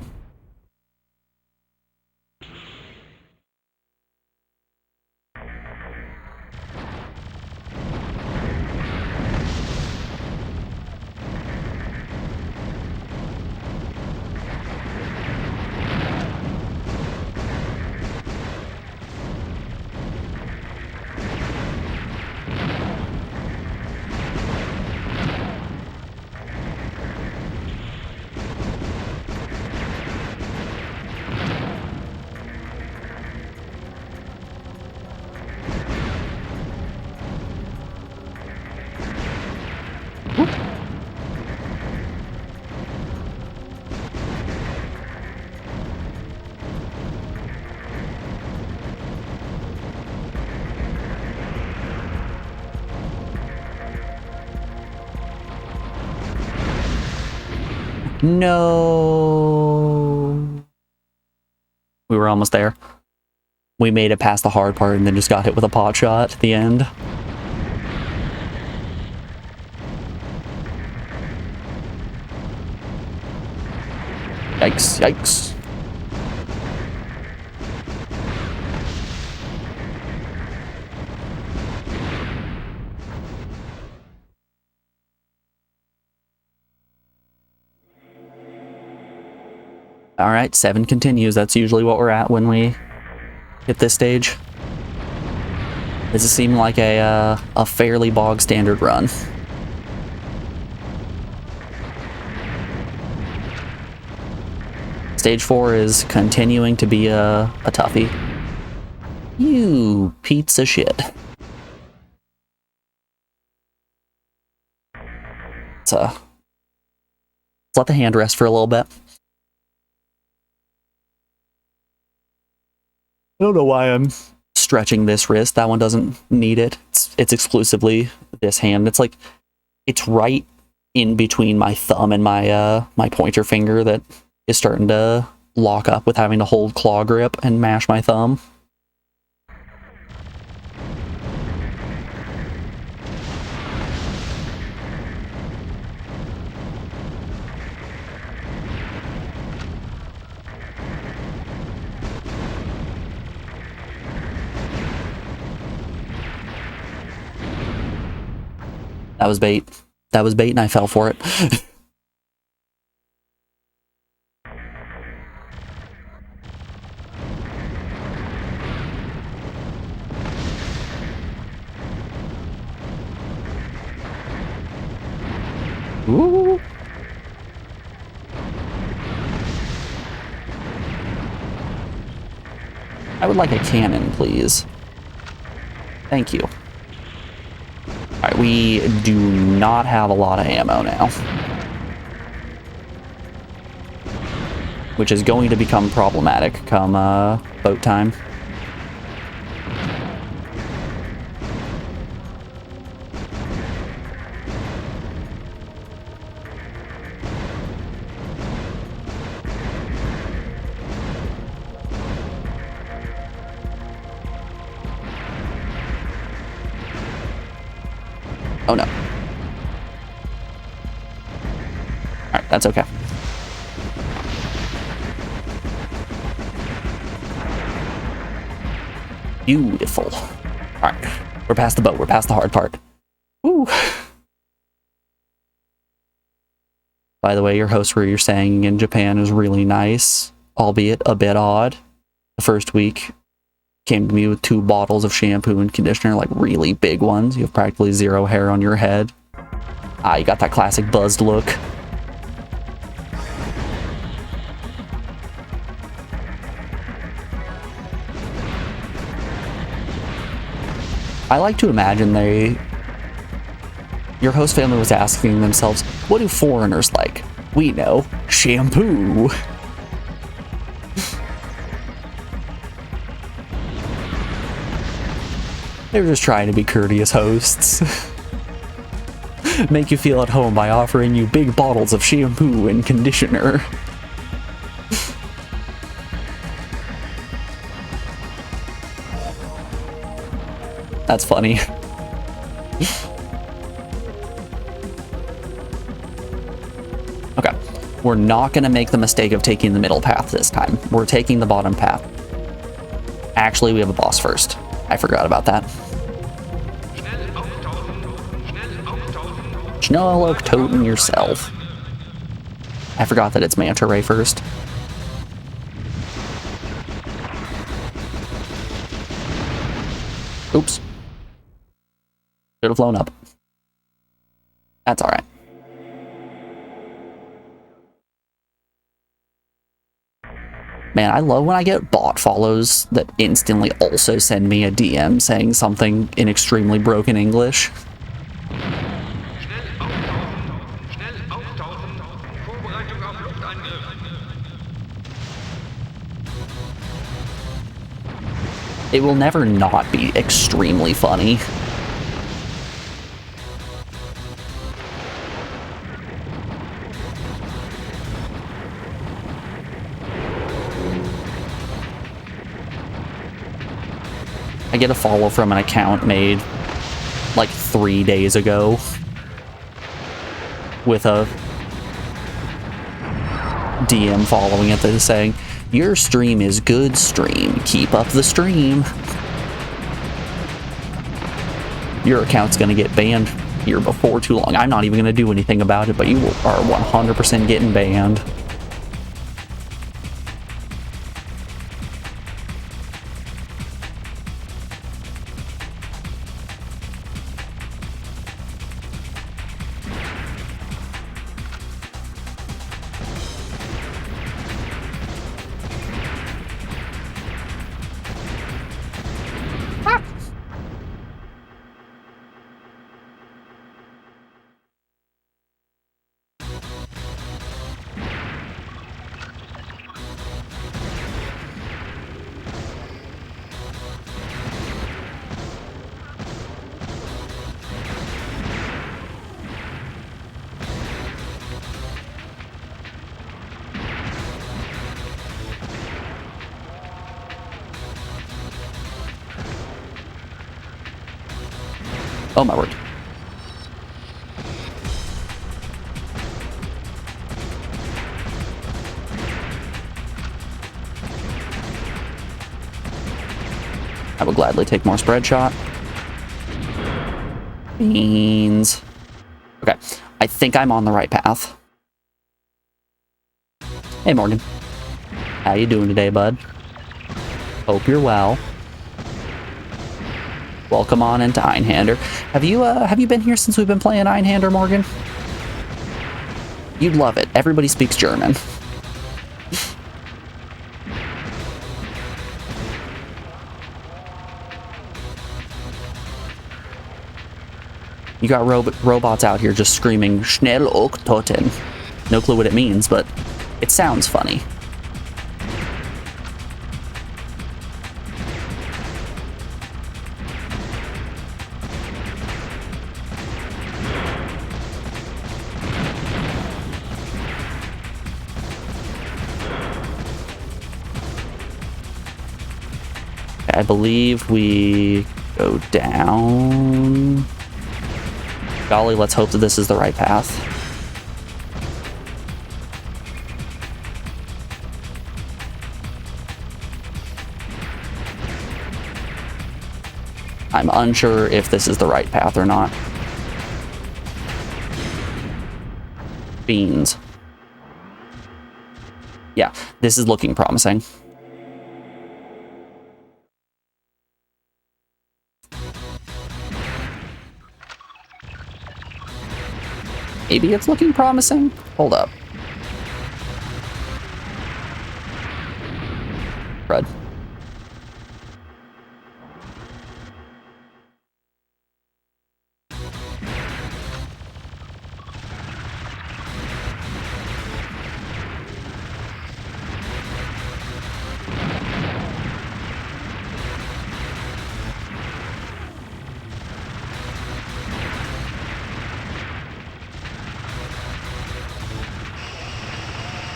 No. We were almost there. We made it past the hard part and then just got hit with a pot shot at the end. Yikes, yikes. All right, 7 continues. That's usually what we're at when we hit this stage. This is seeming like a fairly bog standard run. Stage 4 is continuing to be a toughie. You pizza shit. Let's let the hand rest for a little bit. I don't know why I'm stretching this wrist. That one doesn't need it. It's exclusively this hand. It's like it's right in between my thumb and my my pointer finger that is starting to lock up with having to hold claw grip and mash my thumb. That was bait. That was bait and I fell for it. Ooh. I would like a cannon, please. Thank you. Alright, we do not have a lot of ammo now. Which is going to become problematic come boat time. Oh no. Alright, that's okay. Beautiful. Alright, we're past the boat, we're past the hard part. Woo! By the way, your host where you're staying in Japan is really nice, albeit a bit odd. The first week came to me with 2 bottles of shampoo and conditioner, like really big ones. You have practically 0 hair on your head. Ah, you got that classic buzzed look. I like to imagine your host family was asking themselves, what do foreigners like? We know, shampoo. They're just trying to be courteous hosts. Make you feel at home by offering you big bottles of shampoo and conditioner. That's funny. Okay, we're not going to make the mistake of taking the middle path this time. We're taking the bottom path. Actually, we have a boss first. I forgot about that. Schnell toten yourself. I forgot that it's Manta Ray first. Oops. Should have flown up. That's alright. Man, I love when I get bot follows that instantly also send me a DM saying something in extremely broken English. It will never not be extremely funny. I get a follow from an account made like 3 days ago with a DM following it that is saying, "Your stream is good stream. Keep up the stream." Your account's gonna get banned here before too long. I'm not even gonna do anything about it, but you are 100% getting banned. Oh my word. I will gladly take more spread shot. Beans. Okay, I think I'm on the right path. Hey Morgan. How you doing today, bud? Hope you're well. Welcome on into Einhänder. Have you been here since we've been playing Einhänder, Morgan? You'd love it. Everybody speaks German. You got robots out here just screaming, Schnell och Toten. No clue what it means, but it sounds funny. I believe we go down. Golly, let's hope that this is the right path. I'm unsure if this is the right path or not. Beans. Yeah, this is looking promising. Maybe it's looking promising? Hold up. Crud.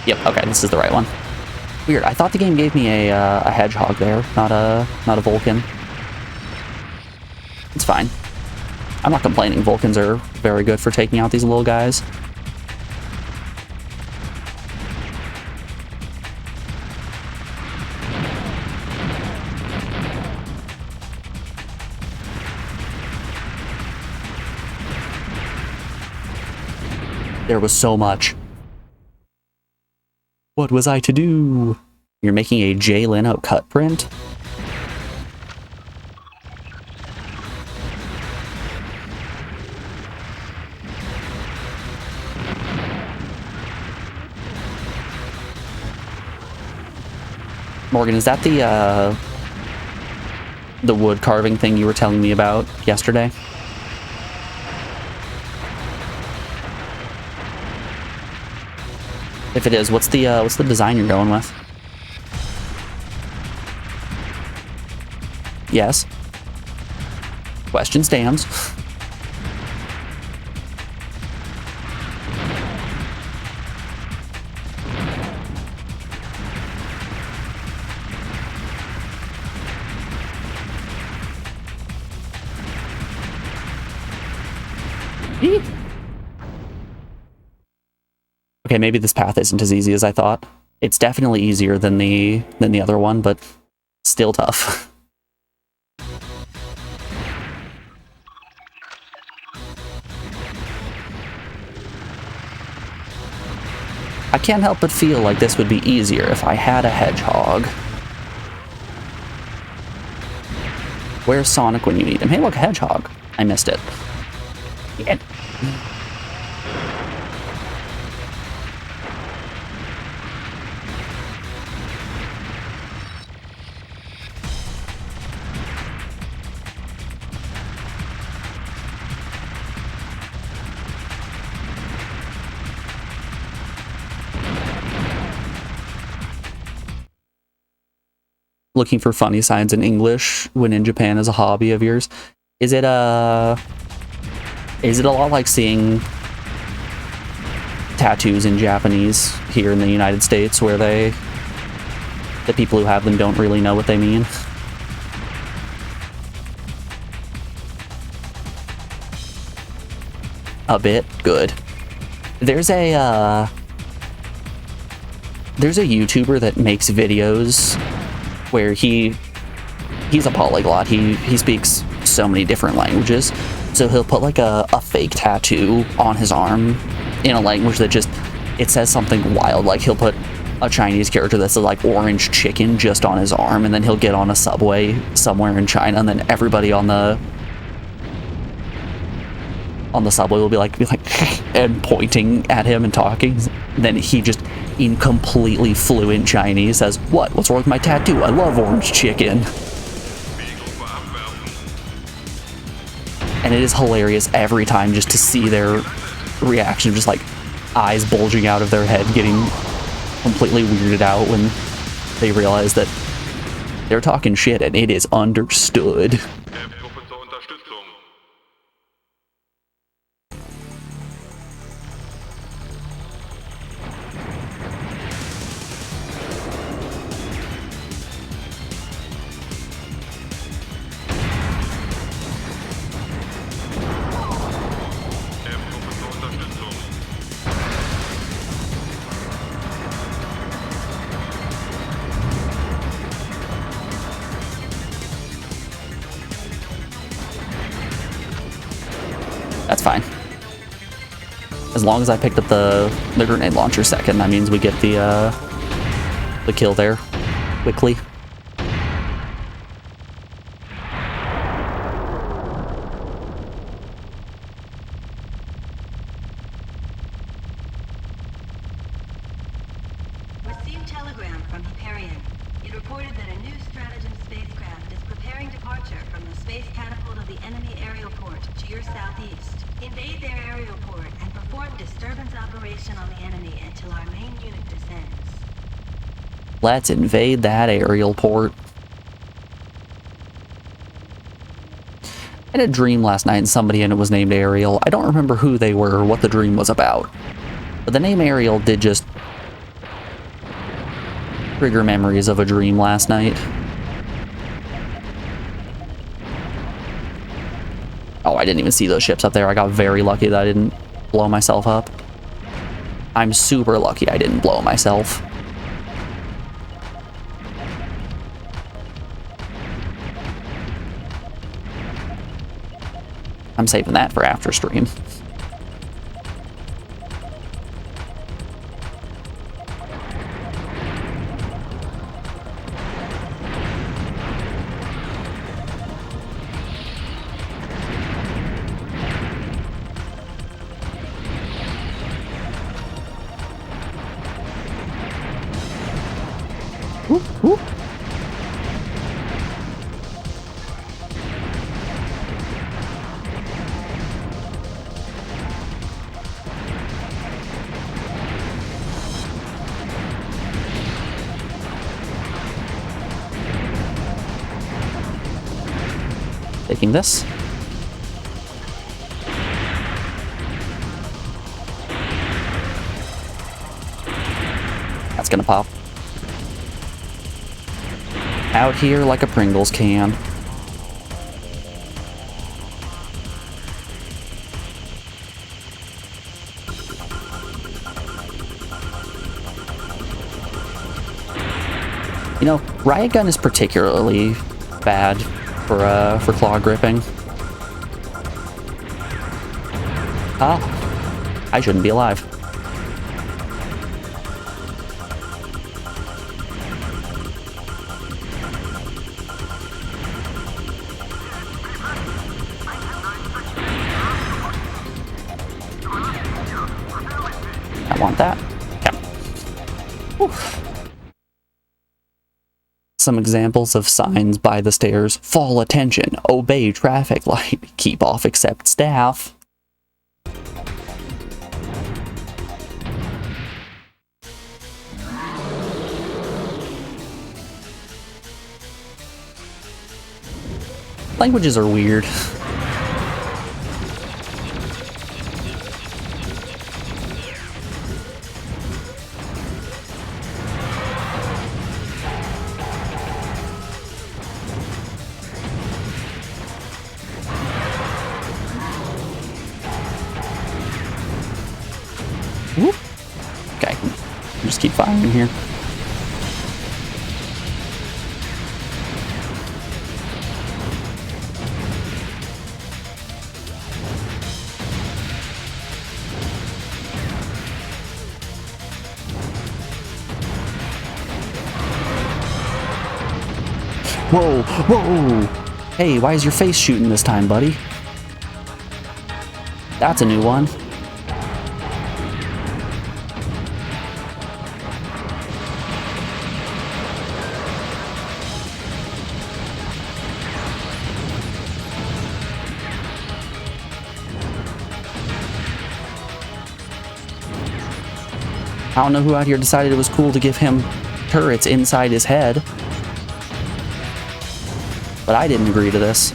Yep, okay, this is the right one. Weird, I thought the game gave me a hedgehog there, not a Vulcan. It's fine. I'm not complaining. Vulcans are very good for taking out these little guys. There was so much. What was I to do? You're making a Jay Leno cut print? Morgan, is that the wood carving thing you were telling me about yesterday? If it is, what's the design you're going with? Yes. Question stands. Okay, maybe this path isn't as easy as I thought. It's definitely easier than the other one, but still tough. I can't help but feel like this would be easier if I had a hedgehog. Where's Sonic when you need him? Hey, look, a hedgehog. I missed it. Yeah. Looking for funny signs in English when in Japan is a hobby of yours. Is it a lot like seeing tattoos in Japanese here in the United States where the people who have them don't really know what they mean? A bit. Good. There's a YouTuber that makes videos where he's a polyglot. He speaks so many different languages. So he'll put like a fake tattoo on his arm in a language that just, it says something wild. Like he'll put a Chinese character that says like orange chicken just on his arm, and then he'll get on a subway somewhere in China, and then everybody on the on the subway will be like, and pointing at him and talking. Then he just, in completely fluent Chinese, says, What's wrong with my tattoo? I love orange chicken. And it is hilarious every time just to see their reaction, just like eyes bulging out of their head, getting completely weirded out when they realize that they're talking shit and it is understood. That's fine. As long as I picked up the grenade launcher second, that means we get the kill there quickly. Received telegram from Hyperion. It reported that a new stratagem spacecraft is preparing departure from the space catapult of the enemy aerial port to your southeast. Invade their aerial port and perform disturbance operation on the enemy until our main unit descends. Let's invade that aerial port. I had a dream last night and somebody in it was named Ariel. I don't remember who they were or what the dream was about. But the name Ariel did just trigger memories of a dream last night. Oh, I didn't even see those ships up there. I got very lucky that I didn't blow myself up. I'm super lucky I didn't blow myself. I'm saving that for after stream. Whoop, whoop. Taking this. That's gonna pop. Out here like a Pringles can. You know, riot gun is particularly bad for claw gripping. Ah, I shouldn't be alive. I want that. Yeah. Whew. Some examples of signs by the stairs. Fall attention. Obey traffic light. Keep off except staff. Languages are weird. Whoop. Okay, just keep firing here. Whoa, whoa! Hey, why is your face shooting this time, buddy? That's a new one. I don't know who out here decided it was cool to give him turrets inside his head. But I didn't agree to this.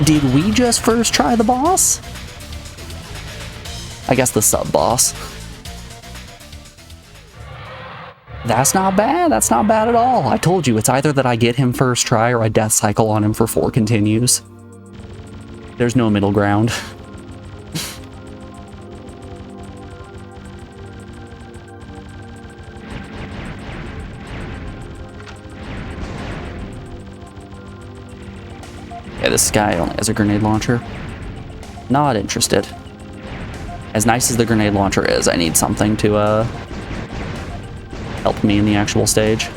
Did we just first try the boss? I guess the sub-boss. That's not bad. That's not bad at all. I told you, it's either that I get him first try or I death cycle on him for 4 continues. There's no middle ground. Yeah, this guy only has a grenade launcher. Not interested. As nice as the grenade launcher is, I need something to, help me in the actual stage.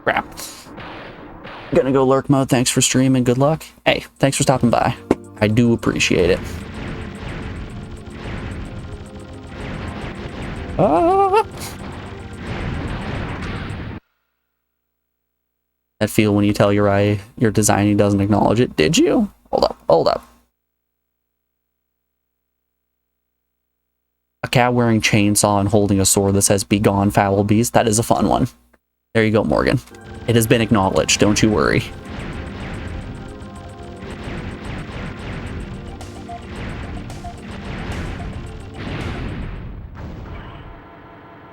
Crap. Gonna go lurk mode. Thanks for streaming. Good luck. Hey, thanks for stopping by. I do appreciate it. That feel when you tell your eye your designing doesn't acknowledge it. Did you? Hold up, hold up. A cat wearing chainsaw and holding a sword that says "Be gone, foul beast." That is a fun one. There you go, Morgan. It has been acknowledged. Don't you worry.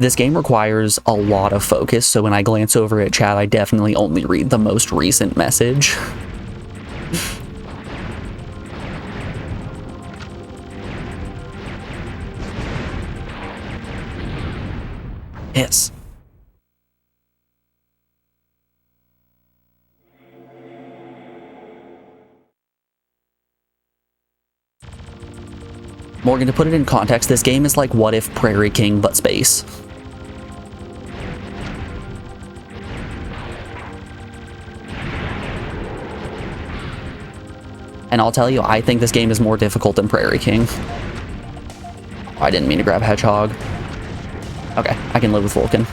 This game requires a lot of focus, so when I glance over at chat, I definitely only read the most recent message. Yes. Morgan, to put it in context, this game is like What If Prairie King but space. And I'll tell you, I think this game is more difficult than Prairie King. Oh, I didn't mean to grab Hedgehog. Okay, I can live with Vulcan.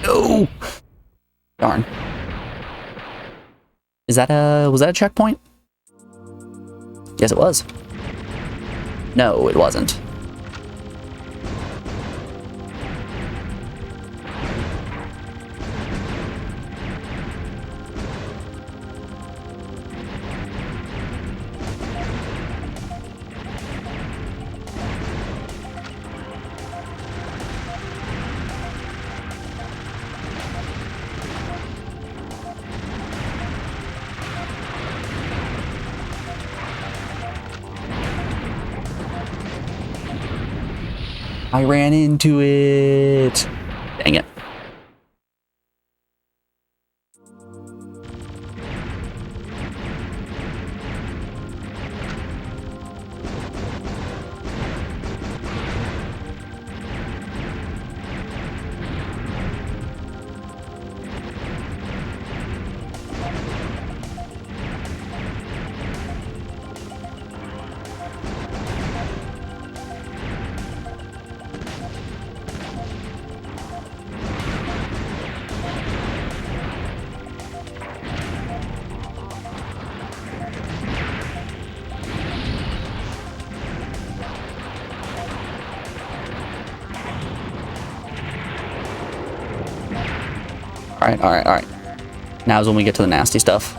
No! Darn. Is that was that a checkpoint? Yes, it was. No, it wasn't. I ran into it. Dang it. Alright. Now is when we get to the nasty stuff.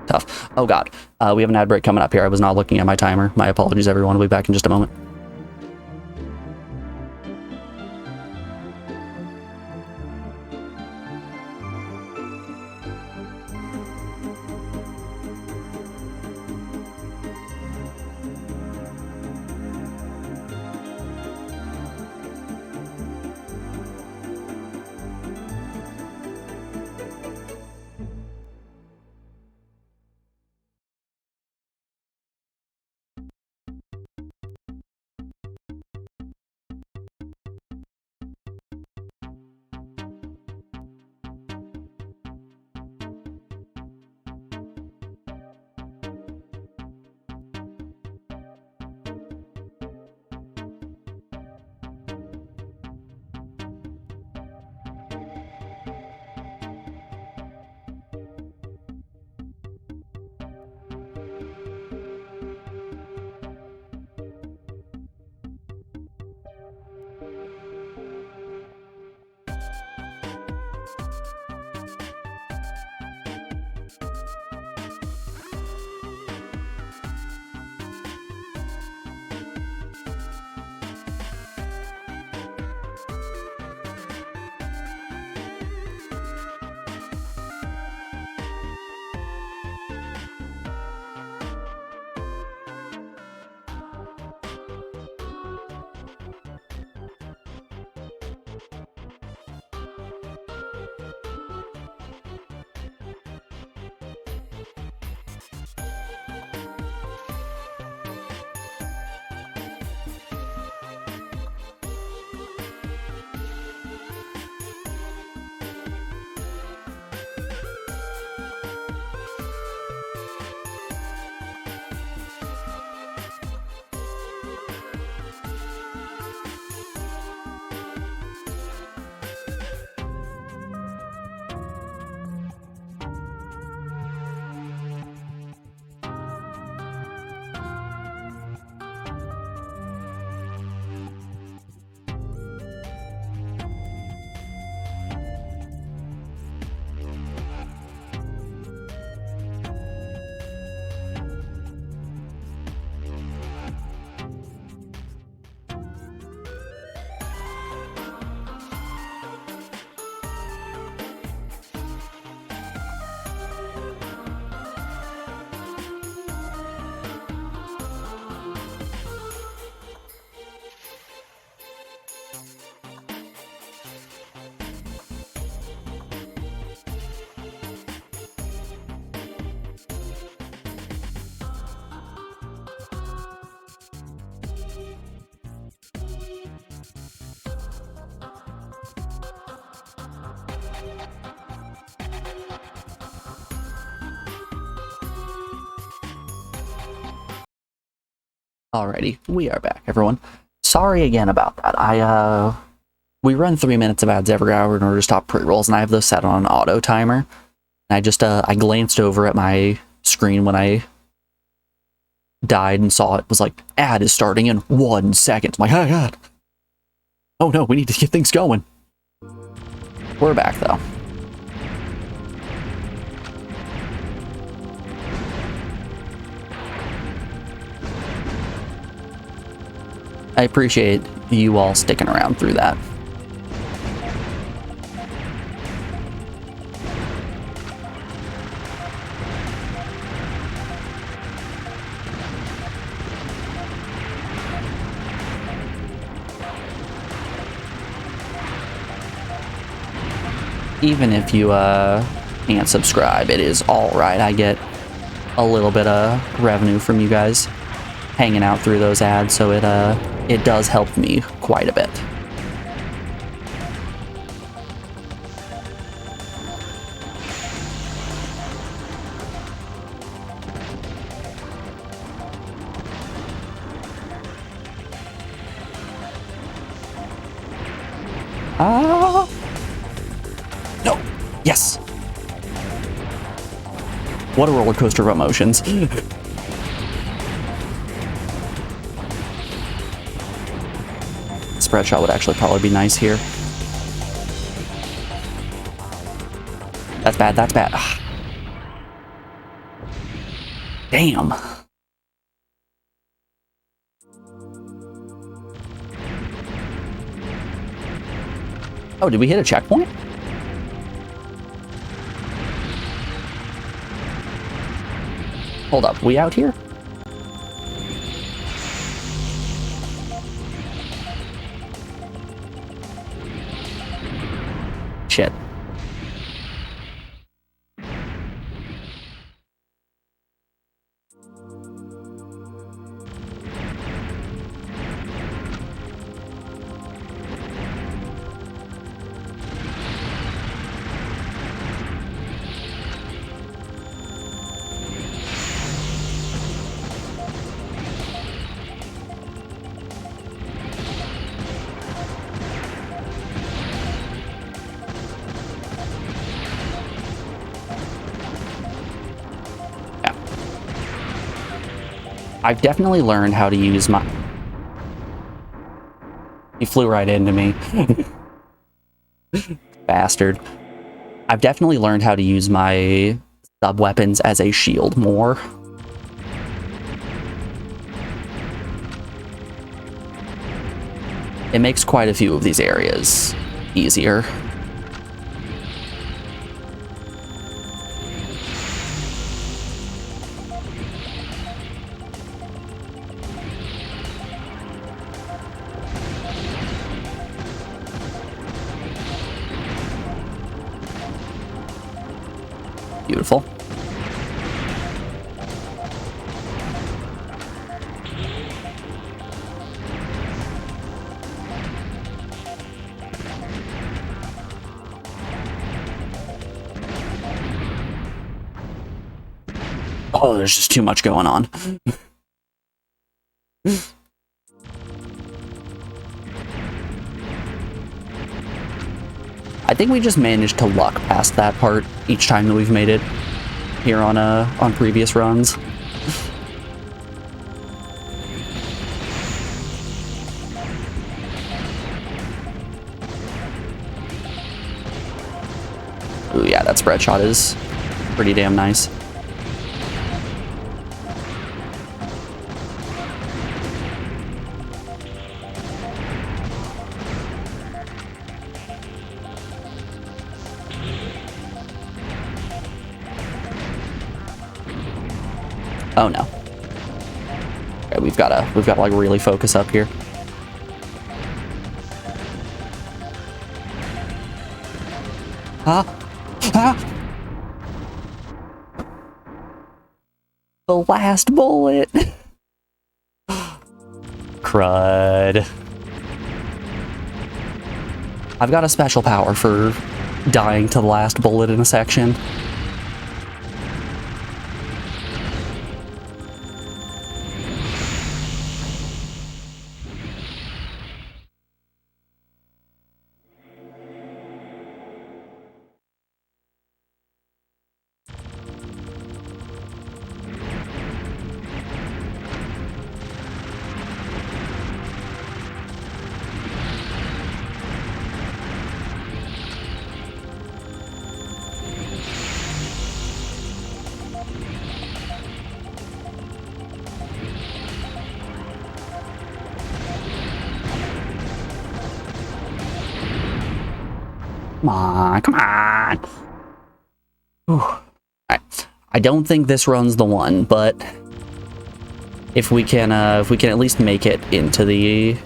Tough. Oh god. We have an ad break coming up here. I was not looking at my timer. My apologies, everyone. We'll be back in just a moment. Alrighty, we are back, everyone. Sorry again about that. We run 3 minutes of ads every hour in order to stop pre-rolls, and I have those set on an auto timer. And I just, I glanced over at my screen when I died and saw it was like, ad is starting in 1 second. I'm like, oh god. Oh no, we need to get things going. We're back, though. I appreciate you all sticking around through that. Even if you can't subscribe, it is all right. I get a little bit of revenue from you guys hanging out through those ads, so it does help me quite a bit. No! Yes! What a roller coaster of emotions. Spread shot would actually probably be nice here. That's bad, that's bad. Ugh. Damn. Oh, did we hit a checkpoint? Hold up, we out here? Shit. I've definitely learned how to use my... He flew right into me. Bastard. I've definitely learned how to use my sub-weapons as a shield more. It makes quite a few of these areas easier. Beautiful. Oh, there's just too much going on. I think we just managed to luck past that part each time that we've made it here on previous runs. Ooh, yeah, that spread shot is pretty damn nice. Oh no. Okay, we've gotta like really focus up here. Huh? Huh? The last bullet. Crud. I've got a special power for dying to the last bullet in a section. Come on, come on. Alright. I don't think this run's the one, but if we can at least make it into the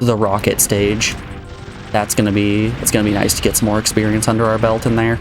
rocket stage, it's gonna be nice to get some more experience under our belt in there.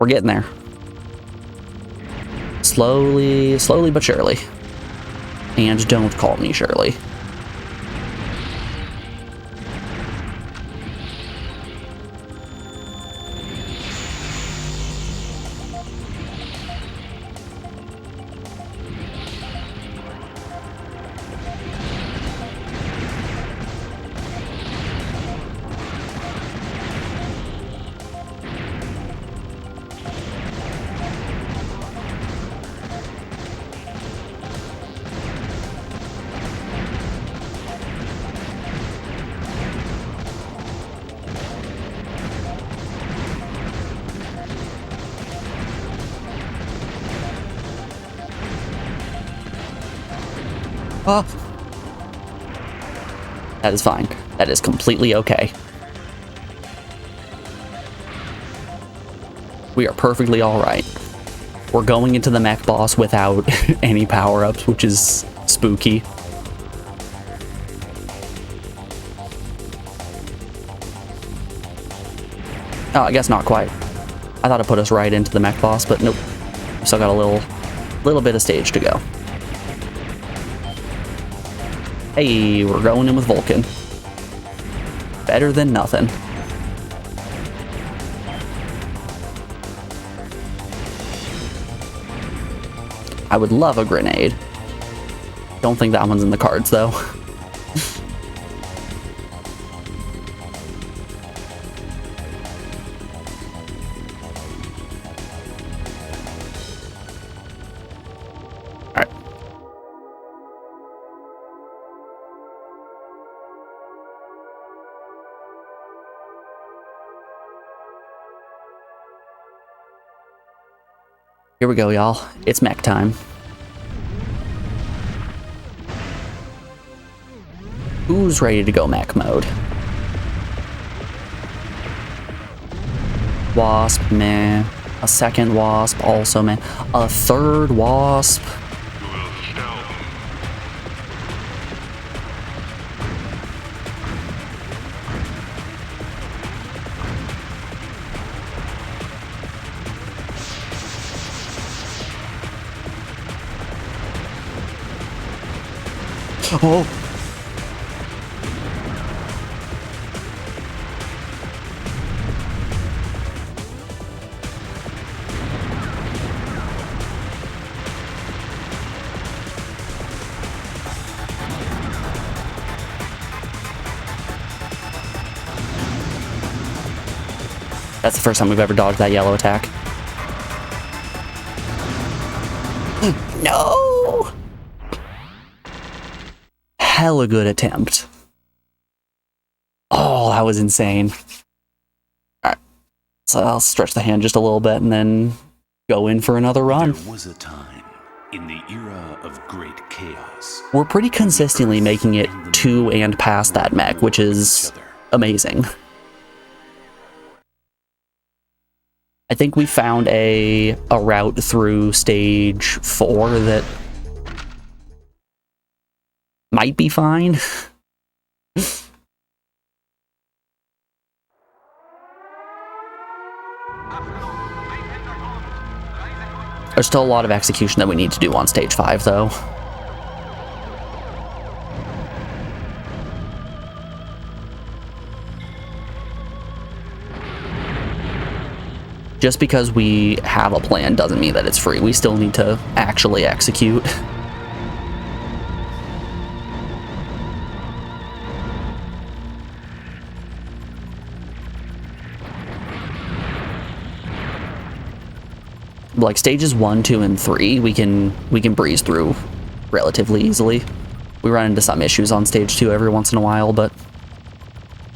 We're getting there. Slowly but surely. And don't call me Shirley. Oh. That is fine. That is completely okay. We are perfectly alright. We're going into the mech boss without any power-ups, which is spooky. Oh, I guess not quite. I thought it put us right into the mech boss, but nope. Still got a little bit of stage to go. Hey, we're going in with Vulcan. Better than nothing. I would love a grenade. Don't think that one's in the cards, though. Alright. Here we go, y'all. It's mech time. Who's ready to go mech mode? Wasp, meh. A second wasp, also meh. A third wasp. Oh! That's the first time we've ever dodged that yellow attack. No! Hella good attempt. Oh, that was insane. Alright. So I'll stretch the hand just a little bit and then go in for another run. There was a time in the era of great chaos. We're pretty consistently making it to and past that mech, which is amazing. I think we found a route through stage 4 that might be fine. There's still a lot of execution that we need to do on stage 5, though. Just because we have a plan doesn't mean that it's free. We still need to actually execute. Like stages 1, 2, and 3, we can breeze through relatively easily. We run into some issues on stage 2 every once in a while, but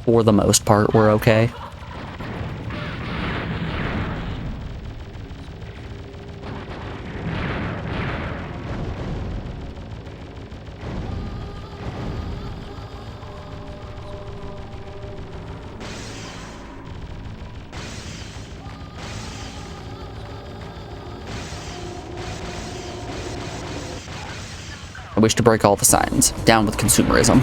for the most part, we're okay. I wish to break all the signs. Down with consumerism.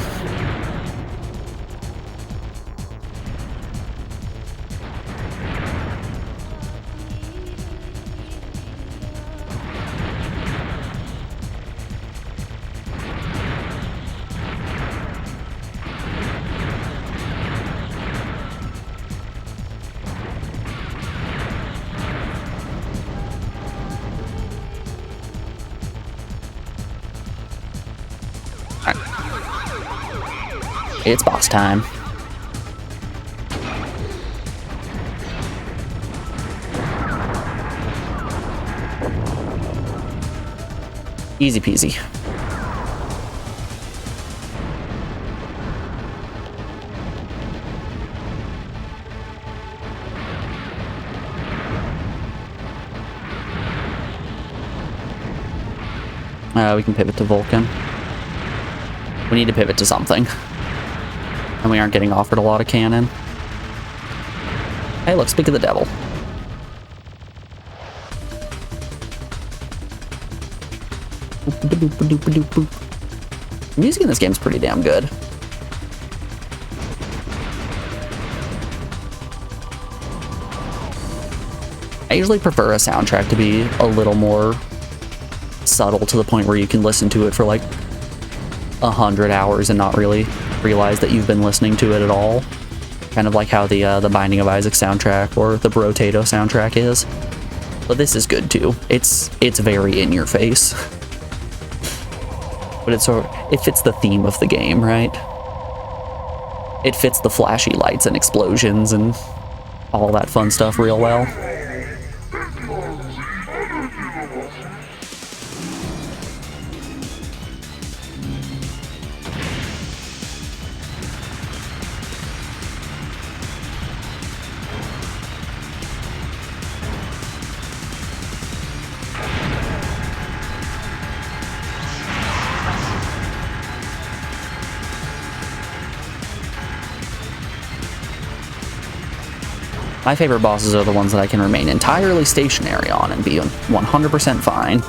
It's boss time. Easy peasy. We can pivot to Vulcan. We need to pivot to something. And we aren't getting offered a lot of cannon. Hey, look, speak of the devil. The music in this game is pretty damn good. I usually prefer a soundtrack to be a little more subtle to the point where you can listen to it for like 100 hours and not really realize that you've been listening to it at all. Kind of like how the Binding of Isaac soundtrack or the Brotato soundtrack is. But this is good too. It's very in your face. But it fits the theme of the game, right? It fits the flashy lights and explosions and all that fun stuff real well. My favorite bosses are the ones that I can remain entirely stationary on and be 100% fine.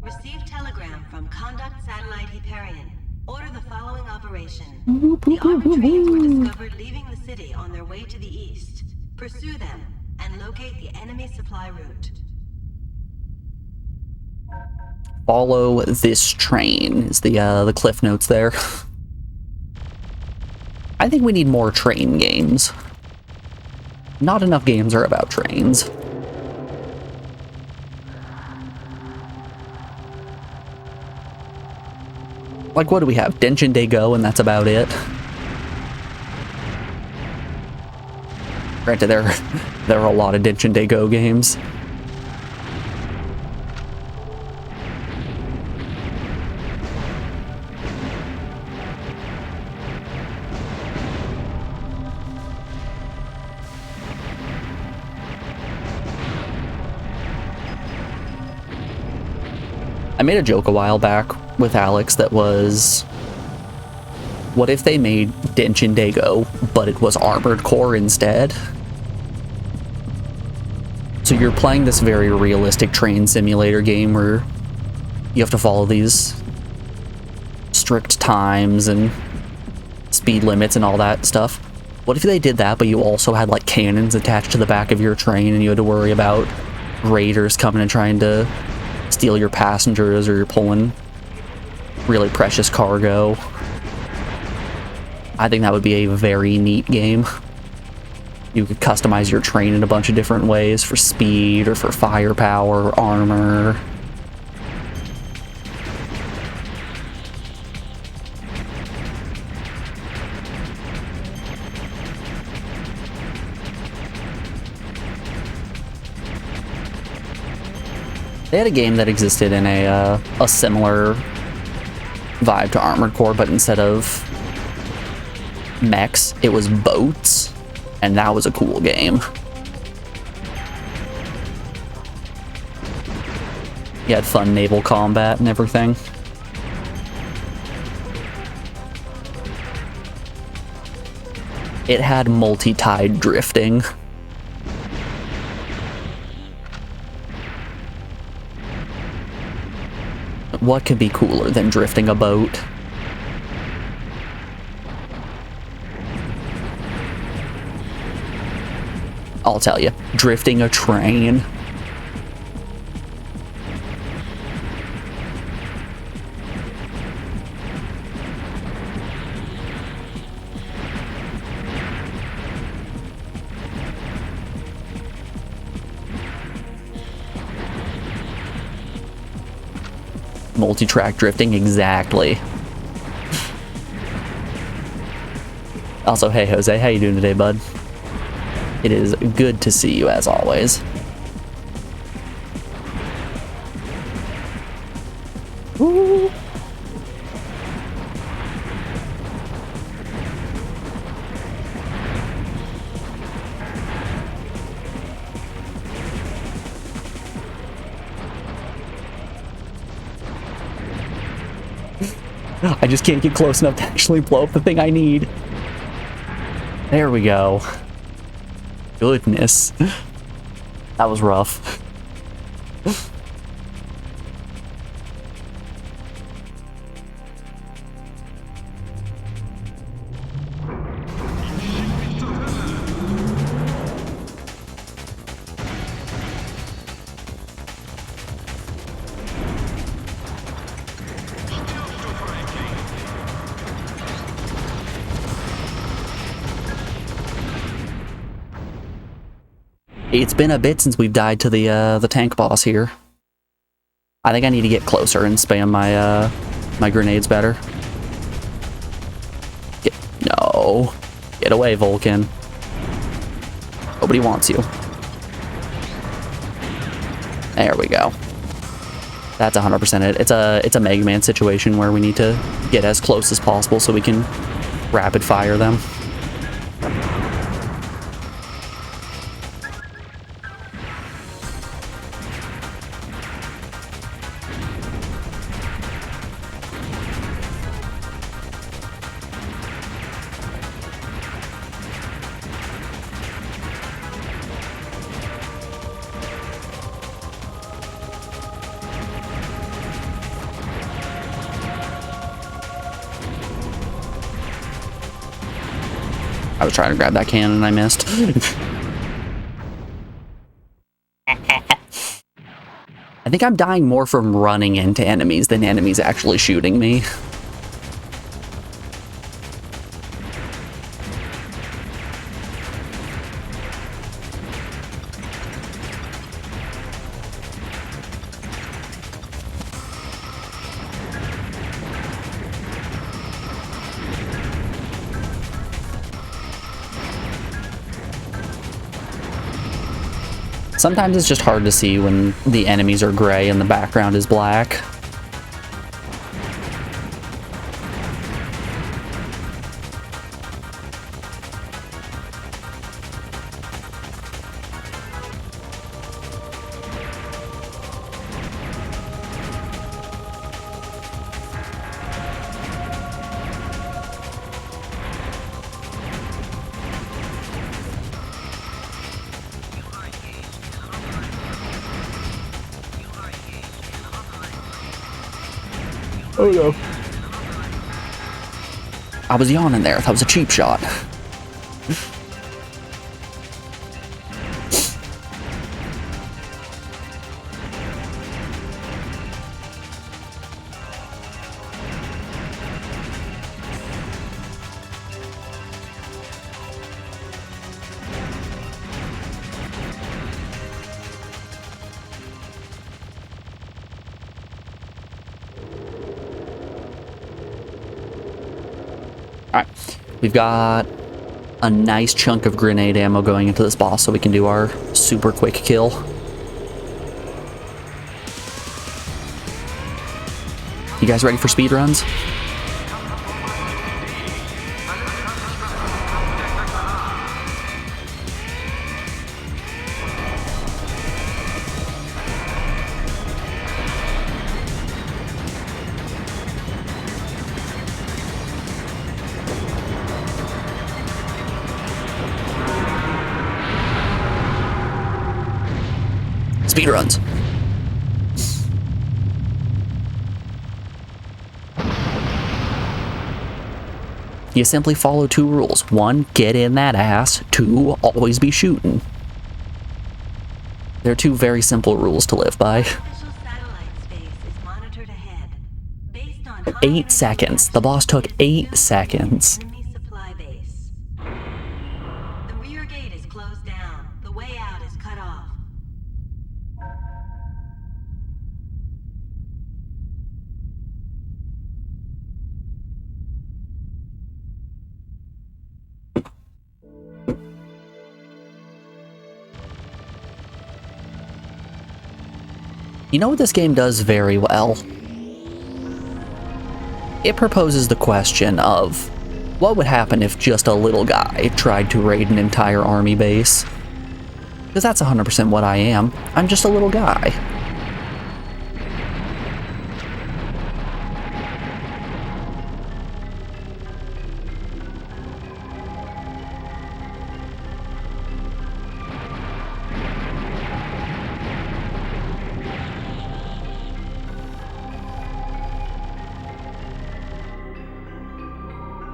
Received telegram from Conduct Satellite Hyperion. Order the following operation. The armored trains were discovered leaving the city on their way to the east. Pursue them and locate the enemy supply route. Follow this train is the cliff notes there. I think we need more train games. Not enough games are about trains. Like, what do we have? Denshin Day Go, and that's about it. Granted, there are a lot of Denshin Day Go games. I made a joke a while back with Alex that was, what if they made Denshin Day Go, but it was Armored Core instead? So you're playing this very realistic train simulator game where you have to follow these strict times and speed limits and all that stuff. What if they did that, but you also had like cannons attached to the back of your train and you had to worry about raiders coming and trying to steal your passengers, or you're pulling really precious cargo? I think that would be a very neat game. You could customize your train in a bunch of different ways for speed or for firepower or armor. They had a game that existed in a similar vibe to Armored Core, but instead of mechs, it was boats, and that was a cool game. You had fun naval combat and everything. It had multi-tide drifting. What could be cooler than drifting a boat? I'll tell you, drifting a train. Multi-track drifting, exactly. Also, hey Jose, how you doing today, bud? It is good to see you as always. Woo. I just can't get close enough to actually blow up the thing I need. There we go. Goodness. That was rough. It's been a bit since we've died to the tank boss here. I think I need to get closer and spam my my grenades better. No. Get away, Vulcan. Nobody wants you. There we go. That's 100% it. It's a Mega Man situation where we need to get as close as possible so we can rapid fire them. I was trying to grab that cannon and I missed. I think I'm dying more from running into enemies than enemies actually shooting me. Sometimes it's just hard to see when the enemies are gray and the background is black. Oh no. I was yawning there. That was a cheap shot. Alright, we've got a nice chunk of grenade ammo going into this boss so we can do our super quick kill. You guys ready for speedruns? Speedruns. You simply follow two rules. One, get in that ass. Two, always be shooting. They're two very simple rules to live by. 8 seconds. The boss took 8 seconds. The rear gate is closed down. The way out is cut off. You know what this game does very well? It proposes the question of, what would happen if just a little guy tried to raid an entire army base? Because that's 100% what I am. I'm just a little guy.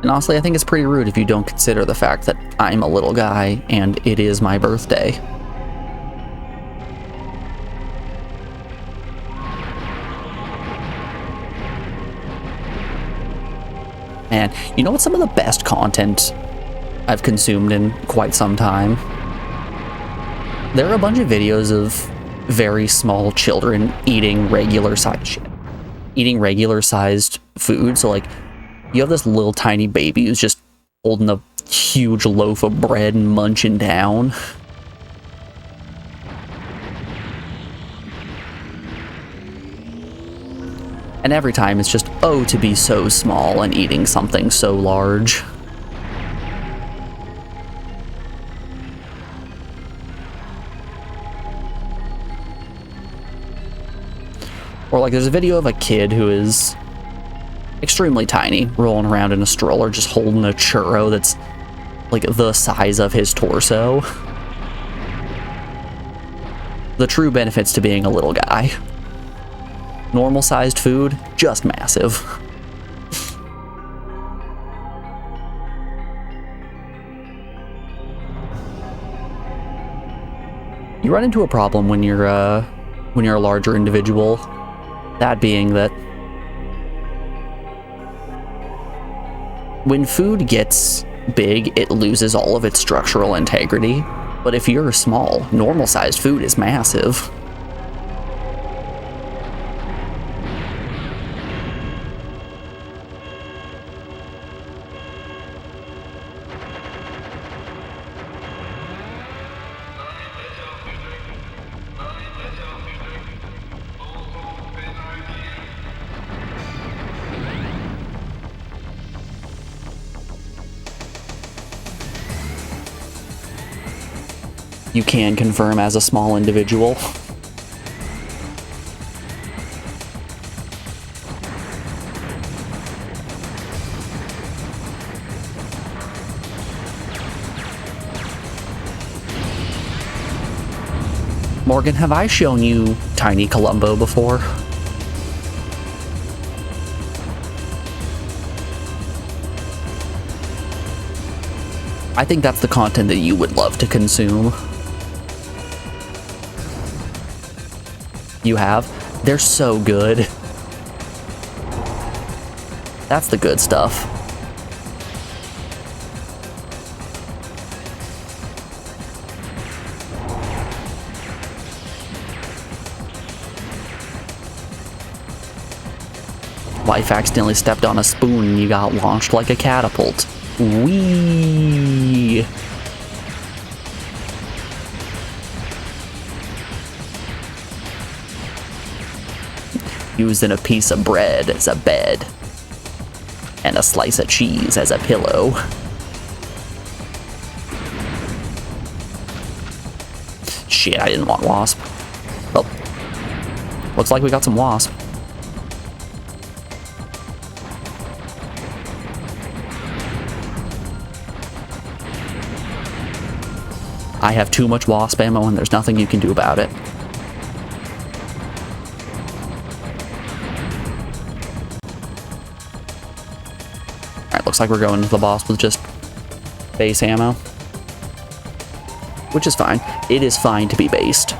And honestly, I think it's pretty rude if you don't consider the fact that I'm a little guy and it is my birthday. And you know what's some of the best content I've consumed in quite some time? There are a bunch of videos of very small children eating regular-sized food. So, like, you have this little tiny baby who's just holding a huge loaf of bread and munching down. And every time it's just, oh, to be so small and eating something so large. Or like there's a video of a kid who is extremely tiny, rolling around in a stroller, just holding a churro that's like the size of his torso. The true benefits to being a little guy. Normal sized food, just massive. You run into a problem when you're a larger individual. That being that when food gets big, it loses all of its structural integrity. But if you're small, normal-sized food is massive. You can confirm as a small individual. Morgan, have I shown you Tiny Columbo before? I think that's the content that you would love to consume. You have? They're so good. That's the good stuff. Wife accidentally stepped on a spoon and you got launched like a catapult. Whee! Using a piece of bread as a bed and a slice of cheese as a pillow. Shit, I didn't want wasp. Oh, looks like we got some wasp. I have too much wasp ammo and there's nothing you can do about it. Alright, looks like we're going to the boss with just base ammo. Which is fine. It is fine to be based.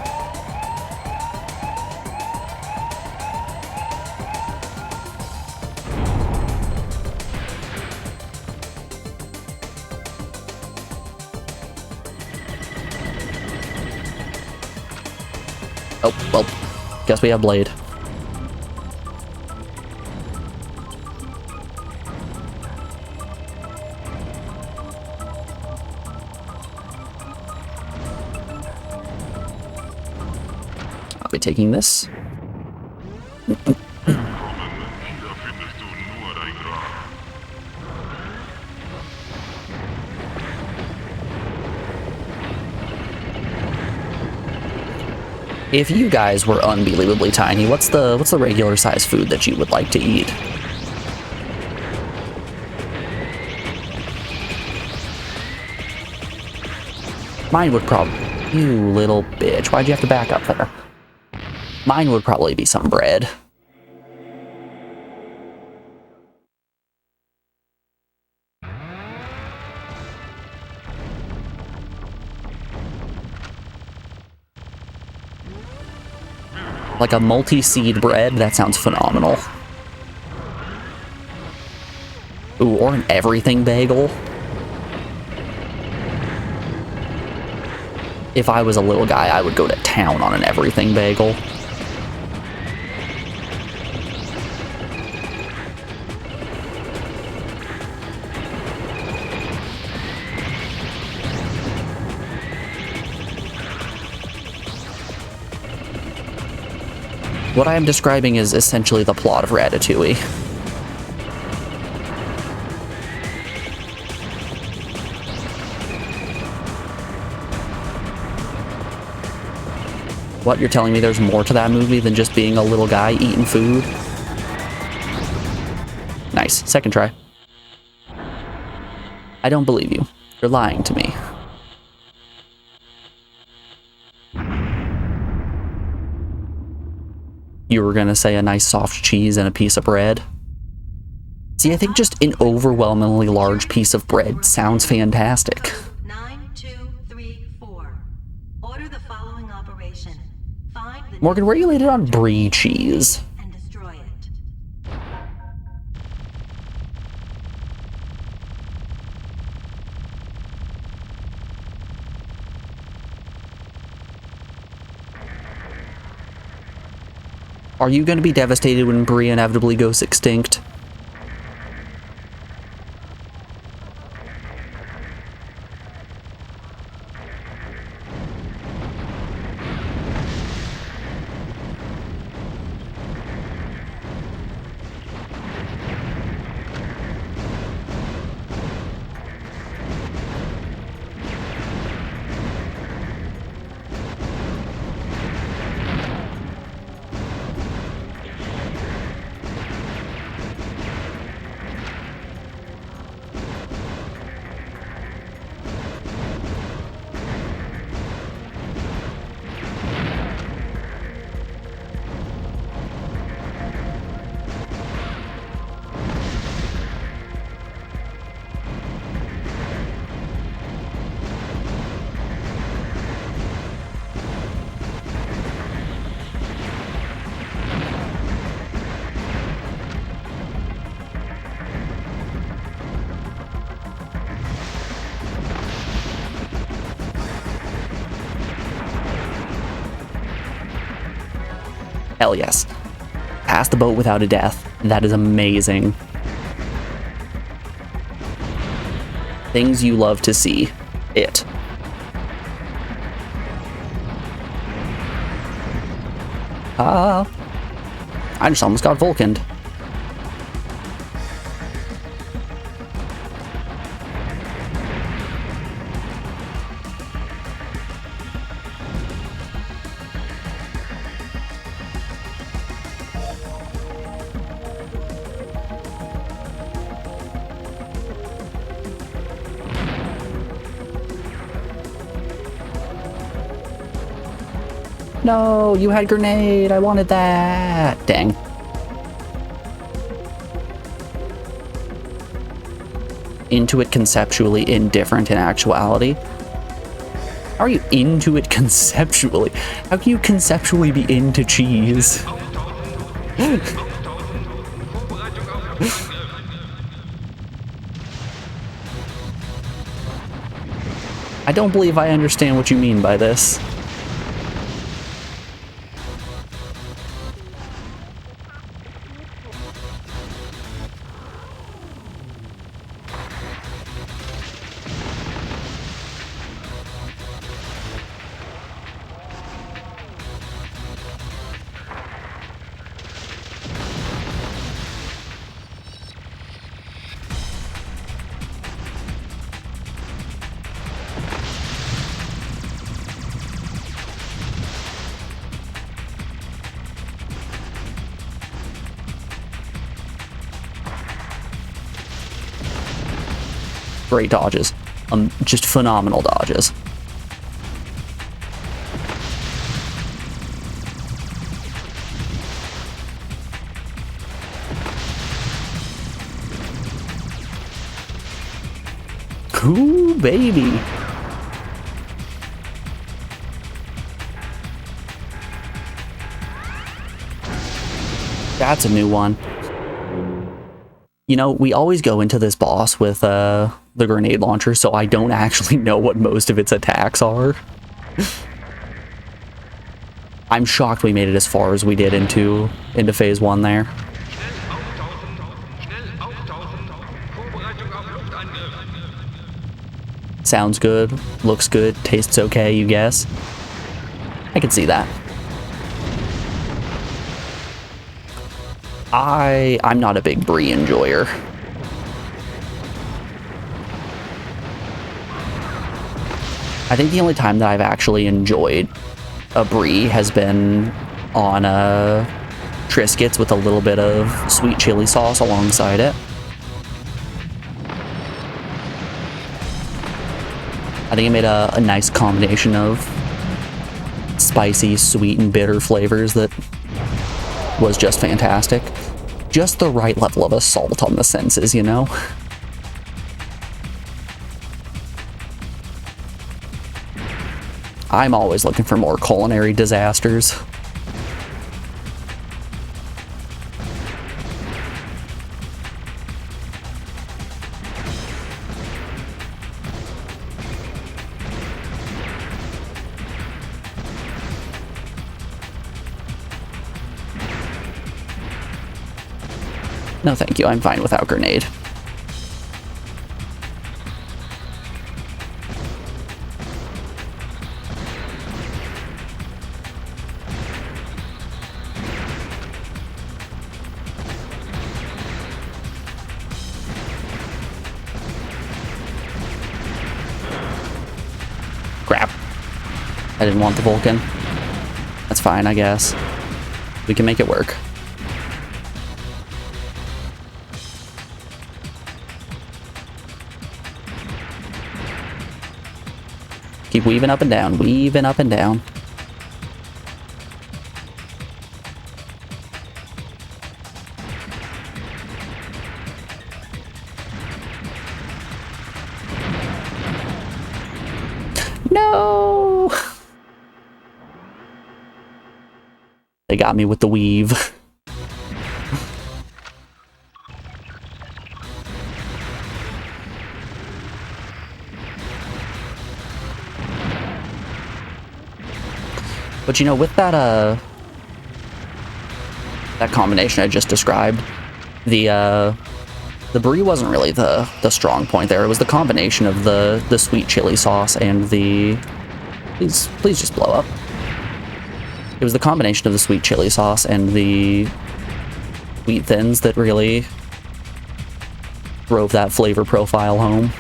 Oh, well, guess we have blade. I'll be taking this. If you guys were unbelievably tiny, what's the regular size food that you would like to eat? Mine would probably... You little bitch, why'd you have to back up there? Mine would probably be some bread. . 'Cause Like a multi-seed bread? That sounds phenomenal. Ooh, or an everything bagel. If I was a little guy, I would go to town on an everything bagel. What I am describing is essentially the plot of Ratatouille. What, you're telling me there's more to that movie than just being a little guy eating food? Nice. Second try. I don't believe you. You're lying to me. You were gonna say a nice soft cheese and a piece of bread? See, I think just an overwhelmingly large piece of bread sounds fantastic. 9234. Order the following operation. Find the Morgan, where are you laid it on brie cheese? and destroy it. Are you going to be devastated when brie inevitably goes extinct? Hell yes. Pass the boat without a death. That is amazing. Things you love to see. It. I just almost got Vulcaned. No, you had grenade. I wanted that. Dang. Into it conceptually, indifferent in actuality. How are you into it conceptually? How can you conceptually be into cheese? I don't believe I understand what you mean by this. Great dodges. Just phenomenal dodges. Cool, baby. That's a new one. You know, we always go into this boss with the grenade launcher, so I don't actually know what most of its attacks are. I'm shocked we made it as far as we did into phase 1 there. Sounds good, looks good, tastes okay, you guess. I can see that. I'm not a big brie enjoyer. I think the only time that I've actually enjoyed a brie has been on Triscuits with a little bit of sweet chili sauce alongside it. I think it made a nice combination of spicy, sweet, and bitter flavors that was just fantastic. Just the right level of assault on the senses, you know? I'm always looking for more culinary disasters. No thank you, I'm fine without grenade. Crap. I didn't want the Vulcan. That's fine, I guess. We can make it work. Keep weaving up and down, weaving up and down. No! They got me with the weave. But you know, with that combination I just described, the brie wasn't really the strong point there. It was the combination of the sweet chili sauce and the... Please just blow up. It was the combination of the sweet chili sauce and the wheat thins that really drove that flavor profile home.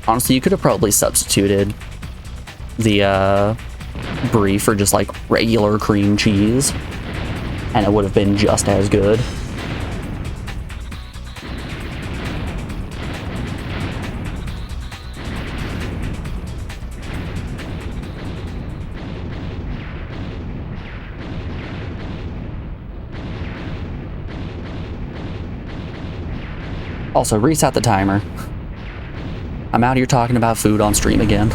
Honestly, you could have probably substituted the brie for just like regular cream cheese, and it would have been just as good. Also, reset the timer. I'm out here talking about food on stream again.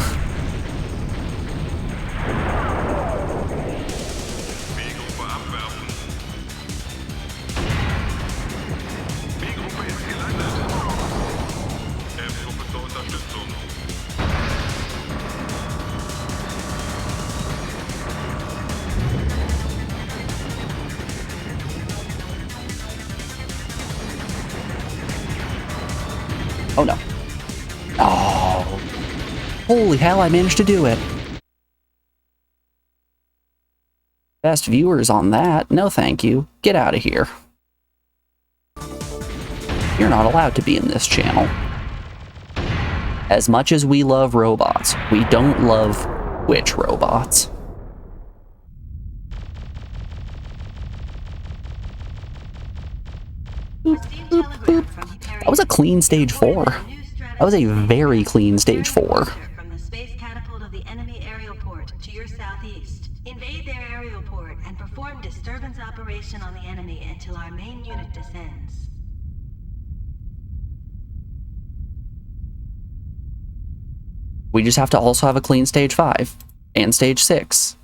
Oh no. Oh. Holy hell, I managed to do it. Best viewers on that. No thank you. Get out of here. You're not allowed to be in this channel. As much as we love robots, we don't love witch robots. Boop, boop, boop. That was a clean stage 4. That was a very clean stage 4. From the space catapult of the enemy aerial port to your southeast. Invade their aerial port and perform disturbance operation on the enemy until our main unit descends. We just have to also have a clean stage 5 and stage 6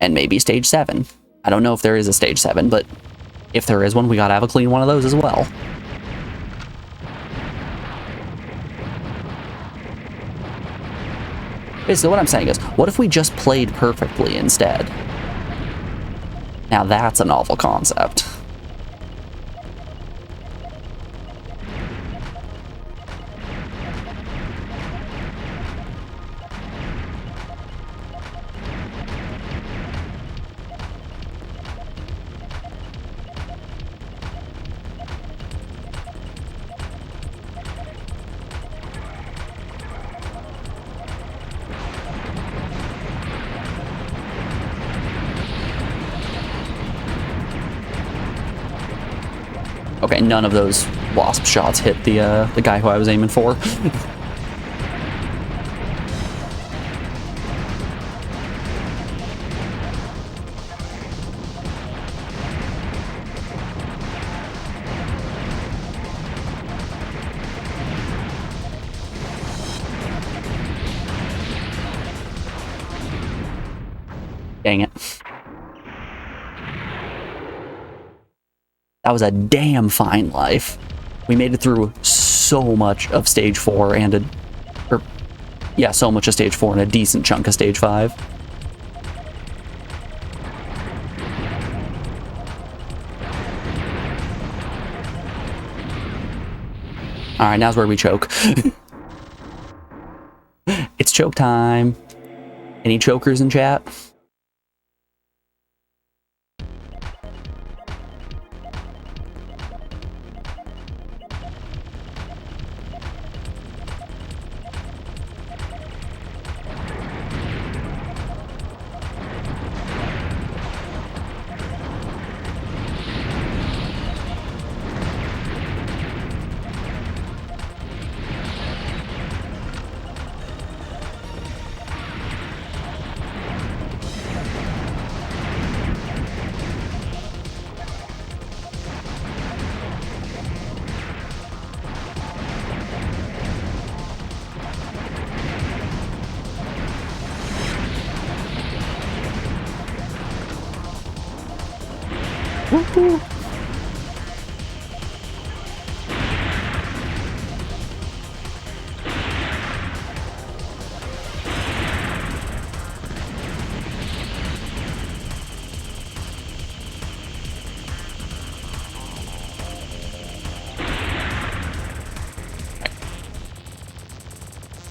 and maybe stage 7. I don't know if there is a stage 7, but if there is one, we gotta have a clean one of those as well. Basically, what I'm saying is, what if we just played perfectly instead? Now that's a novel concept. Okay, none of those wasp shots hit the guy who I was aiming for. Dang it. That was a damn fine life. We made it through so much of stage 4 and so much of stage 4 and a decent chunk of stage 5. Alright, now's where we choke. It's choke time. Any chokers in chat? Woohoo!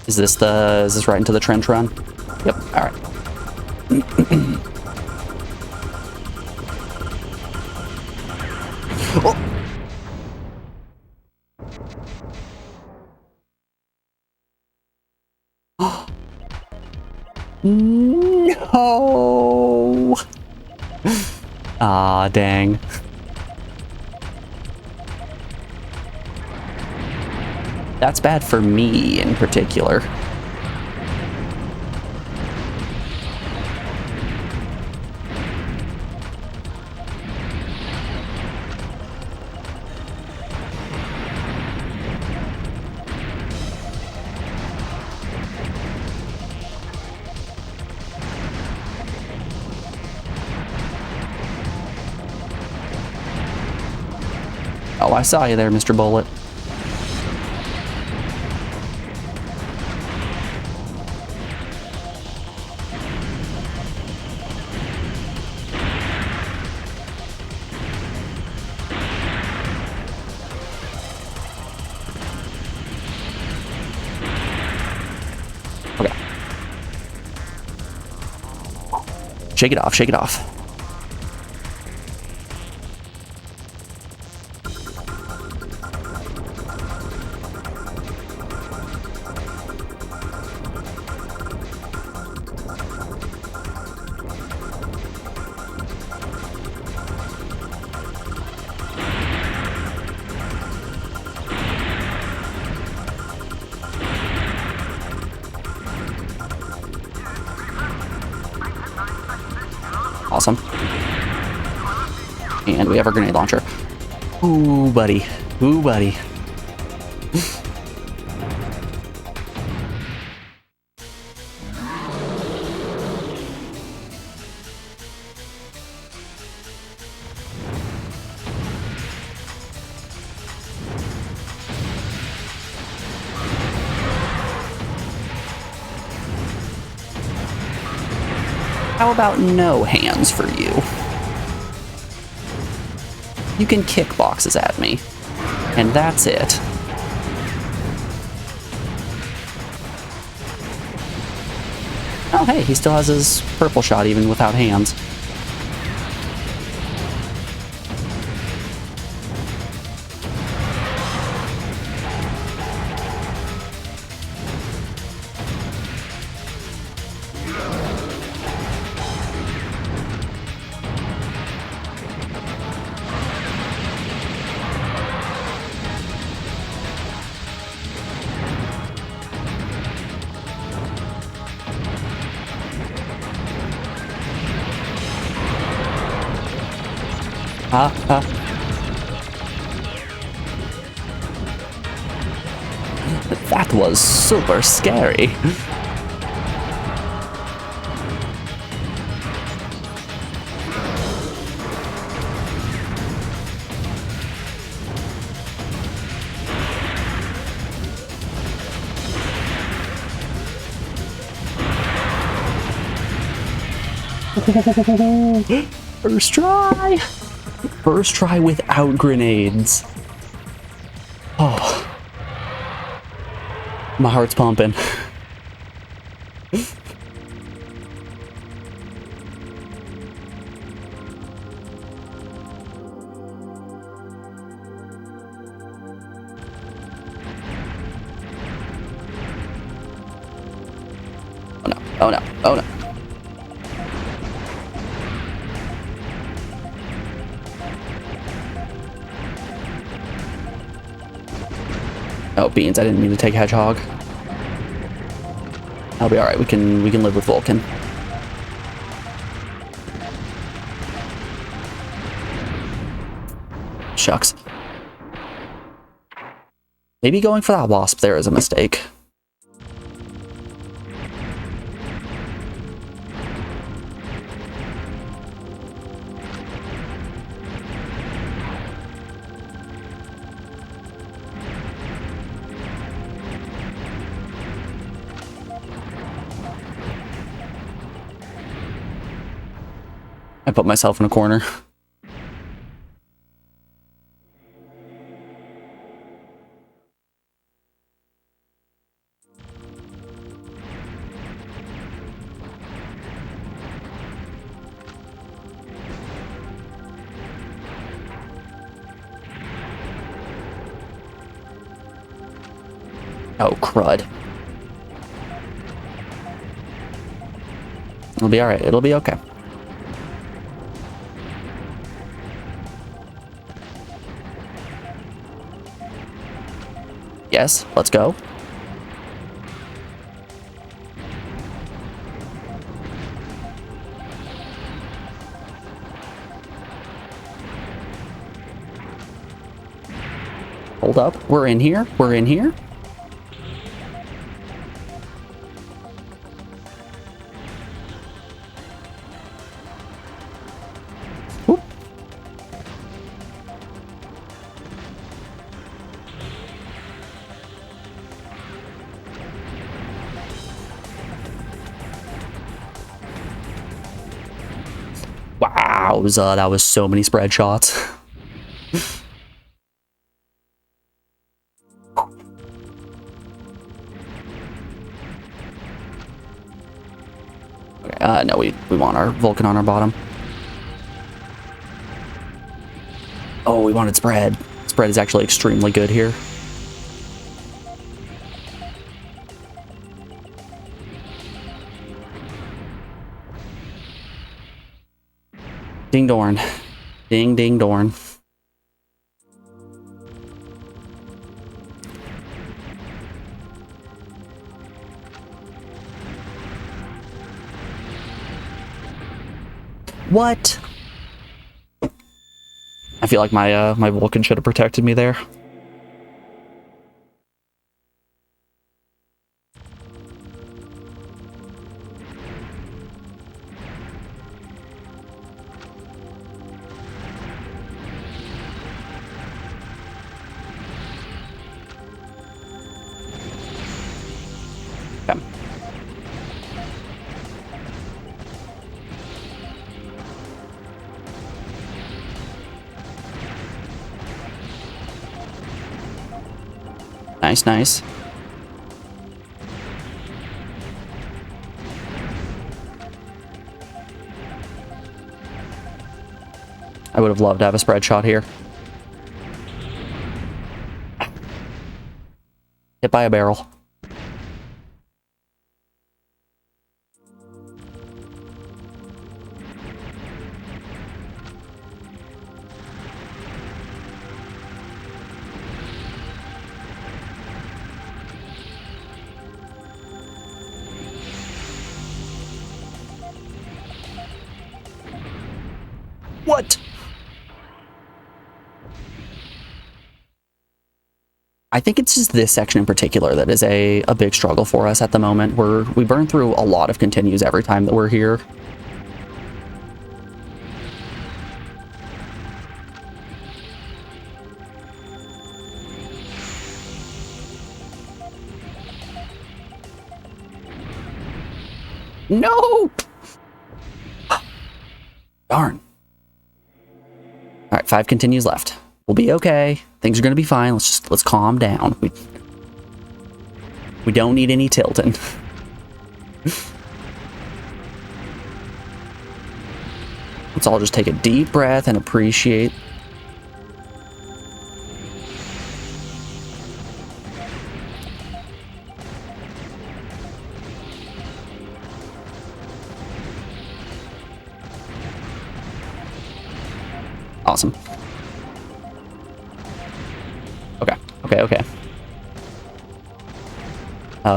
Is this right into the trench run? Yep, alright. Oh. No! Ah, dang. That's bad for me in particular. Oh, I saw you there, Mr. Bullet. Okay. Shake it off, shake it off. awesome. And we have our grenade launcher. Ooh, buddy. Ooh, buddy. How about no hands for you? You can kick boxes at me. And that's it. Oh, hey, he still has his purple shot even without hands. That was super scary. First try! First try without grenades. Oh. My heart's pumping. Oh no, oh no, oh no. Oh, beans, I didn't mean to take Hedgehog. I'll be alright, we can live with Vulcan. Shucks. Maybe going for that wasp there is a mistake. I put myself in a corner. Oh, crud. It'll be alright. It'll be okay. Yes, let's go. Hold up. We're in here. We're in here. Whoop. Wowza, that was so many spread shots. Okay, no, we want our Vulcan on our bottom. Oh, we wanted spread. Spread is actually extremely good here. Ding dorn. Ding ding dorn. What? I feel like my my Vulcan should have protected me there. Okay. Nice, nice. I would have loved to have a spread shot here. Hit by a barrel. What? I think it's just this section in particular that is a big struggle for us at the moment. We burn through a lot of continues every time that we're here. No! Darn. All right, 5 continues left. We'll be okay. Things are gonna be fine. Let's calm down. We don't need any tilting. Let's all just take a deep breath and appreciate. Awesome. Okay.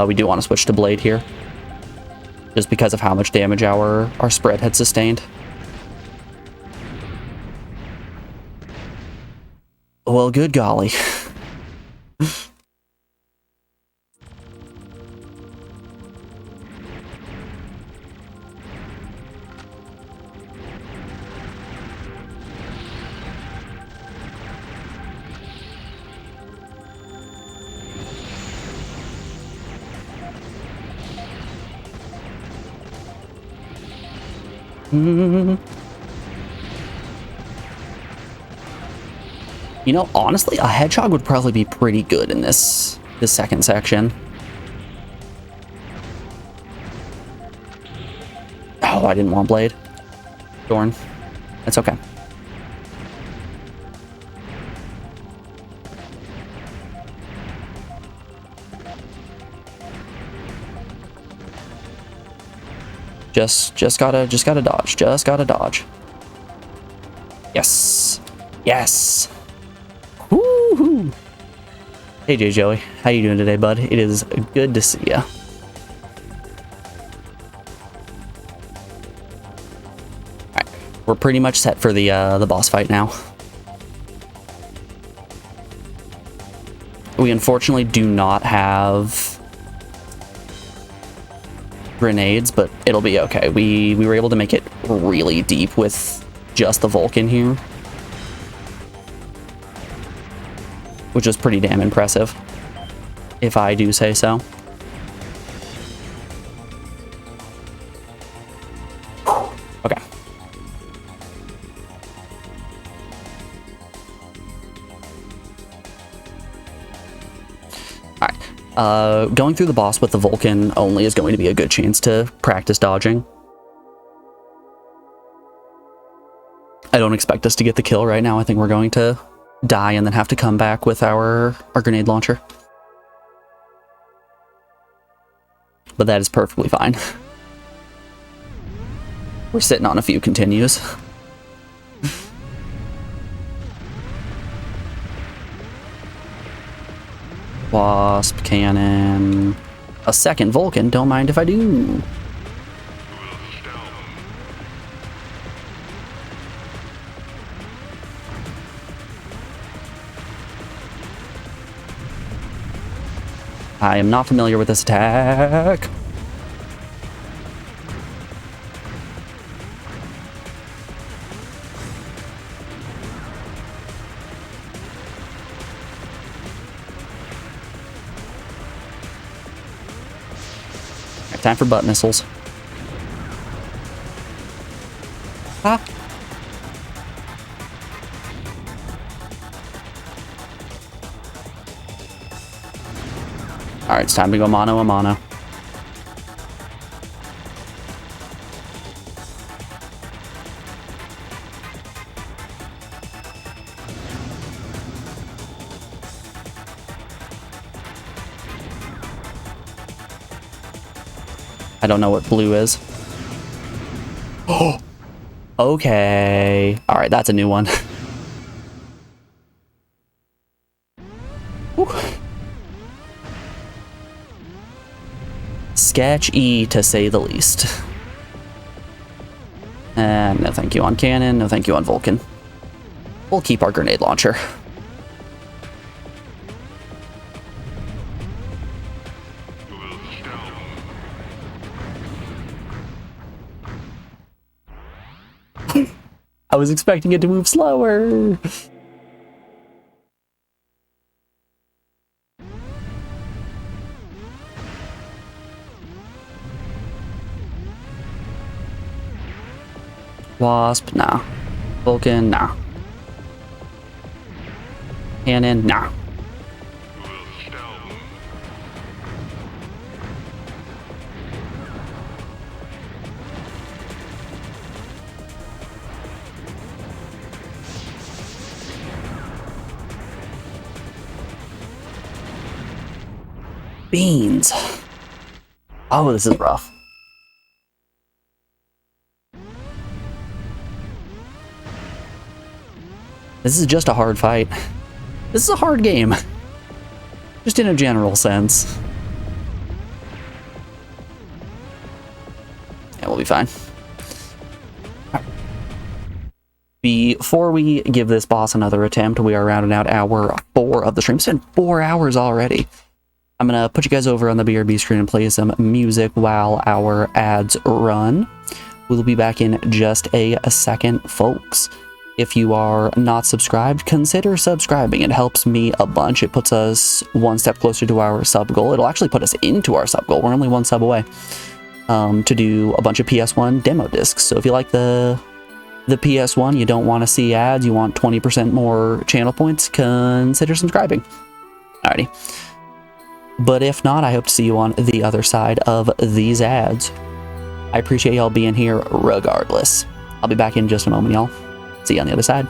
We do want to switch to blade here, just because of how much damage our spread had sustained. Well, good golly. You know, honestly, a hedgehog would probably be pretty good in this second section. Oh, I didn't want blade. Darn. That's okay. Just gotta dodge. Just gotta dodge. Yes. Yes. Woohoo. Hey, J. Joey. How you doing today, bud? It is good to see ya. Alright. We're pretty much set for the boss fight now. We unfortunately do not have grenades, but it'll be okay. We were able to make it really deep with just the Vulcan here, which is pretty damn impressive, if I do say so. Okay. Alright. Going through the boss with the Vulcan only is going to be a good chance to practice dodging. I don't expect us to get the kill right now. I think we're going to die and then have to come back with our grenade launcher. But that is perfectly fine. We're sitting on a few continues. Wasp, cannon, a second Vulcan, don't mind if I do. I am not familiar with this attack. Time for butt missiles. Ah. Alright, it's time to go mano a mano. I don't know what blue is. Oh, okay. All right, that's a new one. Sketchy, to say the least. No thank you on cannon, no thank you on Vulcan. We'll keep our grenade launcher. I was expecting it to move slower. Wasp, nah. Vulcan, nah. Cannon, nah. Beans. Oh, this is rough. This is just a hard fight. This is a hard game. Just in a general sense. Yeah, we'll be fine. Before we give this boss another attempt, we are rounding out hour 4 of the stream. It's been 4 hours already. I'm going to put you guys over on the BRB screen and play some music while our ads run. We'll be back in just a second, folks. If you are not subscribed, consider subscribing. It helps me a bunch. It puts us one step closer to our sub goal. It'll actually put us into our sub goal. We're only 1 sub away to do a bunch of PS1 demo discs. So if you like the PS1, you don't want to see ads, you want 20% more channel points, consider subscribing. Alrighty. But if not, I hope to see you on the other side of these ads. I appreciate y'all being here regardless. I'll be back in just a moment, y'all. See you on the other side.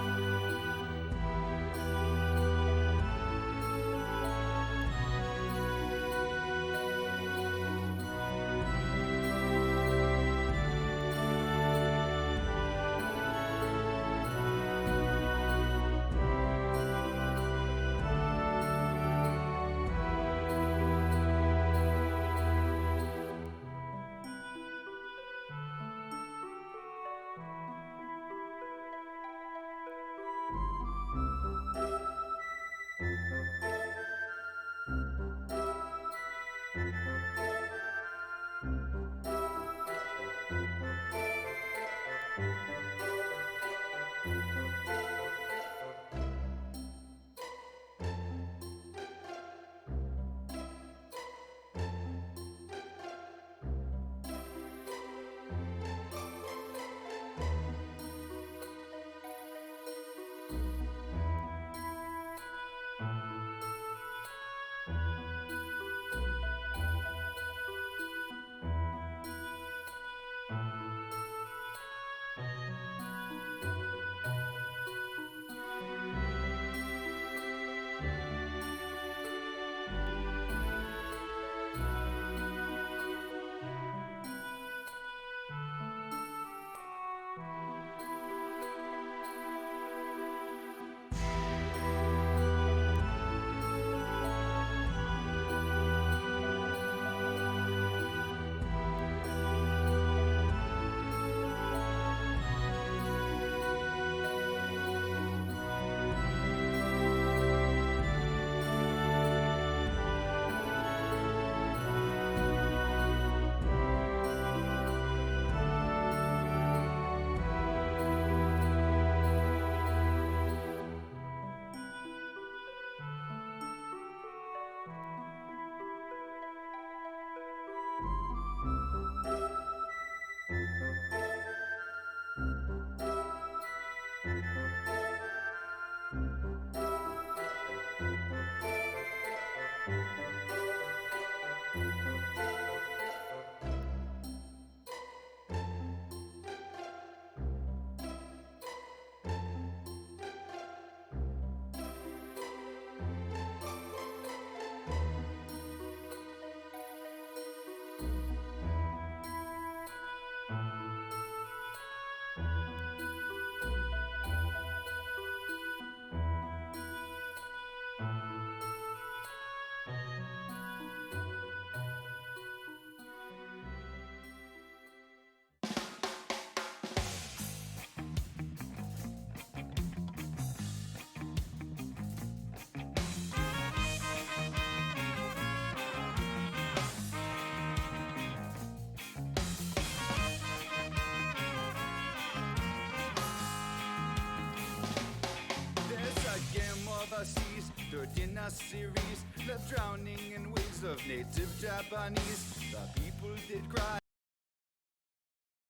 left drowning in waves of native Japanese. The people did cry.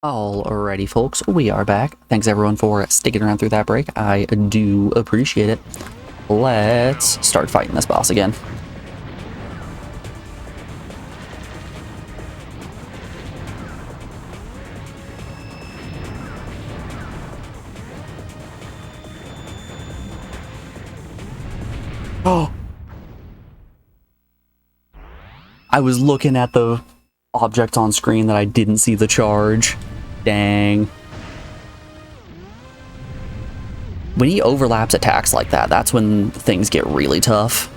Alrighty, folks, we are back. Thanks everyone for sticking around through that break. I do appreciate it. Let's start fighting this boss again. Oh! I was looking at the object on screen that I didn't see the charge. Dang. When he overlaps attacks like that, that's when things get really tough.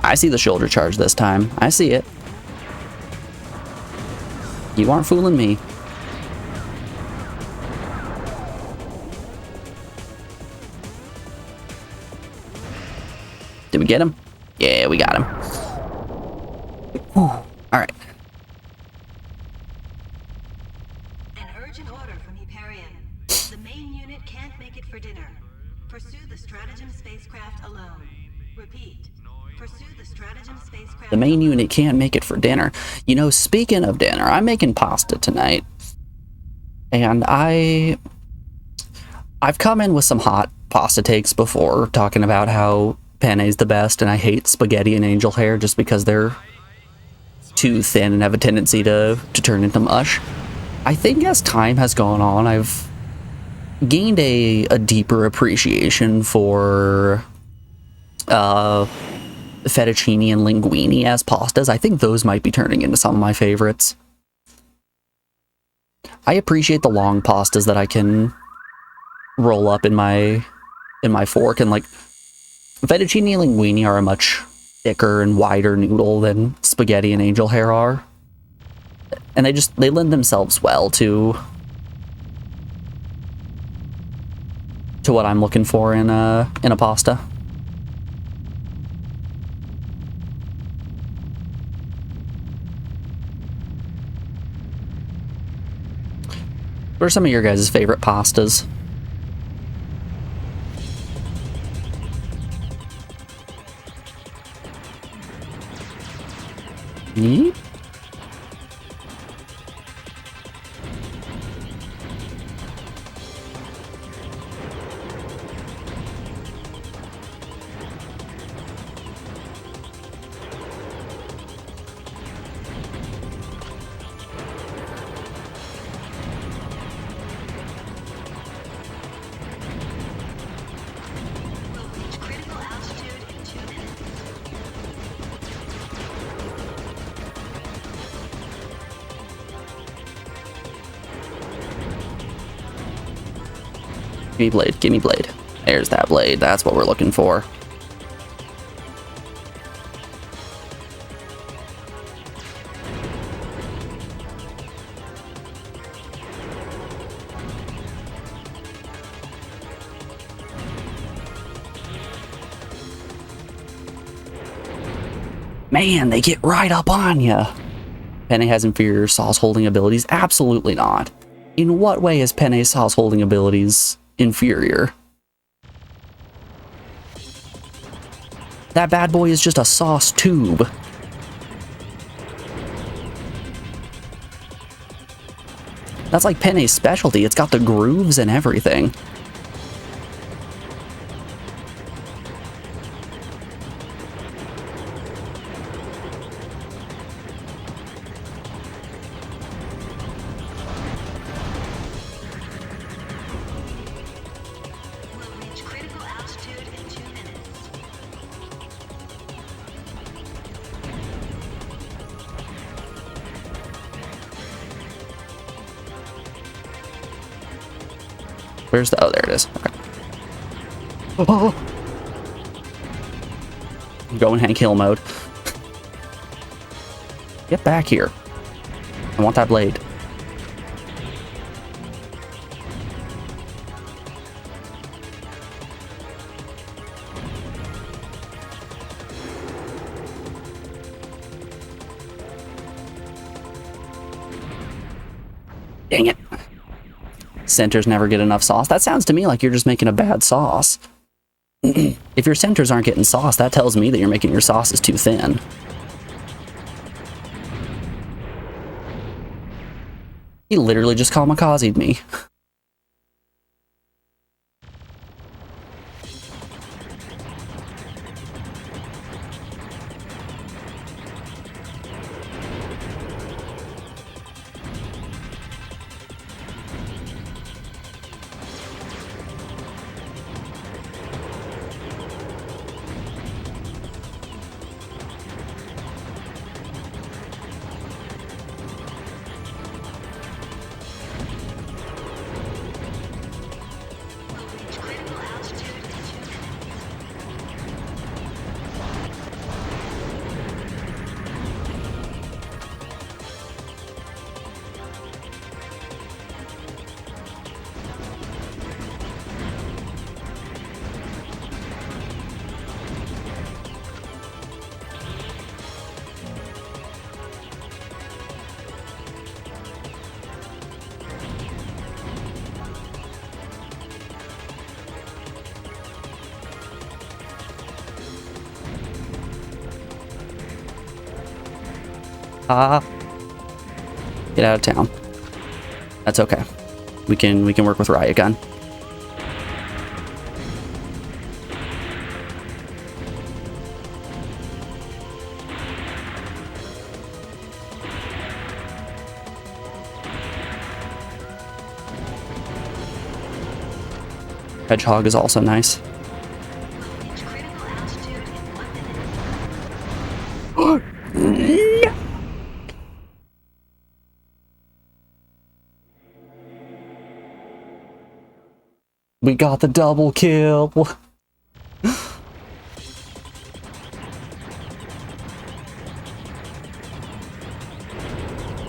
I see the shoulder charge this time. I see it. You aren't fooling me. Did we get him? Yeah, we got him. All right. An urgent order from Hyperion. The main unit can't make it for dinner. Pursue the stratagem spacecraft alone. Repeat. Pursue the stratagem spacecraft. The main unit can't make it for dinner. You know, speaking of dinner, I'm making pasta tonight. And I've come in with some hot pasta takes before, talking about how penne is the best, and I hate spaghetti and angel hair just because they're too thin and have a tendency to turn into mush. I think as time has gone on, I've gained a deeper appreciation for fettuccine and linguine as pastas. I think those might be turning into some of my favorites. I appreciate the long pastas that I can roll up in my fork, and like fettuccine and linguine are a much thicker and wider noodle than spaghetti and angel hair are. And they lend themselves well to what I'm looking for in a pasta. What are some of your guys' favorite pastas? Yeep. Critical altitude in 2 minutes. Give me blade, give me blade. There's that blade, that's what we're looking for. Man, they get right up on ya. Penne has inferior sauce holding abilities? Absolutely not. In what way is Penne's sauce holding abilities inferior? That bad boy is just a sauce tube. That's like Penne's specialty. It's got the grooves and everything. Will reach critical altitude in 2 minutes. Where's the... oh, there it is. Okay. Oh. Go in Hank Hill mode. Get back here. I want that blade. Dang it. Centers never get enough sauce. That sounds to me like you're just making a bad sauce. If your centers aren't getting sauce, that tells me that you're making your sauces too thin. He literally just kamikazed me. Get out of town. That's okay. We can work with riot gun. Hedgehog is also nice. We got the double kill.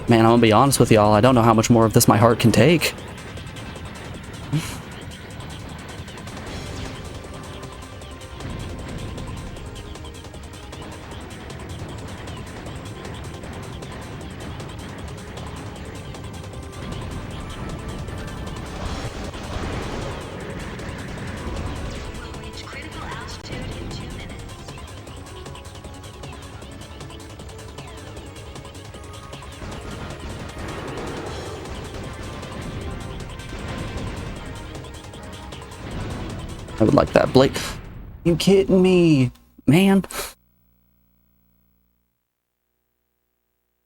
Man, I'm gonna be honest with y'all. I don't know how much more of this my heart can take. I would like that. Blake, you kidding me, man?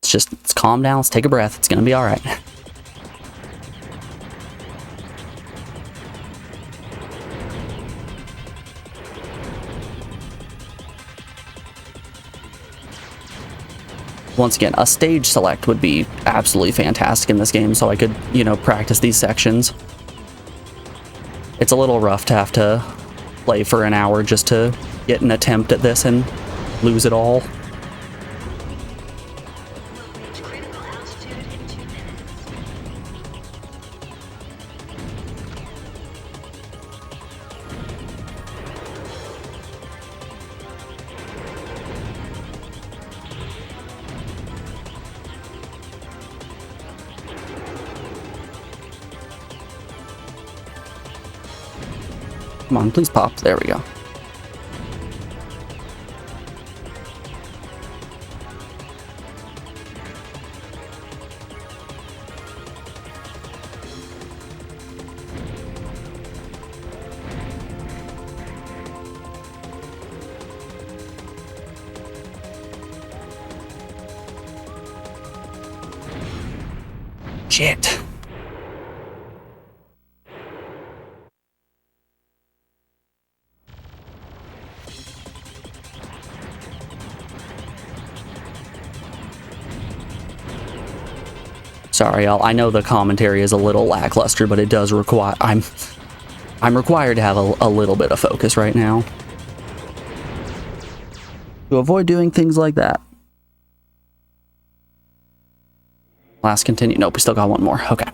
Let's calm down. Let's take a breath. It's gonna be all right. Once again, a stage select would be absolutely fantastic in this game, so I could, you know, practice these sections. It's a little rough to have to play for an hour just to get an attempt at this and lose it all. Come on, please pop. There we go. Shit. Sorry, y'all. I know the commentary is a little lackluster, but it does require... I'm required to have a little bit of focus right now. To avoid doing things like that. Last continue. Nope, we still got one more. Okay.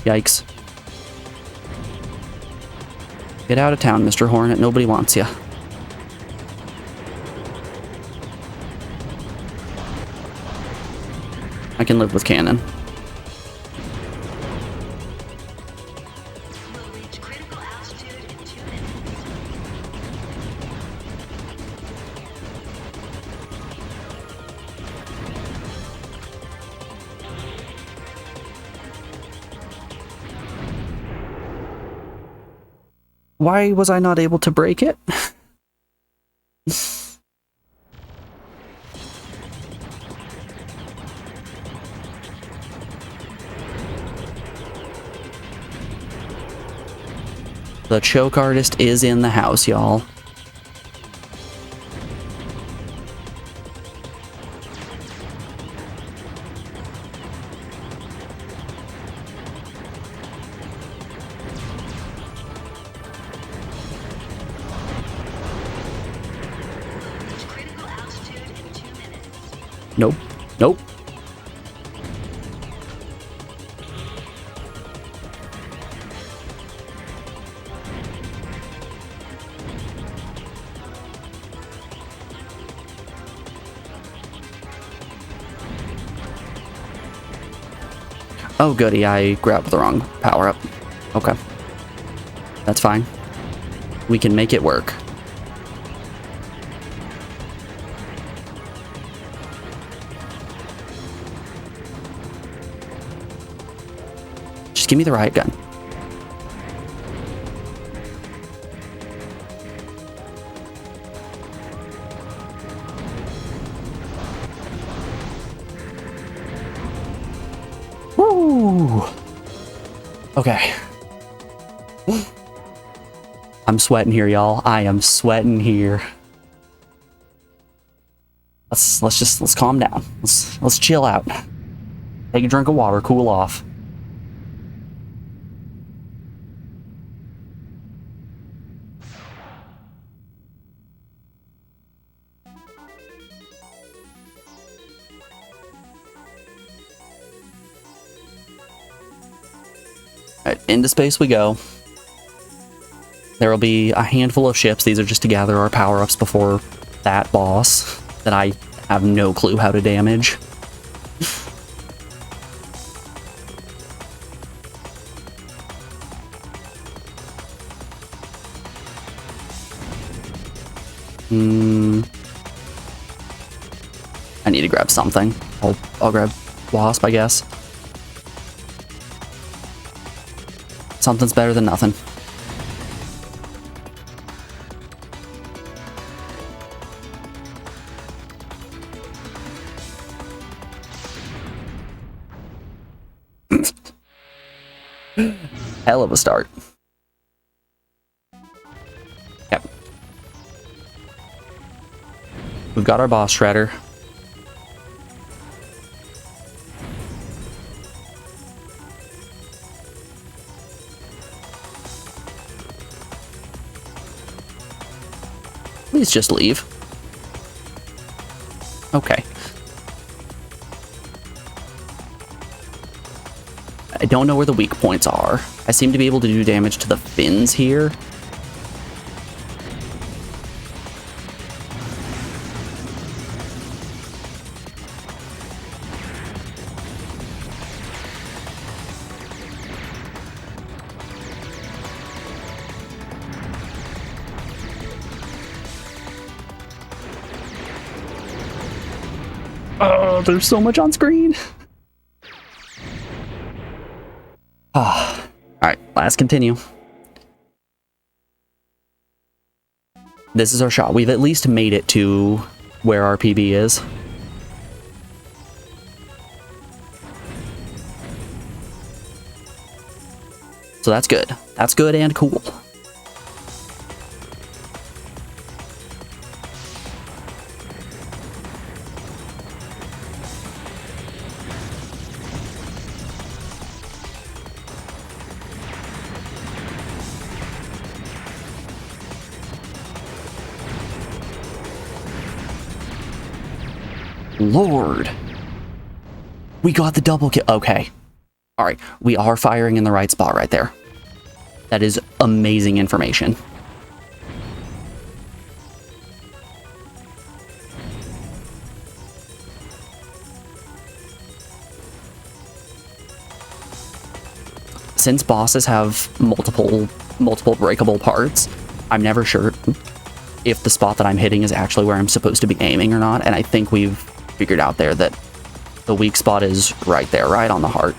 Yikes. Get out of town, Mr. Hornet. Nobody wants you. I can live with cannon. We'll reach critical altitude in 2 minutes. Why was I not able to break it? The choke artist is in the house, y'all. We'll reach critical altitude in 2 minutes. Nope. Nope. Oh, goody, I grabbed the wrong power-up. Okay. That's fine. We can make it work. Just give me the riot gun. Woo! Okay. I'm sweating here, y'all. I am sweating here. Let's calm down. Let's chill out. Take a drink of water, cool off. Alright, into space we go. There will be a handful of ships. These are just to gather our power-ups before that boss that I have no clue how to damage. I need to grab something. I'll grab Wasp, I guess. Something's better than nothing. Hell of a start. Yep. We've got our boss shredder. Please just leave. Okay. I don't know where the weak points are. I seem to be able to do damage to the fins here. Oh, there's so much on screen. Alright, let's continue. This is our shot. We've at least made it to where our PB is. So that's good. That's good and cool. Lord. We got the double kill. Okay. All right, we are firing in the right spot right there. That is amazing information. Since bosses have multiple breakable parts, I'm never sure if the spot that I'm hitting is actually where I'm supposed to be aiming or not, and I think we've figured out there that the weak spot is right there, right on the heart.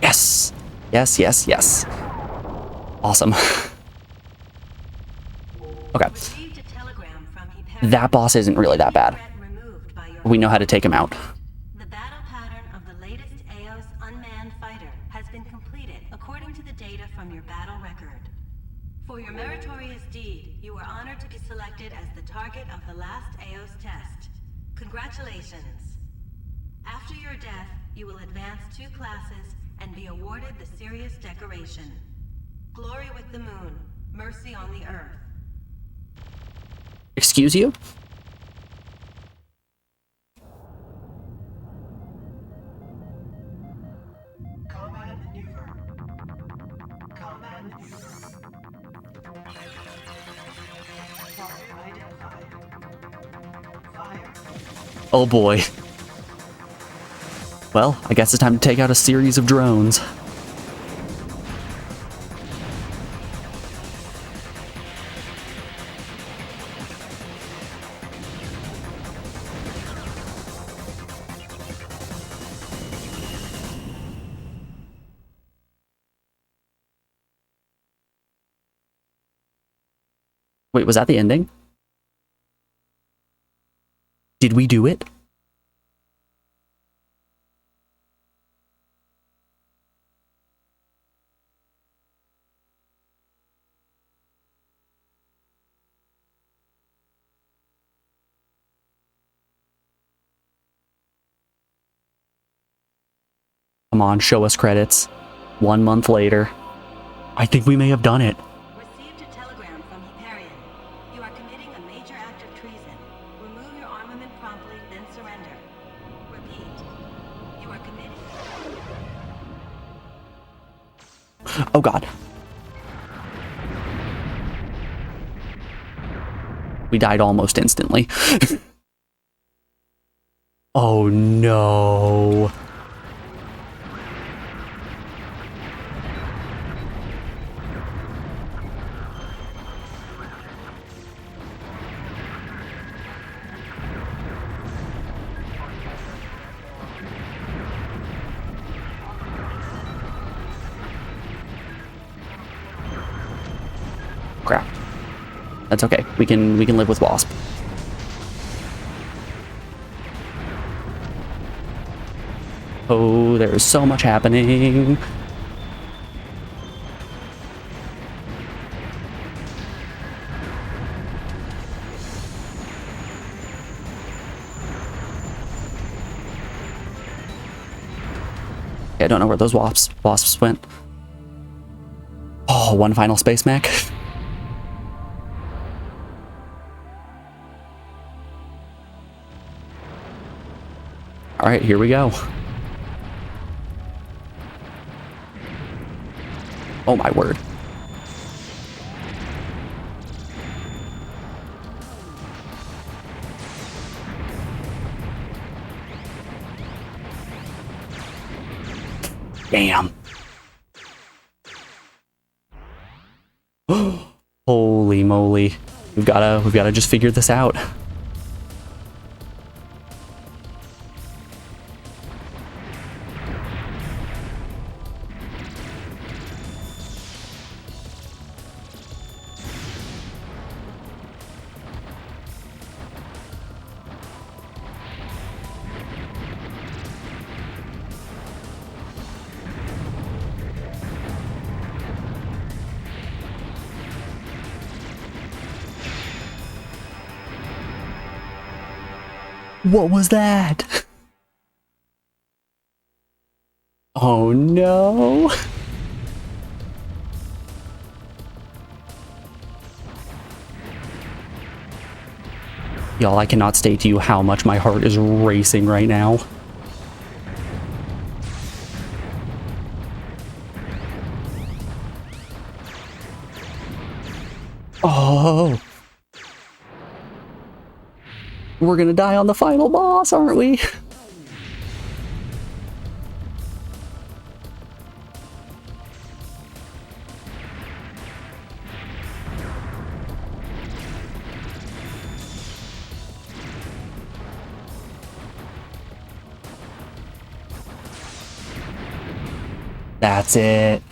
Yes! Yes, yes, yes. Awesome. Okay. That boss isn't really that bad. We know how to take him out. The battle pattern of the latest Eos unmanned fighter has been completed according to the data from your battle record. For your meritorious deed, you are honored to be selected as the target of the last Eos test. Congratulations. After your death, you will advance 2 classes and be awarded the Sirius decoration. Glory with the moon, mercy on the earth. Excuse you? Combat maneuver. Combat maneuver. Target identified. Fire. Oh boy. Well, I guess it's time to take out a series of drones. Wait, was that the ending? Did we do it? Come on, show us credits. 1 month later. I think we may have done it. Received a telegram from Hyperion. You are committing a major act of treason. Remove your armament promptly, then surrender. Repeat. You are committing... Oh god. We died almost instantly. Oh no. Crap. That's okay. We can live with Wasp. Oh, there's so much happening. I don't know where those wasps went. Oh, one final space mech. All right, here we go. Oh my word. Damn. Holy moly. We've gotta just figure this out. What was that? Oh no. Y'all, I cannot state to you how much my heart is racing right now. Oh. We're gonna die on the final boss, aren't we? That's it.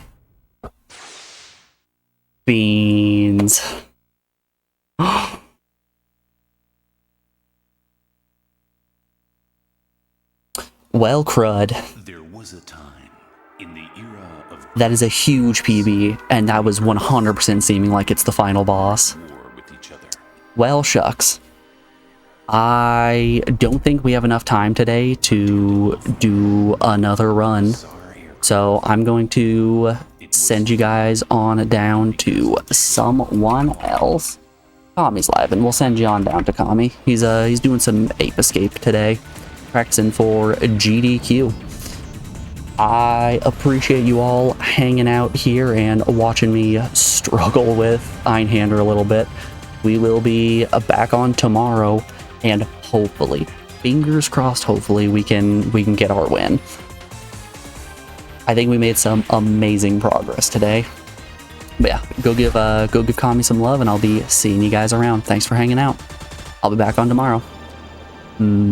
Beans. Well, crud. There was a time in the era of That is a huge PB, and that was 100% seeming like it's the final boss. war with each other. Well, shucks. I don't think we have enough time today to do another run. So I'm going to send you guys on down to someone else. Kami's live, and we'll send you on down to Kami. He's doing some Ape Escape today, practicing for GDQ. I appreciate you all hanging out here and watching me struggle with Einhänder a little bit. We will be back on tomorrow, and hopefully, fingers crossed, hopefully we can get our win. I think we made some amazing progress today. But yeah, go give Kami some love, and I'll be seeing you guys around. Thanks for hanging out. I'll be back on tomorrow.